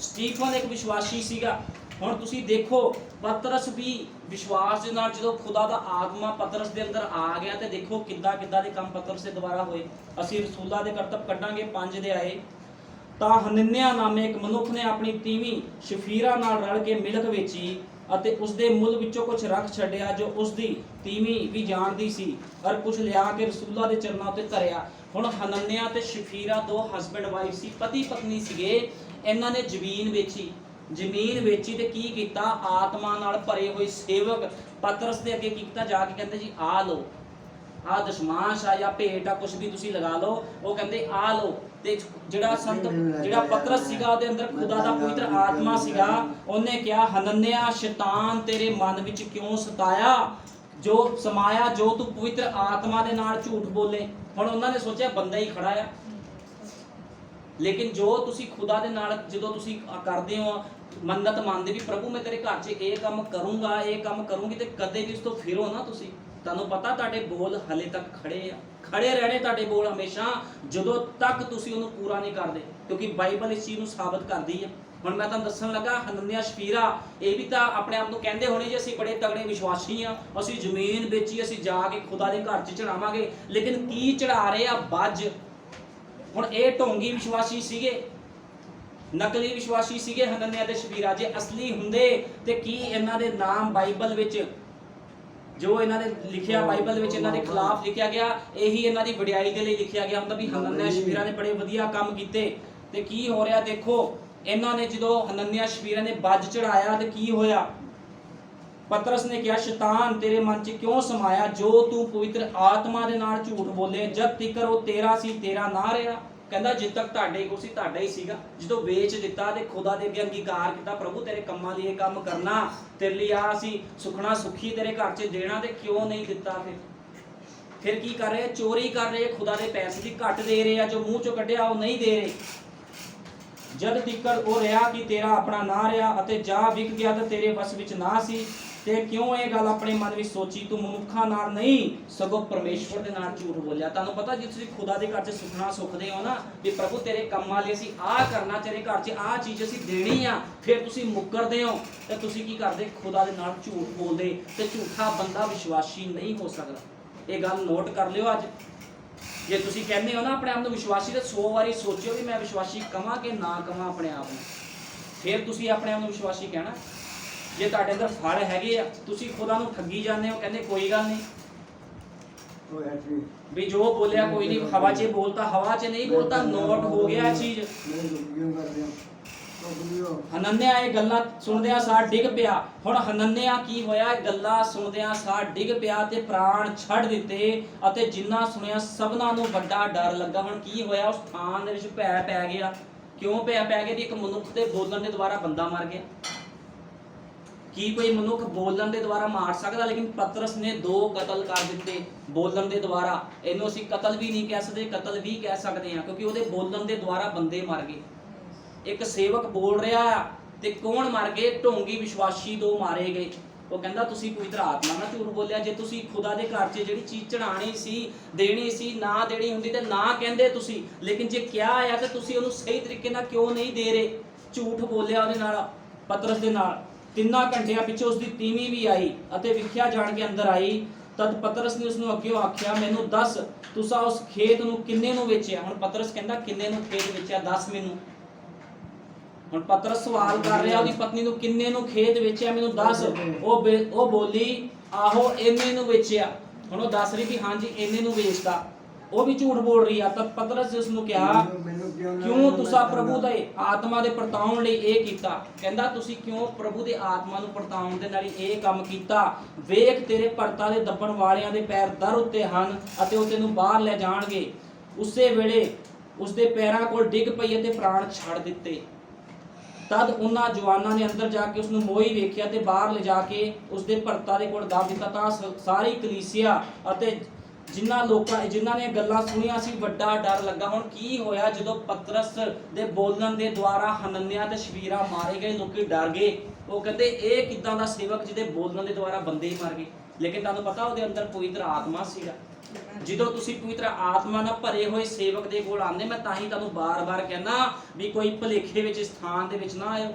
ਸਟੀਫਨ ਇੱਕ ਵਿਸ਼ਵਾਸੀ ਸੀਗਾ। ਹੁਣ ਤੁਸੀਂ ਦੇਖੋ ਪਤਰਸ ਵੀ ਵਿਸ਼ਵਾਸ ਦੇ ਨਾਲ, ਜਦੋਂ ਖੁਦਾ ਦਾ ਆਤਮਾ ਪਤਰਸ ਦੇ ਅੰਦਰ ਆ ਗਿਆ ਤੇ ਦੇਖੋ ਕਿੱਦਾਂ ਦੇ ਕੰਮ ਪਤਰਸ ਦੇ ਦੁਆਰਾ ਹੋਏ। ਅਸੀਂ ਰਸੂਲਾਂ ਦੇ ਕਰਤੱਵ ਕੱਢਾਂਗੇ 5 ਦੇ ਆਏ। ਤਾਂ ਹਨਨਿਆ ਨਾਮੇ ਇੱਕ ਮਨੁੱਖ ਨੇ ਆਪਣੀ ਤੀਵੀਂ ਸ਼ਫੀਰਾ ਨਾਲ ਰਲ ਕੇ ਮਿਲਕ ਵੇਚੀ ਅਤੇ ਉਸਦੇ ਮੁੱਲ ਵਿੱਚੋਂ ਕੁਝ ਰੱਖ ਛੱਡਿਆ ਜੋ ਉਸਦੀ ਤੀਵੀਂ ਵੀ ਜਾਣਦੀ ਸੀ, ਔਰ ਕੁਝ ਲਿਆ ਕੇ ਰਸੂਲਾਂ ਦੇ ਚਰਨਾਂ ਉੱਤੇ ਧਰਿਆ। ਹੁਣ ਹਨਨਿਆ ਤੇ ਸ਼ਫੀਰਾ ਦੋ ਹਸਬੈਂਡ ਵਾਈਫ ਸੀ, ਪਤੀ ਪਤਨੀ ਸੀਗੇ। ਇਹਨਾਂ ਨੇ ਜ਼ਮੀਨ ਵੇਚੀ ਤੇ ਕੀ ਕੀਤਾ? ਆਤਮਾ ਨਾਲ ਭਰੇ ਹੋਏ ਸੇਵਕ ਪਤਰਸ ਦੇ ਅੱਗੇ ਕੀਤਾ, ਜਾ ਕੇ ਕਹਿੰਦੇ ਜੀ ਆ ਲਓ, ਆ ਦਸ਼ਮਾਂਸ਼ ਆ ਜਾਂ ਭੇਟ ਆ, ਕੁਝ ਵੀ ਤੁਸੀਂ ਲਗਾ ਲਓ। ਉਹ ਕਹਿੰਦੇ ਆ ਲਓ। ਤੇ ਜਿਹੜਾ ਪਤਰਸ ਸੀਗਾ ਉਹਦੇ ਅੰਦਰ ਖੁਦਾ ਦਾ ਪਵਿੱਤਰ ਆਤਮਾ ਸੀਗਾ। ਉਹਨੇ ਕਿਹਾ ਹਨਨਿਆ ਸ਼ੈਤਾਨ ਤੇਰੇ ਮਨ ਵਿੱਚ ਕਿਉਂ ਸਤਾਇਆ, ਜੋ ਸਮਾਇਆ, ਜੋ ਤੂੰ ਪਵਿੱਤਰ ਆਤਮਾ ਦੇ ਨਾਲ ਝੂਠ ਬੋਲੇ। ਹੁਣ ਉਹਨਾਂ ਨੇ ਸੋਚਿਆ ਬੰਦਾ ਹੀ ਖੜਾ ਆ, ਲੇਕਿਨ ਜੋ ਤੁਸੀਂ ਖੁਦਾ ਦੇ ਨਾਲ ਜਦੋਂ ਤੁਸੀਂ ਕਰਦੇ ਹੋ, ਮੰਨਤ ਮੰਨਦੇ ਵੀ ਪ੍ਰਭੂ ਮੈਂ ਤੇਰੇ ਘਰ 'ਚ ਇਹ ਕੰਮ ਕਰੂੰਗਾ, ਇਹ ਕੰਮ ਕਰੂੰਗੀ, ਤੇ ਕਦੇ ਵੀ ਉਸ ਤੋਂ ਫਿਰੋ ਨਾ ਤੁਸੀਂ। ਤੁਹਾਨੂੰ ਪਤਾ ਤੁਹਾਡੇ ਬੋਲ ਹਲੇ ਤੱਕ ਖੜੇ ਰਹਿਣੇ ਤੁਹਾਡੇ ਬੋਲ ਹਮੇਸ਼ਾ, ਜਦੋਂ ਤੱਕ ਤੁਸੀਂ ਉਹਨੂੰ ਪੂਰਾ ਨਹੀਂ ਕਰਦੇ, ਕਿਉਂਕਿ ਬਾਈਬਲ ਇਸ ਚੀਜ਼ ਨੂੰ ਸਾਬਤ ਕਰਦੀ ਹੈ। ਹੁਣ ਮੈਂ ਤੁਹਾਨੂੰ ਦੱਸਣ ਲੱਗਾ ਹਨਨਿਆ ਸ਼ਫੀਰਾ ਇਹ ਵੀ ਤਾਂ ਆਪਣੇ ਆਪ ਨੂੰ ਕਹਿੰਦੇ ਹੋਣੇ ਜੀ ਅਸੀਂ ਬੜੇ ਤਗੜੇ ਵਿਸ਼ਵਾਸੀ ਆ, ਅਸੀਂ ਜ਼ਮੀਨ ਵੇਚੀ, ਅਸੀਂ ਜਾ ਕੇ ਖੁਦਾ ਦੇ ਘਰ 'ਚ ਚੜਾਵਾਂਗੇ, ਲੇਕਿਨ ਕੀ ਚੜਾ ਰਹੇ ਆ? ਬੱਜ। ਹੁਣ ਇਹ ਢੋਂਗੀ ਵਿਸ਼ਵਾਸੀ ਸੀਗੇ, ਨਕਲੀ ਵਿਸ਼ਵਾਸੀ ਸੀਗੇ ਹਨਨਿਆ ਤੇ ਸ਼ਫੀਰਾ। ਜੇ ਅਸਲੀ ਹੁੰਦੇ ਤੇ ਕੀ ਇਹਨਾਂ ਦੇ ਨਾਮ ਬਾਈਬਲ ਵਿੱਚ ਜੋ ਇਹਨਾਂ ਦੇ ਲਿਖਿਆ, ਬਾਈਬਲ ਵਿੱਚ ਇਹਨਾਂ ਦੇ ਖਿਲਾਫ ਲਿਖਿਆ ਗਿਆ, ਇਹੀ ਇਹਨਾਂ ਦੀ ਵਡਿਆਈ ਦੇ ਲਈ ਲਿਖਿਆ ਗਿਆ ਹੁੰਦਾ ਵੀ ਹਨਨਿਆ ਸ਼ਫੀਰਾ ਨੇ ਬੜੇ ਵਧੀਆ ਕੰਮ ਕੀਤੇ। ਤੇ ਕੀ ਹੋ ਰਿਹਾ ਦੇਖੋ, ਇਹਨਾਂ ਨੇ ਜਦੋਂ ਹਨਨਿਆ ਸ਼ਫੀਰਾ ਨੇ ਬੱਜ ਚੜਾਇਆ ਤੇ ਕੀ ਹੋਇਆ? ਪਤਰਸ ਨੇ ਕਿਹਾ, ਸ਼ੈਤਾਨ ਤੇਰੇ ਮਨ 'ਚ ਕਿਉਂ ਸਮਾਇਆ? ਜੋ ਤੂੰ ਪਵਿੱਤਰ ਆਤਮਾ ਦੇ ਨਾਲ ਝੂਠ ਬੋਲੇ, ਜਦ ਤੀਕਰ ਉਹ ਤੇਰਾ ਸੀ ਤੇਰਾ ਨਾ ਰਿਹਾ। ਕਹਿੰਦਾ ਜਿੱਦ ਤੱਕ ਤੁਹਾਡੇ ਕੋਲ ਸੀ ਤੁਹਾਡਾ ਹੀ ਸੀਗਾ, ਜਦੋਂ ਵੇਚ ਦਿੱਤਾ ਤੇ ਖੁਦਾ ਦੇ ਅੱਗੇ ਅੰਗੀਕਾਰ ਕੀਤਾ, ਪ੍ਰਭੂ ਤੇਰੇ ਕੰਮਾਂ ਲਈ ਇਹ ਕੰਮ ਕਰਨਾ, ਤੇਰੇ ਲਈ ਆ ਸੀ ਸੁਖਣਾ ਸੁਖੀ ਤੇਰੇ ਘਰ 'ਚ ਦੇਣਾ, ਤੇ ਕਿਉਂ ਨਹੀਂ ਦਿੱਤਾ? ਫਿਰ ਕੀ ਕਰ ਰਹੇ? ਚੋਰੀ ਕਰ ਰਹੇ, ਖੁਦਾ ਦੇ ਪੈਸੇ ਦੀ ਘੱਟ ਦੇ ਰਹੇ ਆ, ਜੋ ਮੂੰਹ 'ਚੋਂ ਕੱਢਿਆ ਉਹ ਨਹੀਂ ਦੇ ਰਹੇ। ਜਦ ਤੀਕਰ ਉਹ ਰਿਹਾ ਕਿ ਤੇਰਾ ਆਪਣਾ ਨਾ ਰਿਹਾ ਅਤੇ ਜਾ ਵਿਕ ਗਿਆ ਤਾਂ ਤੇਰੇ ਵਸ ਵਿੱਚ ਨਾ ਸੀ, ਤੇ ਕਿਉਂ ਇਹ ਗੱਲ ਆਪਣੇ ਮਨ ਵਿੱਚ ਸੋਚੀ? ਤੂੰ ਮਨੁੱਖਾਂ ਨਾਲ ਨਹੀਂ ਸਗੋਂ ਪਰਮੇਸ਼ਵਰ ਦੇ ਨਾਲ ਝੂਠ ਬੋਲਿਆ। ਤੁਹਾਨੂੰ ਪਤਾ ਜੇ ਤੁਸੀਂ ਖੁਦਾ ਦੇ ਘਰ 'ਚ ਸੁਖਣਾ ਸੁਖਦੇ ਹੋ ਨਾ ਵੀ ਪ੍ਰਭੂ ਤੇਰੇ ਕੰਮਾਂ ਲਈ ਅਸੀਂ ਆਹ ਕਰਨਾ, ਤੇਰੇ ਘਰ 'ਚ ਆਹ ਚੀਜ਼ ਅਸੀਂ ਦੇਣੀ ਆ, ਫਿਰ ਤੁਸੀਂ ਮੁੱਕਰਦੇ ਹੋ ਤੇ ਤੁਸੀਂ ਕੀ ਕਰਦੇ? ਖੁਦਾ ਦੇ ਨਾਲ ਝੂਠ ਬੋਲਦੇ, ਤੇ ਝੂਠਾ ਬੰਦਾ ਵਿਸ਼ਵਾਸੀ ਨਹੀਂ ਹੋ ਸਕਦਾ। ਇਹ ਗੱਲ ਨੋਟ ਕਰ ਲਿਓ ਅੱਜ। ਜੇ ਤੁਸੀਂ ਕਹਿੰਦੇ ਹੋ ਨਾ ਆਪਣੇ ਆਪ ਨੂੰ ਵਿਸ਼ਵਾਸੀ, ਤਾਂ 100 ਵਾਰੀ ਸੋਚਿਓ ਵੀ ਮੈਂ ਵਿਸ਼ਵਾਸੀ ਕਵਾਂ ਕਿ ਨਾ ਕਵਾਂ ਆਪਣੇ ਆਪ ਨੂੰ, ਫਿਰ ਤੁਸੀਂ ਆਪਣੇ ਆਪ ਨੂੰ ਵਿਸ਼ਵਾਸੀ ਕਹਿਣਾ। ਜੇ ਤੁਹਾਡੇ ਅੰਦਰ ਫਲ ਹੈਗੇ ਆ, ਤੁਸੀਂ ਖੁਦਾ ਨੂੰ ਠੱਗੀ ਜਾਂਦੇ ਹੋ, ਕਹਿੰਦੇ ਕੋਈ ਗੱਲ ਨਹੀਂ ਵੀ ਜੋ ਬੋਲਿਆ ਕੋਈ ਨਹੀਂ, ਹਵਾ 'ਚ ਬੋਲਤਾ, ਹਵਾ 'ਚ ਨਹੀਂ ਬੋਲਤਾ, ਨੋਟ ਹੋ ਗਿਆ ਇਹ ਚੀਜ਼। ਹਨਨਿਆ ਇਹ ਗੱਲਾਂ ਸੁਣਦਿਆਂ ਸਾਰ ਡਿੱਗ ਪਿਆ। ਹੁਣ ਹਨਨਿਆ ਕੀ ਹੋਇਆ? ਇਹ ਗੱਲਾਂ ਸੁਣਦਿਆਂ ਸਾਰ ਡਿੱਗ ਪਿਆ ਤੇ ਪ੍ਰਾਣ ਛੱਡ ਦਿੱਤੇ, ਅਤੇ ਜਿੰਨਾ ਸੁਣਿਆ ਸਭਨਾਂ ਨੂੰ ਵੱਡਾ ਡਰ ਲੱਗਾ। ਹੁਣ ਕੀ ਹੋਇਆ? ਉਸ ਥਾਂ ਦੇ ਵਿੱਚ ਭੈ ਪੈ ਗਿਆ। ਕਿਉਂ ਭੈ ਪੈ ਗਿਆ? ਵੀ ਇੱਕ ਮਨੁੱਖ ਦੇ ਬੋਲਣ ਦੇ ਦੁਆਰਾ ਬੰਦਾ ਮਰ ਗਿਆ। ਕੀ ਕੋਈ ਮਨੁੱਖ ਬੋਲਣ ਦੇ ਦੁਆਰਾ ਮਾਰ ਸਕਦਾ? ਲੇਕਿਨ ਪਤਰਸ ਨੇ 2 ਕਤਲ ਕਰ ਦਿੱਤੇ ਬੋਲਣ ਦੇ ਦੁਆਰਾ। ਇਹਨੂੰ ਅਸੀਂ ਕਤਲ ਵੀ ਨਹੀਂ ਕਹਿ ਸਕਦੇ, ਕਤਲ ਵੀ ਕਹਿ ਸਕਦੇ ਹਾਂ, ਕਿਉਂਕਿ ਉਹਦੇ ਬੋਲਣ ਦੇ ਦੁਆਰਾ ਬੰਦੇ ਮਰ ਗਏ। ਇੱਕ ਸੇਵਕ ਬੋਲ ਰਿਹਾ ਆ ਤੇ ਕੌਣ ਮਰ ਗਏ? ਢੋਂਗੀ ਵਿਸ਼ਵਾਸੀ 2 ਮਾਰੇ ਗਏ। ਉਹ ਕਹਿੰਦਾ ਤੁਸੀਂ ਪਵਿੱਤਰ ਆਤਮਾ ਨਾਲ ਝੂਠ ਬੋਲਿਆ। ਜੇ ਤੁਸੀਂ ਖੁਦਾ ਦੇ ਘਰ 'ਚ ਜਿਹੜੀ ਚੀਜ਼ ਚੜਾਣੀ ਸੀ, ਦੇਣੀ ਸੀ, ਨਾ ਦੇਣੀ ਹੁੰਦੀ ਤੇ ਨਾ ਕਹਿੰਦੇ ਤੁਸੀਂ, ਲੇਕਿਨ ਜੇ ਕਿਹਾ ਆ ਤੇ ਤੁਸੀਂ ਉਹਨੂੰ ਸਹੀ ਤਰੀਕੇ ਨਾਲ ਕਿਉਂ ਨਹੀਂ ਦੇ ਰਹੇ? ਝੂਠ ਬੋਲਿਆ ਉਹਦੇ ਨਾਲ, ਪਤਰਸ ਦੇ ਨਾਲ। 3 ਘੰਟਿਆਂ ਪਿੱਛੇ ਉਸ ਦੀ ਤੀਵੀਂ ਵੀ ਆਈ ਅਤੇ ਵਿਖਿਆ ਜਾਣ ਕੇ ਅੰਦਰ ਆਈ। ਤਦ ਪਤਰਸ ਨੇ ਉਸ ਨੂੰ ਅੱਗੇ ਆਖਿਆ, ਮੈਨੂੰ ਦੱਸ ਤੁਸੀਂ ਉਸ ਖੇਤ ਨੂੰ ਕਿੰਨੇ ਨੂੰ ਵੇਚਿਆ? ਹੁਣ ਪਤਰਸ ਕਹਿੰਦਾ ਕਿੰਨੇ ਨੂੰ ਖੇਤ ਵੇਚਿਆ, ਦੱਸ ਮੈਨੂੰ। ਹੁਣ ਪਤਰਸ ਸਵਾਲ ਕਰ ਰਿਹਾ ਉਹਦੀ ਪਤਨੀ ਨੂੰ, ਕਿੰਨੇ ਨੂੰ ਖੇਤ ਵੇਚਿਆ, ਮੈਨੂੰ ਦੱਸ। ਉਹ ਬੋਲੀ, ਆਹੋ ਇੰਨੇ ਨੂੰ ਵੇਚਿਆ। ਹੁਣ ਉਹ ਦੱਸ ਰਹੀ ਵੀ ਹਾਂਜੀ ਇੰਨੇ ਨੂੰ ਵੇਚਦਾ। ਉਹ ਵੀ ਝੂਠ ਬੋਲ ਰਹੀ ਆ। ਤਾਂ ਪਤਰਸ ਨੇ ਉਸ ਨੂੰ ਕਿਹਾ, ਕਿਉਂ ਤੁਸੀਂ ਪ੍ਰਭੂ ਦੇ ਆਤਮਾ ਦੇ ਪਰਤਾਉਣ ਲਈ ਇਹ ਕੀਤਾ? ਕਹਿੰਦਾ ਤੁਸੀਂ ਕਿਉਂ ਪ੍ਰਭੂ ਦੇ ਆਤਮਾ ਨੂੰ ਪਰਤਾਉਣ ਦੇ ਨਾਲ ਇਹ ਕੰਮ ਕੀਤਾ? ਵੇਖ ਤੇਰੇ ਭਰਤਾ ਦੇ ਦੱਬਣ ਵਾਲਿਆਂ ਦੇ ਪੈਰ ਦਰ ਉੱਤੇ ਹਨ ਅਤੇ ਉਹ ਤੈਨੂੰ ਬਾਹਰ ਲੈ ਜਾਣਗੇ। ਉਸੇ ਵੇਲੇ ਉਸਦੇ ਪੈਰਾਂ ਕੋਲ ਡਿੱਗ ਪਈ ਅਤੇ ਪ੍ਰਾਣ ਛੱਡ ਦਿੱਤੇ। ਤਦ ਉਹਨਾਂ ਜਵਾਨਾਂ ਨੇ ਅੰਦਰ ਜਾ ਕੇ ਉਸ ਨੂੰ ਮੋਈ ਵੇਖਿਆ ਤੇ ਬਾਹਰ ਲਿਜਾ ਕੇ ਉਸਦੇ ਭਰਤਾ ਦੇ ਕੋਲ ਦੱਬ ਦਿੱਤਾ। ਤਾਂ ਸਾਰੀ ਕਲੀਸਿਆ ਅਤੇ ਜਿਨ੍ਹਾਂ ਨੇ ਗੱਲਾਂ ਸੁਣੀਆਂ ਸੀ ਵੱਡਾ ਡਰ ਲੱਗਾ। ਹੁਣ ਕੀ ਹੋਇਆ? ਜਦੋਂ ਪਤਰਸ ਦੇ ਬੋਲਣ ਦੇ ਦੁਆਰਾ ਹਨਨਿਆ ਤੇ ਸ਼ਫੀਰਾ ਮਾਰੇ ਗਏ, ਲੋਕੀ ਡਰ ਗਏ। ਉਹ ਕਹਿੰਦੇ ਇਹ ਕਿੱਦਾਂ ਦਾ ਸੇਵਕ ਜਿਹਦੇ ਬੋਲਣ ਦੇ ਦੁਆਰਾ ਬੰਦੇ ਹੀ ਮਰ ਗਏ? ਲੇਕਿਨ ਤੁਹਾਨੂੰ ਪਤਾ ਉਹਦੇ ਅੰਦਰ ਪਵਿੱਤਰ ਆਤਮਾ ਸੀਗਾ। ਜਦੋਂ ਤੁਸੀਂ ਪਵਿੱਤਰ ਆਤਮਾ ਨਾਲ ਭਰੇ ਹੋਏ ਸੇਵਕ ਦੇ ਕੋਲ ਆਉਂਦੇ, ਮੈਂ ਤਾਂ ਹੀ ਤੁਹਾਨੂੰ ਬਾਰ-ਬਾਰ ਕਹਿੰਦਾ ਵੀ ਕੋਈ ਭੁਲੇਖੇ ਵਿੱਚ ਸਥਾਨ ਦੇ ਵਿੱਚ ਨਾ ਆਇਓ।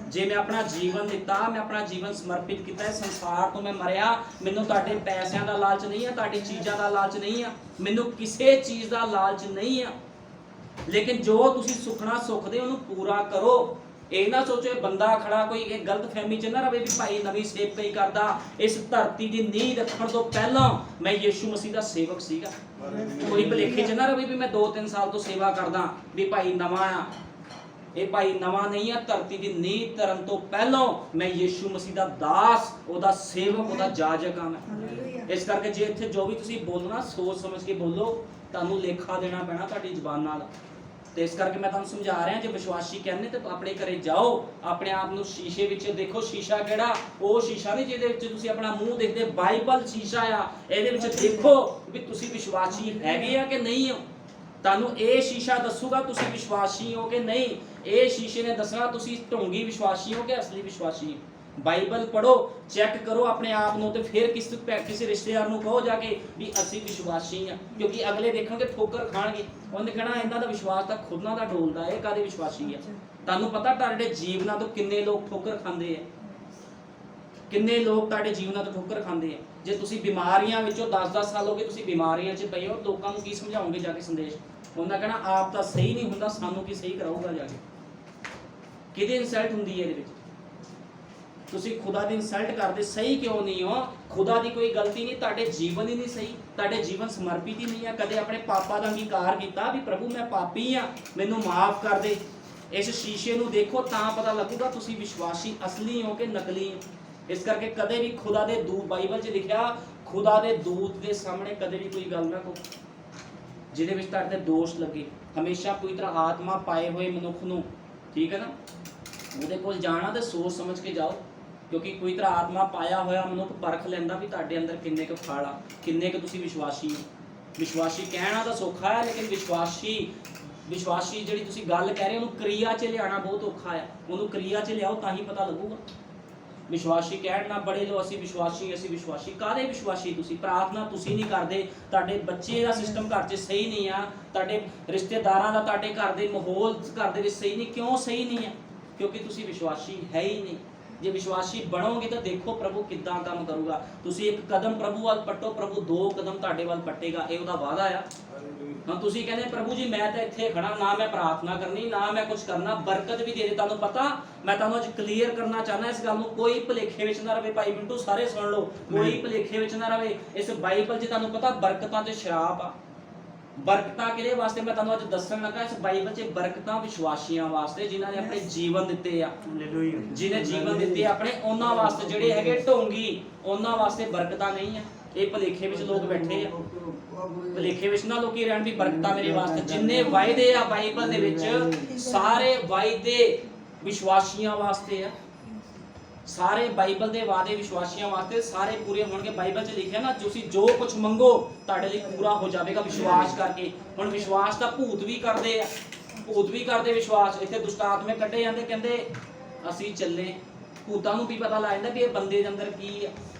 ਜੇ ਮੈਂ ਆਪਣਾ ਜੀਵਨ ਦਿੱਤਾ, ਮੈਂ ਆਪਣਾ ਜੀਵਨ ਸਮਰਪਿਤ ਕੀਤਾ, ਇਸ ਸੰਸਾਰ ਤੋਂ ਮੈਂ ਮਰਿਆ, ਮੈਨੂੰ ਤੁਹਾਡੇ ਪੈਸਿਆਂ ਦਾ ਲਾਲਚ ਨਹੀਂ ਆ, ਤੁਹਾਡੀ ਚੀਜ਼ਾਂ ਦਾ ਲਾਲਚ ਨਹੀਂ ਆ, ਮੈਨੂੰ ਕਿਸੇ ਚੀਜ਼ ਦਾ ਲਾਲਚ ਨਹੀਂ ਆ। ਲੇਕਿਨ ਜੋ ਤੁਸੀਂ ਸੁਖਣਾ ਸੁਖਦੇ ਉਹਨੂੰ ਪੂਰਾ ਕਰੋ। ਇਹ ਨਾ ਸੋਚੋ ਇਹ ਬੰਦਾ ਖੜਾ ਕੋਈ ਇਹ ਗਲਤਫਹਿਮੀ ਚ ਨਾ ਰਵੇ ਵੀ ਭਾਈ ਨਵੀਂ ਸੇਵਕਾਈ ਕਰਦਾ। ਇਸ ਧਰਤੀ ਦੀ ਨੀਂਹ ਰੱਖਣ ਤੋਂ ਪਹਿਲਾਂ ਮੈਂ ਯਿਸੂ ਮਸੀਹ ਦਾ ਸੇਵਕ ਸੀਗਾ। ਕੋਈ ਭੁਲੇਖੇ ਚ ਨਾ ਰਵੇ ਵੀ ਮੈਂ 2-3 ਸਾਲ ਤੋਂ ਸੇਵਾ ਕਰਦਾ ਵੀ ਭਾਈ ਨਵਾਂ ਆ। ਇਹ ਭਾਈ ਨਵਾਂ ਨਹੀਂ ਆ। ਧਰਤੀ ਦੀ ਨੀਂਹ ਧਰਨ ਤੋਂ ਪਹਿਲਾਂ ਮੈਂ ਯਿਸੂ ਮਸੀਹ ਦਾ ਦਾਸ, ਉਹਦਾ ਸੇਵਕ, ਉਹਦਾ ਜਾਜਕ ਹਾਂ ਮੈਂ। ਇਸ ਕਰਕੇ ਜੇ ਇੱਥੇ ਜੋ ਵੀ ਤੁਸੀਂ ਬੋਲਣਾ ਸੋਚ ਸਮਝ ਕੇ ਬੋਲੋ, ਤੁਹਾਨੂੰ ਲੇਖਾ ਦੇਣਾ ਪੈਣਾ ਤੁਹਾਡੀ ਜ਼ੁਬਾਨ ਨਾਲ। ਤੇ ਇਸ ਕਰਕੇ ਮੈਂ ਤੁਹਾਨੂੰ ਸਮਝਾ ਰਿਹਾ, ਜੇ ਵਿਸ਼ਵਾਸੀ ਕਹਿੰਦੇ ਤੇ ਆਪਣੇ ਘਰੇ ਜਾਓ, ਆਪਣੇ ਆਪ ਨੂੰ ਸ਼ੀਸ਼ੇ ਵਿੱਚ ਦੇਖੋ। ਸ਼ੀਸ਼ਾ ਕਿਹੜਾ? ਉਹ ਸ਼ੀਸ਼ਾ ਨਹੀਂ ਜਿਹਦੇ ਵਿੱਚ ਤੁਸੀਂ ਆਪਣਾ ਮੂੰਹ ਦੇਖਦੇ, ਬਾਈਬਲ ਸ਼ੀਸ਼ਾ ਆ। ਇਹਦੇ ਵਿੱਚ ਦੇਖੋ ਵੀ ਤੁਸੀਂ ਵਿਸ਼ਵਾਸੀ ਹੈਗੇ ਆ ਕਿ ਨਹੀਂ ਹੋ। ਤੁਹਾਨੂੰ ਇਹ ਸ਼ੀਸ਼ਾ ਦੱਸੂਗਾ ਤੁਸੀਂ ਵਿਸ਼ਵਾਸੀ ਹੋ ਕਿ ਨਹੀਂ। ਇਹ ਸ਼ੀਸ਼ੇ ਨੇ ਦੱਸਣਾ ਤੁਸੀਂ ਢੋਂਗੀ ਵਿਸ਼ਵਾਸੀ ਹੋ ਕਿ ਅਸਲੀ ਵਿਸ਼ਵਾਸੀ ਹੋ। ਬਾਈਬਲ ਪੜੋ, ਚੈੱਕ ਕਰੋ ਆਪਣੇ ਆਪ ਨੂੰ, ਤੇ ਫਿਰ ਕਿਸੇ ਰਿਸ਼ਤੇਦਾਰ ਨੂੰ ਕਹੋ ਜਾ ਕੇ ਵੀ ਅਸੀਂ ਵਿਸ਼ਵਾਸੀ ਆ। ਕਿਉਂਕਿ ਅਗਲੇ ਦੇਖਣਗੇ ਠੋਕਰ ਖਾਣਗੇ, ਉਹਨੇ ਕਹਿਣਾ ਇਹਨਾਂ ਦਾ ਵਿਸ਼ਵਾਸ ਤਾਂ ਖੁਦਾਂ ਦਾ ਡੋਲਦਾ, ਇਹ ਕਾਹਦੇ ਵਿਸ਼ਵਾਸੀ ਆ। ਤੁਹਾਨੂੰ ਪਤਾ ਤੁਹਾਡੇ ਜੀਵਨਾਂ ਤੋਂ ਕਿੰਨੇ ਲੋਕ ਠੋਕਰ ਖਾਂਦੇ ਆ? ਕਿੰਨੇ ਲੋਕ ਤੁਹਾਡੇ ਜੀਵਨਾਂ ਤੋਂ ਠੋਕਰ ਖਾਂਦੇ ਆ? ਜੇ ਤੁਸੀਂ ਬਿਮਾਰੀਆਂ ਵਿੱਚੋਂ 10-10 ਸਾਲ ਹੋ ਗਏ ਤੁਸੀਂ ਬਿਮਾਰੀਆਂ 'ਚ ਪਏ ਹੋ, ਲੋਕਾਂ ਨੂੰ ਕੀ ਸਮਝਾਓਗੇ ਜਾ ਕੇ ਸੰਦੇਸ਼? ਉਹਨਾਂ ਕਹਿਣਾ ਆਪ ਤਾਂ ਸਹੀ ਨਹੀਂ ਹੁੰਦਾ, ਸਾਨੂੰ ਕੀ ਸਹੀ ਕਰਾਊਗਾ ਜਾ ਕੇ? ਕਿਹਦੀ ਇਨਸਲਟ ਹੁੰਦੀ ਹੈ ਇਹਦੇ ਵਿੱਚ? ਤੁਸੀਂ ਖੁਦਾ ਦੀ ਇਨਸਲਟ ਕਰਦੇ। ਸਹੀ ਕਿਉਂ ਨਹੀਂ ਹੋ? ਖੁਦਾ ਦੀ ਕੋਈ ਗਲਤੀ ਨਹੀਂ, ਤੁਹਾਡੇ ਜੀਵਨ ਹੀ ਨਹੀਂ ਸਹੀ, ਤੁਹਾਡੇ ਜੀਵਨ ਸਮਰਪਿਤ ਹੀ ਨਹੀਂ ਆ। ਕਦੇ ਆਪਣੇ ਪਾਪਾਂ ਦਾ ਅੰਗੀਕਾਰ ਕੀਤਾ ਵੀ ਪ੍ਰਭੂ ਮੈਂ ਪਾਪੀ ਆ, ਮੈਨੂੰ ਮਾਫ ਕਰ ਦੇ। ਇਸ ਸ਼ੀਸ਼ੇ ਨੂੰ ਦੇਖੋ ਤਾਂ ਪਤਾ ਲੱਗੂਗਾ ਤੁਸੀਂ ਵਿਸ਼ਵਾਸੀ ਅਸਲੀ ਹੋ ਕਿ ਨਕਲੀ ਹੋ। ਇਸ ਕਰਕੇ ਕਦੇ ਵੀ ਖੁਦਾ ਦੇ ਦੂਤ, ਬਾਈਬਲ 'ਚ ਲਿਖਿਆ, ਖੁਦਾ ਦੇ ਦੂਤ ਦੇ ਸਾਹਮਣੇ ਕਦੇ ਵੀ ਕੋਈ ਗੱਲ ਨਾ ਕਹੋ ਜਿਹਦੇ ਵਿੱਚ ਤੁਹਾਡੇ ਤੇ ਦੋਸ਼ ਲੱਗੇ। ਹਮੇਸ਼ਾ ਪਵਿੱਤਰ ਆਤਮਾ ਪਾਏ ਹੋਏ ਮਨੁੱਖ ਨੂੰ, ਠੀਕ ਹੈ ਨਾ, ਉਹਦੇ ਕੋਲ ਜਾਣਾ ਤੇ ਸੋਚ ਸਮਝ ਕੇ ਜਾਓ, ਕਿਉਂਕਿ ਪਵਿੱਤਰ ਆਤਮਾ ਪਾਇਆ ਹੋਇਆ ਮਨੁੱਖ ਪਰਖ ਲੈਂਦਾ ਵੀ ਤੁਹਾਡੇ ਅੰਦਰ ਕਿੰਨੇ ਕੁ ਫਲ ਆ, ਕਿੰਨੇ ਕੁ ਤੁਸੀਂ ਵਿਸ਼ਵਾਸੀ ਹੋ। ਵਿਸ਼ਵਾਸੀ ਕਹਿਣਾ ਤਾਂ ਸੌਖਾ ਹੈ, ਲੇਕਿਨ ਵਿਸ਼ਵਾਸੀ ਜਿਹੜੀ ਤੁਸੀਂ ਗੱਲ ਕਹਿ ਰਹੇ ਹੋ ਉਹਨੂੰ ਕਿਰਿਆ 'ਚ ਲਿਆਉਣਾ ਬਹੁਤ ਔਖਾ ਹੈ। ਉਹਨੂੰ ਕਿਰਿਆ 'ਚ ਲਿਆਓ ਤਾਂ ਹੀ ਪਤਾ ਲੱਗੂਗਾ। ਵਿਸ਼ਵਾਸੀ ਕਹਿਣ ਨਾ ਬੜੇ ਲੋ ਅਸੀਂ ਵਿਸ਼ਵਾਸੀ ਕਾਹਦੇ ਵਿਸ਼ਵਾਸੀ? ਤੁਸੀਂ ਪ੍ਰਾਰਥਨਾ ਤੁਸੀਂ ਨਹੀਂ ਕਰਦੇ, ਤੁਹਾਡੇ ਬੱਚੇ ਦਾ ਸਿਸਟਮ ਘਰ 'ਚ ਸਹੀ ਨਹੀਂ ਆ, ਤੁਹਾਡੇ ਰਿਸ਼ਤੇਦਾਰਾਂ ਦਾ, ਤੁਹਾਡੇ ਘਰ ਦੇ ਮਾਹੌਲ ਘਰ ਦੇ ਵਿੱਚ ਸਹੀ ਨਹੀਂ। ਕਿਉਂ ਸਹੀ ਨਹੀਂ ਹੈ? ਕਿਉਂਕਿ ਤੁਸੀਂ ਵਿਸ਼ਵਾਸੀ ਹੈ ਹੀ ਨਹੀਂ। ਜੇ ਵਿਸ਼ਵਾਸੀ ਬਣੋਗੇ ਤਾਂ ਦੇਖੋ ਪ੍ਰਭੂ ਕਿੱਦਾਂ ਕੰਮ ਕਰੂਗਾ। ਤੁਸੀਂ ਇੱਕ ਕਦਮ ਪ੍ਰਭੂ ਵੱਲ ਪੱਟੋ, ਪ੍ਰਭੂ 2 ਕਦਮ ਤੁਹਾਡੇ ਵੱਲ ਪੱਟੇਗਾ। ਇਹ ਉਹਦਾ ਵਾਅਦਾ ਆ। ਹਾਂ, ਤੁਸੀਂ ਕਹਿੰਦੇ ਪ੍ਰਭੂ ਜੀ ਮੈਂ ਤਾਂ ਇੱਥੇ ਖੜਾ, ਨਾ ਮੈਂ ਪ੍ਰਾਰਥਨਾ ਕਰਨੀ, ਨਾ ਮੈਂ ਕੁਝ ਕਰਨਾ, ਬਰਕਤ ਵੀ ਦੇ ਦੇ। ਤੁਹਾਨੂੰ ਪਤਾ, ਮੈਂ ਤੁਹਾਨੂੰ ਅੱਜ ਕਲੀਅਰ ਕਰਨਾ ਚਾਹੁੰਦਾ ਇਸ ਗੱਲ ਨੂੰ, ਕੋਈ ਭੁਲੇਖੇ ਵਿੱਚ ਨਾ ਰਵੇ। ਭਾਈ ਮਿੰਟੂ ਸਾਰੇ ਸੁਣ ਲਓ, ਕੋਈ ਭੁਲੇਖੇ ਵਿੱਚ ਨਾ ਰਵੇ। ਇਸ ਬਾਈਬਲ 'ਚ ਤੁਹਾਨੂੰ ਪਤਾ ਬਰਕਤਾਂ ਤੇ ਸ਼ਰਾਪ ਆ। ਬਰਕਤਾਂ ਕਿਹਦੇ ਵਾਸਤੇ ਮੈਂ ਤੁਹਾਨੂੰ ਅੱਜ ਦੱਸਣ ਲੱਗਾ। ਇਸ ਬਾਈਬਲ 'ਚ ਬਰਕਤਾਂ ਵਿਸ਼ਵਾਸੀਆਂ ਵਾਸਤੇ, ਜਿਨ੍ਹਾਂ ਨੇ ਆਪਣੇ ਜੀਵਨ ਦਿੱਤੇ ਆ, ਜਿਹਨੇ ਜੀਵਨ ਦਿੱਤੇ ਆਪਣੇ, ਉਹਨਾਂ ਵਾਸਤੇ। ਜਿਹੜੇ ਹੈਗੇ ਢੋਂਗੀ, ਉਹਨਾਂ ਵਾਸਤੇ ਬਰਕਤਾਂ ਨਹੀਂ ਆ। ਇਹ ਭੁਲੇਖੇ ਵਿੱਚ ਲੋਕ ਬੈਠੇ ਆ। ਭੁਲੇਖੇ ਵਿੱਚ ਨਾ ਲੋਕੀ ਰਹਿਣ ਵੀ ਬਰਕਤਾਂ ਮੇਰੇ ਵਾਸਤੇ। ਜਿੰਨੇ ਵਾਅਦੇ ਆ ਬਾਈਬਲ ਦੇ ਵਿੱਚ, ਸਾਰੇ ਵਾਅਦੇ ਵਿਸ਼ਵਾਸੀਆਂ ਵਾਸਤੇ ਆ। ਸਾਰੇ ਬਾਈਬਲ ਦੇ ਵਾਅਦੇ ਵਿਸ਼ਵਾਸੀਆਂ ਵਾਸਤੇ, ਸਾਰੇ ਪੂਰੇ ਹੋਣਗੇ। ਬਾਈਬਲ 'ਚ ਲਿਖਿਆ ਨਾ, ਤੁਸੀਂ ਜੋ ਕੁਝ ਮੰਗੋ ਤੁਹਾਡੇ ਲਈ ਪੂਰਾ ਹੋ ਜਾਵੇਗਾ ਵਿਸ਼ਵਾਸ ਕਰਕੇ। ਹੁਣ ਵਿਸ਼ਵਾਸ ਤਾਂ ਭੂਤ ਵੀ ਕਰਦੇ ਆ, ਭੂਤ ਵੀ ਕਰਦੇ ਵਿਸ਼ਵਾਸ। ਇੱਥੇ ਦੁਸ਼ਟ ਆਤਮੇ ਕੱਢੇ ਜਾਂਦੇ, ਕਹਿੰਦੇ ਅਸੀਂ ਚੱਲੇ। ਭੂਤਾਂ ਨੂੰ ਵੀ ਪਤਾ ਲੱਗ ਜਾਂਦਾ ਵੀ ਇਹ ਬੰਦੇ ਦੇ ਅੰਦਰ ਕੀ ਆ,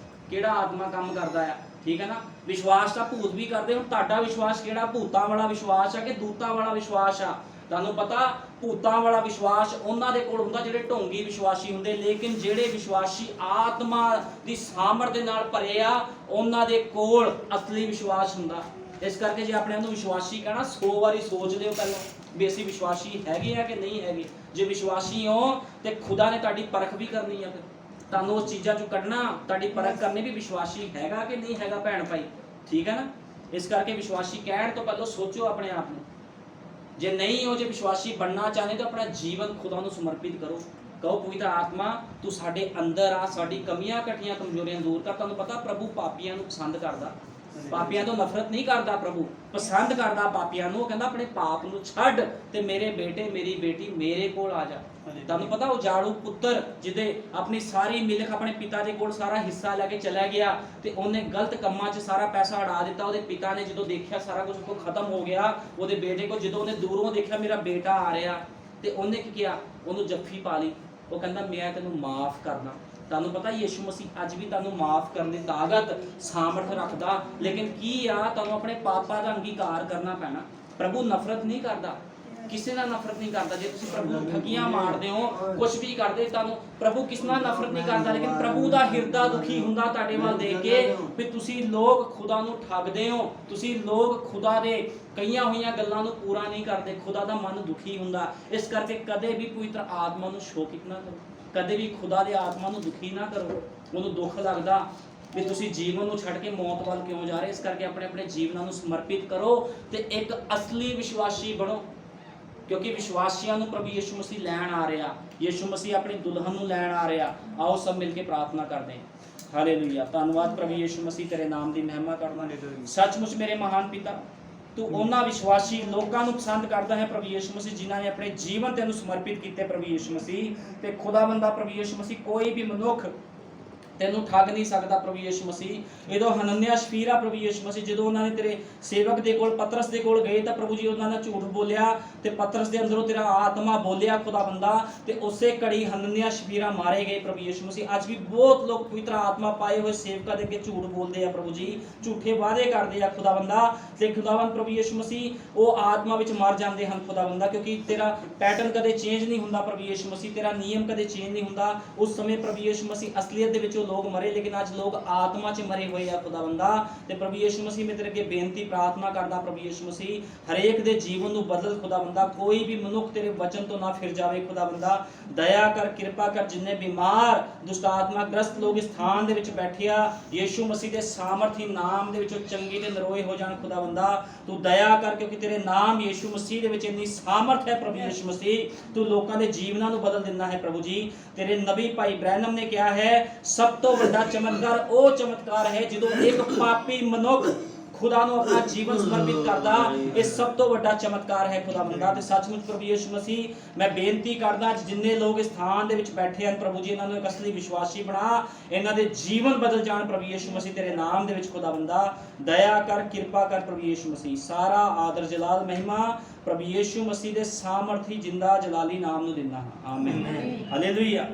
ਕਿਹੜਾ ਆਤਮਾ ਕੰਮ ਕਰਦਾ ਆ, ਠੀਕ ਹੈ ਨਾ। ਵਿਸ਼ਵਾਸ ਤਾਂ ਭੂਤ ਵੀ ਕਰਦੇ। ਹੁਣ ਤੁਹਾਡਾ ਵਿਸ਼ਵਾਸ ਕਿਹੜਾ? ਭੂਤਾਂ ਵਾਲਾ ਵਿਸ਼ਵਾਸ ਆ ਕਿ ਦੂਤਾਂ ਵਾਲਾ ਵਿਸ਼ਵਾਸ ਆ? ਤੁਹਾਨੂੰ ਪਤਾ, ਭੂਤਾਂ ਵਾਲਾ ਵਿਸ਼ਵਾਸ ਉਹਨਾਂ ਦੇ ਕੋਲ ਹੁੰਦਾ ਜਿਹੜੇ ਢੋਂਗੀ ਵਿਸ਼ਵਾਸੀ ਹੁੰਦੇ, ਲੇਕਿਨ ਜਿਹੜੇ ਵਿਸ਼ਵਾਸੀ ਆਤਮਾ ਦੀ ਸਾਮਰਥ ਦੇ ਨਾਲ ਭਰੇ ਆ, ਉਹਨਾਂ ਦੇ ਕੋਲ ਅਸਲੀ ਵਿਸ਼ਵਾਸ ਹੁੰਦਾ। ਇਸ ਕਰਕੇ ਜੇ ਆਪਣੇ ਆਪ ਨੂੰ ਵਿਸ਼ਵਾਸੀ ਕਹਿਣਾ, 100 ਵਾਰੀ ਸੋਚ ਲਿਓ ਪਹਿਲਾਂ ਵੀ ਅਸੀਂ ਵਿਸ਼ਵਾਸੀ ਹੈਗੇ ਆ ਕਿ ਨਹੀਂ ਹੈਗੇ। ਜੇ ਵਿਸ਼ਵਾਸੀ ਹੋ ਤੇ ਖੁਦਾ ਨੇ ਤੁਹਾਡੀ ਪਰਖ ਵੀ ਕਰਨੀ ਆ। ਫਿਰ ਤੁਹਾਨੂੰ ਉਸ ਚੀਜ਼ਾਂ 'ਚੋਂ ਕੱਢਣਾ, ਤੁਹਾਡੀ ਪਰਖ ਕਰਨੀ ਵੀ ਵਿਸ਼ਵਾਸੀ ਹੈਗਾ ਕਿ ਨਹੀਂ ਹੈਗਾ ਭੈਣ ਭਾਈ, ਠੀਕ ਹੈ ਨਾ। ਇਸ ਕਰਕੇ ਵਿਸ਼ਵਾਸੀ ਕਹਿਣ ਤੋਂ ਪਹਿਲਾਂ ਸੋਚੋ ਆਪਣੇ ਆਪ ਨੂੰ। ਜੇ ਨਹੀਂ ਹੋ, ਜੇ ਵਿਸ਼ਵਾਸੀ ਬਣਨਾ ਚਾਹੁੰਦੇ ਤਾਂ ਆਪਣਾ ਜੀਵਨ ਖੁਦਾ ਨੂੰ ਸਮਰਪਿਤ ਕਰੋ। ਕਹੋ ਪਵਿੱਤਰ ਆਤਮਾ ਤੂੰ ਸਾਡੇ ਅੰਦਰ ਆ, ਸਾਡੀ ਕਮੀਆਂ ਘਟੀਆਂ ਕਮਜ਼ੋਰੀਆਂ ਦੂਰ ਕਰ। ਤੁਹਾਨੂੰ ਪਤਾ ਪ੍ਰਭੂ ਪਾਪੀਆਂ ਨੂੰ ਪਸੰਦ ਕਰਦਾ, ਪਾਪੀਆਂ ਤੋਂ ਨਫ਼ਰਤ ਨਹੀਂ ਕਰਦਾ। ਪ੍ਰਭੂ ਪਸੰਦ ਕਰਦਾ ਪਾਪੀਆਂ ਨੂੰ। ਉਹ ਕਹਿੰਦਾ ਆਪਣੇ ਪਾਪ ਨੂੰ ਛੱਡ ਤੇ ਮੇਰੇ ਬੇਟੇ ਮੇਰੀ ਬੇਟੀ ਮੇਰੇ ਕੋਲ ਆ ਜਾ। ਤੁਹਾਨੂੰ ਪਤਾ ਉਹ ਜਾੜੂ ਪੁੱਤਰ ਜਿਹਦੇ ਆਪਣੀ ਸਾਰੀ ਮਿਲਕ ਆਪਣੇ ਪਿਤਾ ਦੇ ਕੋਲ ਸਾਰਾ ਹਿੱਸਾ ਲੈ ਕੇ ਚਲਾ ਗਿਆ ਤੇ ਉਹਨੇ ਗਲਤ ਕੰਮਾਂ 'ਚ ਸਾਰਾ ਪੈਸਾ ਉਡਾ ਦਿੱਤਾ। ਉਹਦੇ ਪਿਤਾ ਨੇ ਜਦੋਂ ਦੇਖਿਆ ਸਾਰਾ ਕੁਝ ਉਹ ਖਤਮ ਹੋ ਗਿਆ, ਉਹਦੇ ਬੇਟੇ ਕੋਲ ਜਦੋਂ ਉਹਨੇ ਦੂਰੋਂ ਦੇਖਿਆ ਮੇਰਾ ਬੇਟਾ ਆ ਰਿਹਾ, ਤੇ ਉਹਨੇ ਕੀ ਕੀਤਾ? ਉਹਨੂੰ ਜੱਫੀ ਪਾ ਲਈ। ਉਹ ਕਹਿੰਦਾ ਮੈਂ ਤੈਨੂੰ ਮਾਫ ਕਰਦਾ। ਤੁਹਾਨੂੰ ਪਤਾ ਯਿਸੂ ਮਸੀਹ ਅੱਜ ਵੀ ਤੁਹਾਨੂੰ ਮਾਫ ਕਰਨ ਦੀ ਤਾਕਤ ਸਾਮਰਥ ਰੱਖਦਾ, ਲੇਕਿਨ ਕੀ ਆ, ਤੁਹਾਨੂੰ ਆਪਣੇ ਪਾਪਾਂ ਦਾ ਅੰਗੀਕਾਰ ਕਰਨਾ ਪੈਣਾ। ਪ੍ਰਭੂ ਨਫ਼ਰਤ ਨਹੀਂ ਕਰਦਾ, ਕਿਸੇ ਨਾਲ ਨਫ਼ਰਤ ਨਹੀਂ ਕਰਦਾ। ਜੇ ਤੁਸੀਂ ਪ੍ਰਭੂ ਨੂੰ ਠੱਗੀਆਂ ਮਾਰਦੇ ਹੋ, ਕੁਝ ਵੀ ਕਰਦੇ, ਤੁਹਾਨੂੰ ਪ੍ਰਭੂ ਕਿਸ ਨਾਲ ਨਫ਼ਰਤ ਨਹੀਂ ਕਰਦਾ, ਲੇਕਿਨ ਪ੍ਰਭੂ ਦਾ ਹਿਰਦਾ ਦੁਖੀ ਹੁੰਦਾ ਤੁਹਾਡੇ ਵੱਲ ਦੇਖ ਕੇ ਵੀ ਤੁਸੀਂ ਲੋਕ ਖੁਦਾ ਨੂੰ ਠੱਗਦੇ ਹੋ, ਤੁਸੀਂ ਲੋਕ ਖੁਦਾ ਦੇ ਕਈਆਂ ਹੋਈਆਂ ਗੱਲਾਂ ਨੂੰ ਪੂਰਾ ਨਹੀਂ ਕਰਦੇ। ਖੁਦਾ ਦਾ ਮਨ ਦੁਖੀ ਹੁੰਦਾ। ਇਸ ਕਰਕੇ ਕਦੇ ਵੀ ਪਵਿੱਤਰ ਆਤਮਾ ਨੂੰ ਸ਼ੋਕਿਤ ਨਾ ਕਰੋ, ਕਦੇ ਵੀ ਖੁਦਾ ਦੇ ਆਤਮਾ ਨੂੰ ਦੁਖੀ ਨਾ ਕਰੋ। ਉਹਨੂੰ ਦੁੱਖ ਲੱਗਦਾ ਵੀ ਤੁਸੀਂ ਜੀਵਨ ਨੂੰ ਛੱਡ ਕੇ ਮੌਤ ਵੱਲ ਕਿਉਂ ਜਾ ਰਹੇ। ਇਸ ਕਰਕੇ ਆਪਣੇ ਆਪਣੇ ਜੀਵਨਾਂ ਨੂੰ ਸਮਰਪਿਤ ਕਰੋ ਤੇ ਇੱਕ ਅਸਲੀ ਵਿਸ਼ਵਾਸੀ ਬਣੋ, ਕਿਉਂਕਿ ਵਿਸ਼ਵਾਸੀਆਂ ਨੂੰ ਪ੍ਰਭੂ ਯਿਸੂ ਮਸੀਹ ਲੈਣ ਆ ਰਿਹਾ। ਯਿਸੂ ਮਸੀਹ ਆਪਣੀ ਦੁਲਹਨ ਨੂੰ ਲੈਣ ਆ ਰਿਹਾ। ਆਓ ਸਭ ਮਿਲ ਕੇ ਪ੍ਰਾਰਥਨਾ ਕਰਦੇ ਹਾਂ। ਹਾਲੇਲੂਇਆ। ਧੰਨਵਾਦ ਪ੍ਰਭੂ ਯਿਸੂ ਮਸੀਹ, ਤੇਰੇ ਨਾਮ ਦੀ ਮਹਿਮਾ ਕਰਦਾ। ਸੱਚਮੁੱਚ ਮੇਰੇ ਮਹਾਨ ਪਿਤਾ, ਤੂੰ ਉਹਨਾਂ ਵਿਸ਼ਵਾਸੀ ਲੋਕਾਂ ਨੂੰ ਪਸੰਦ ਕਰਦਾ ਹੈ ਪ੍ਰਭੂ ਯਿਸੂ ਮਸੀਹ ਜਿਨ੍ਹਾਂ ਨੇ ਆਪਣੇ ਜੀਵਨ ਤੈਨੂੰ ਸਮਰਪਿਤ ਕੀਤੇ ਪ੍ਰਭੂ ਯਿਸੂ ਮਸੀਹ। ਤੇ ਖੁਦਾਵੰਦਾ ਪ੍ਰਭੂ ਯਿਸੂ ਮਸੀਹ, ਕੋਈ ਵੀ ਮਨੁੱਖ ਤੈਨੂੰ ਠੱਗ ਨਹੀਂ ਸਕਦਾ ਪ੍ਰਭੂ ਯਿਸੂ ਮਸੀਹ। ਜਦੋਂ ਹਨਨਿਆ ਸ਼ਫੀਰਾ ਪ੍ਰਭੂ ਯਿਸੂ ਮਸੀਹ ਜਦੋਂ ਉਹਨਾਂ ਨੇ ਤੇਰੇ ਸੇਵਕ ਦੇ ਕੋਲ ਪਤਰਸ ਦੇ ਕੋਲ ਗਏ ਤਾਂ ਪ੍ਰਭੂ ਜੀ ਉਹਨਾਂ ਨੇ ਝੂਠ ਬੋਲਿਆ ਤੇ ਪਤਰਸ ਦੇ ਅੰਦਰੋਂ ਤੇਰਾ ਆਤਮਾ ਬੋਲਿਆ ਖੁਦਾਵੰਦਾ, ਤੇ ਉਸੇ ਘੜੀ ਹਨਨਿਆ ਸ਼ਫੀਰਾ ਮਾਰੇ ਗਏ ਪ੍ਰਭੂ ਯਿਸੂ ਮਸੀਹ। ਅੱਜ ਵੀ ਬਹੁਤ ਲੋਕ ਪਵਿੱਤਰ ਆਤਮਾ ਪਾਏ ਹੋਏ ਸੇਵਕਾਂ ਦੇ ਅੱਗੇ ਝੂਠ ਬੋਲਦੇ ਆ ਪ੍ਰਭੂ ਜੀ, ਝੂਠੇ ਵਾਅਦੇ ਕਰਦੇ ਆ ਖੁਦਾਵੰਦਾ। ਤੇ ਖੁਦਾਵੰਦ ਪ੍ਰਭੂ ਯਿਸੂ ਮਸੀਹ ਉਹ ਆਤਮਾ ਵਿੱਚ ਮਰ ਜਾਂਦੇ ਹਨ ਖੁਦਾਵੰਦਾ, ਕਿਉਂਕਿ ਤੇਰਾ ਪੈਟਰਨ ਕਦੇ ਚੇਂਜ ਨਹੀਂ ਹੁੰਦਾ ਪ੍ਰਭੂ ਯਿਸੂ ਮਸੀਹ, ਤੇਰਾ ਨਿਯਮ ਕਦੇ ਚੇਂਜ ਨਹੀਂ ਹੁੰਦਾ। ਉਸ ਸਮੇਂ ਪ੍ਰਭੂ ਯਿਸੂ ਮਸੀਹ ਅਸਲੀਅਤ ਦੇ ਵਿੱਚ ਉਹ लोग मरे, लेकिन आज लोग आत्मा च मरे हुए आ खुदावंदा। ते प्रभु यीशु मसीह मैं तेरे अगे बेनती प्रार्थना करदा प्रभु यीशु मसीह हरेक दे जीवन नूं बदल खुदावंदा। कोई भी मनुख तेरे वचन तो ना फिर जावे खुदावंदा। दया कर, कृपा कर, जिन्ने बीमार दुष्ट आत्मा ग्रस्त लोग इस स्थान दे विच बैठे आ, यीशु मसीह दे सामर्थी नाम दे विचों चंगे ते नरोए हो जाण खुदावंदा। तू दया कर, क्योंकि तेरे नाम यीशु मसीह दे विच इन्नी सामर्थ है प्रभु यीशु मसीह। तू लोकां दे जीवनां नूं बदल दिंदा है प्रभु जी। तेरे नबी भाई ब्रैनम ने कहा है सब तो वड्डा चमत्कार ओ चमत्कार है जदों एक पापी मनुख खुदा ਨੂੰ अपना जीवन समर्पित करदा। ਇਹ सब तो ਵੱਡਾ ਚਮਤਕਾਰ ਹੈ ਖੁਦਾਵੰਦਾ। ਤੇ ਸੱਚਮੁੱਚ ਪ੍ਰਭੂ ਯੀਸ਼ੂ ਮਸੀਹ ਮੈਂ ਬੇਨਤੀ ਕਰਦਾ ਜਿੰਨੇ ਲੋਕ ਇਸ ਸਥਾਨ ਦੇ ਵਿੱਚ ਬੈਠੇ ਹਨ ਪ੍ਰਭੂ ਜੀ, ਇਹਨਾਂ ਨੂੰ ਇੱਕ ਅਸਲੀ ਵਿਸ਼ਵਾਸੀ ਬਣਾ, ਇਹਨਾਂ ਦੇ ਜੀਵਨ ਬਦਲ ਜਾਣ ਪ੍ਰਭੂ ਯੀਸ਼ੂ ਮਸੀਹ ਤੇਰੇ ਨਾਮ ਦੇ ਵਿੱਚ ਖੁਦਾਵੰਦਾ। ਦਇਆ ਕਰ, ਕਿਰਪਾ ਕਰ ਪ੍ਰਭੂ ਯੀਸ਼ੂ ਮਸੀਹ। ਸਾਰਾ ਆਦਰ ਜਲਾਲ ਮਹਿਮਾ ਪ੍ਰਭੂ ਯੀਸ਼ੂ ਮਸੀਹ ਦੇ ਸਾਮਰਥੀ ਜਿੰਦਾ ਜਲਾਲੀ ਨਾਮ ਨੂੰ ਦਿੰਦਾ ਹਾਂ। ਆਮੀਨ। ਹਾਲੇਲੂਇਆ।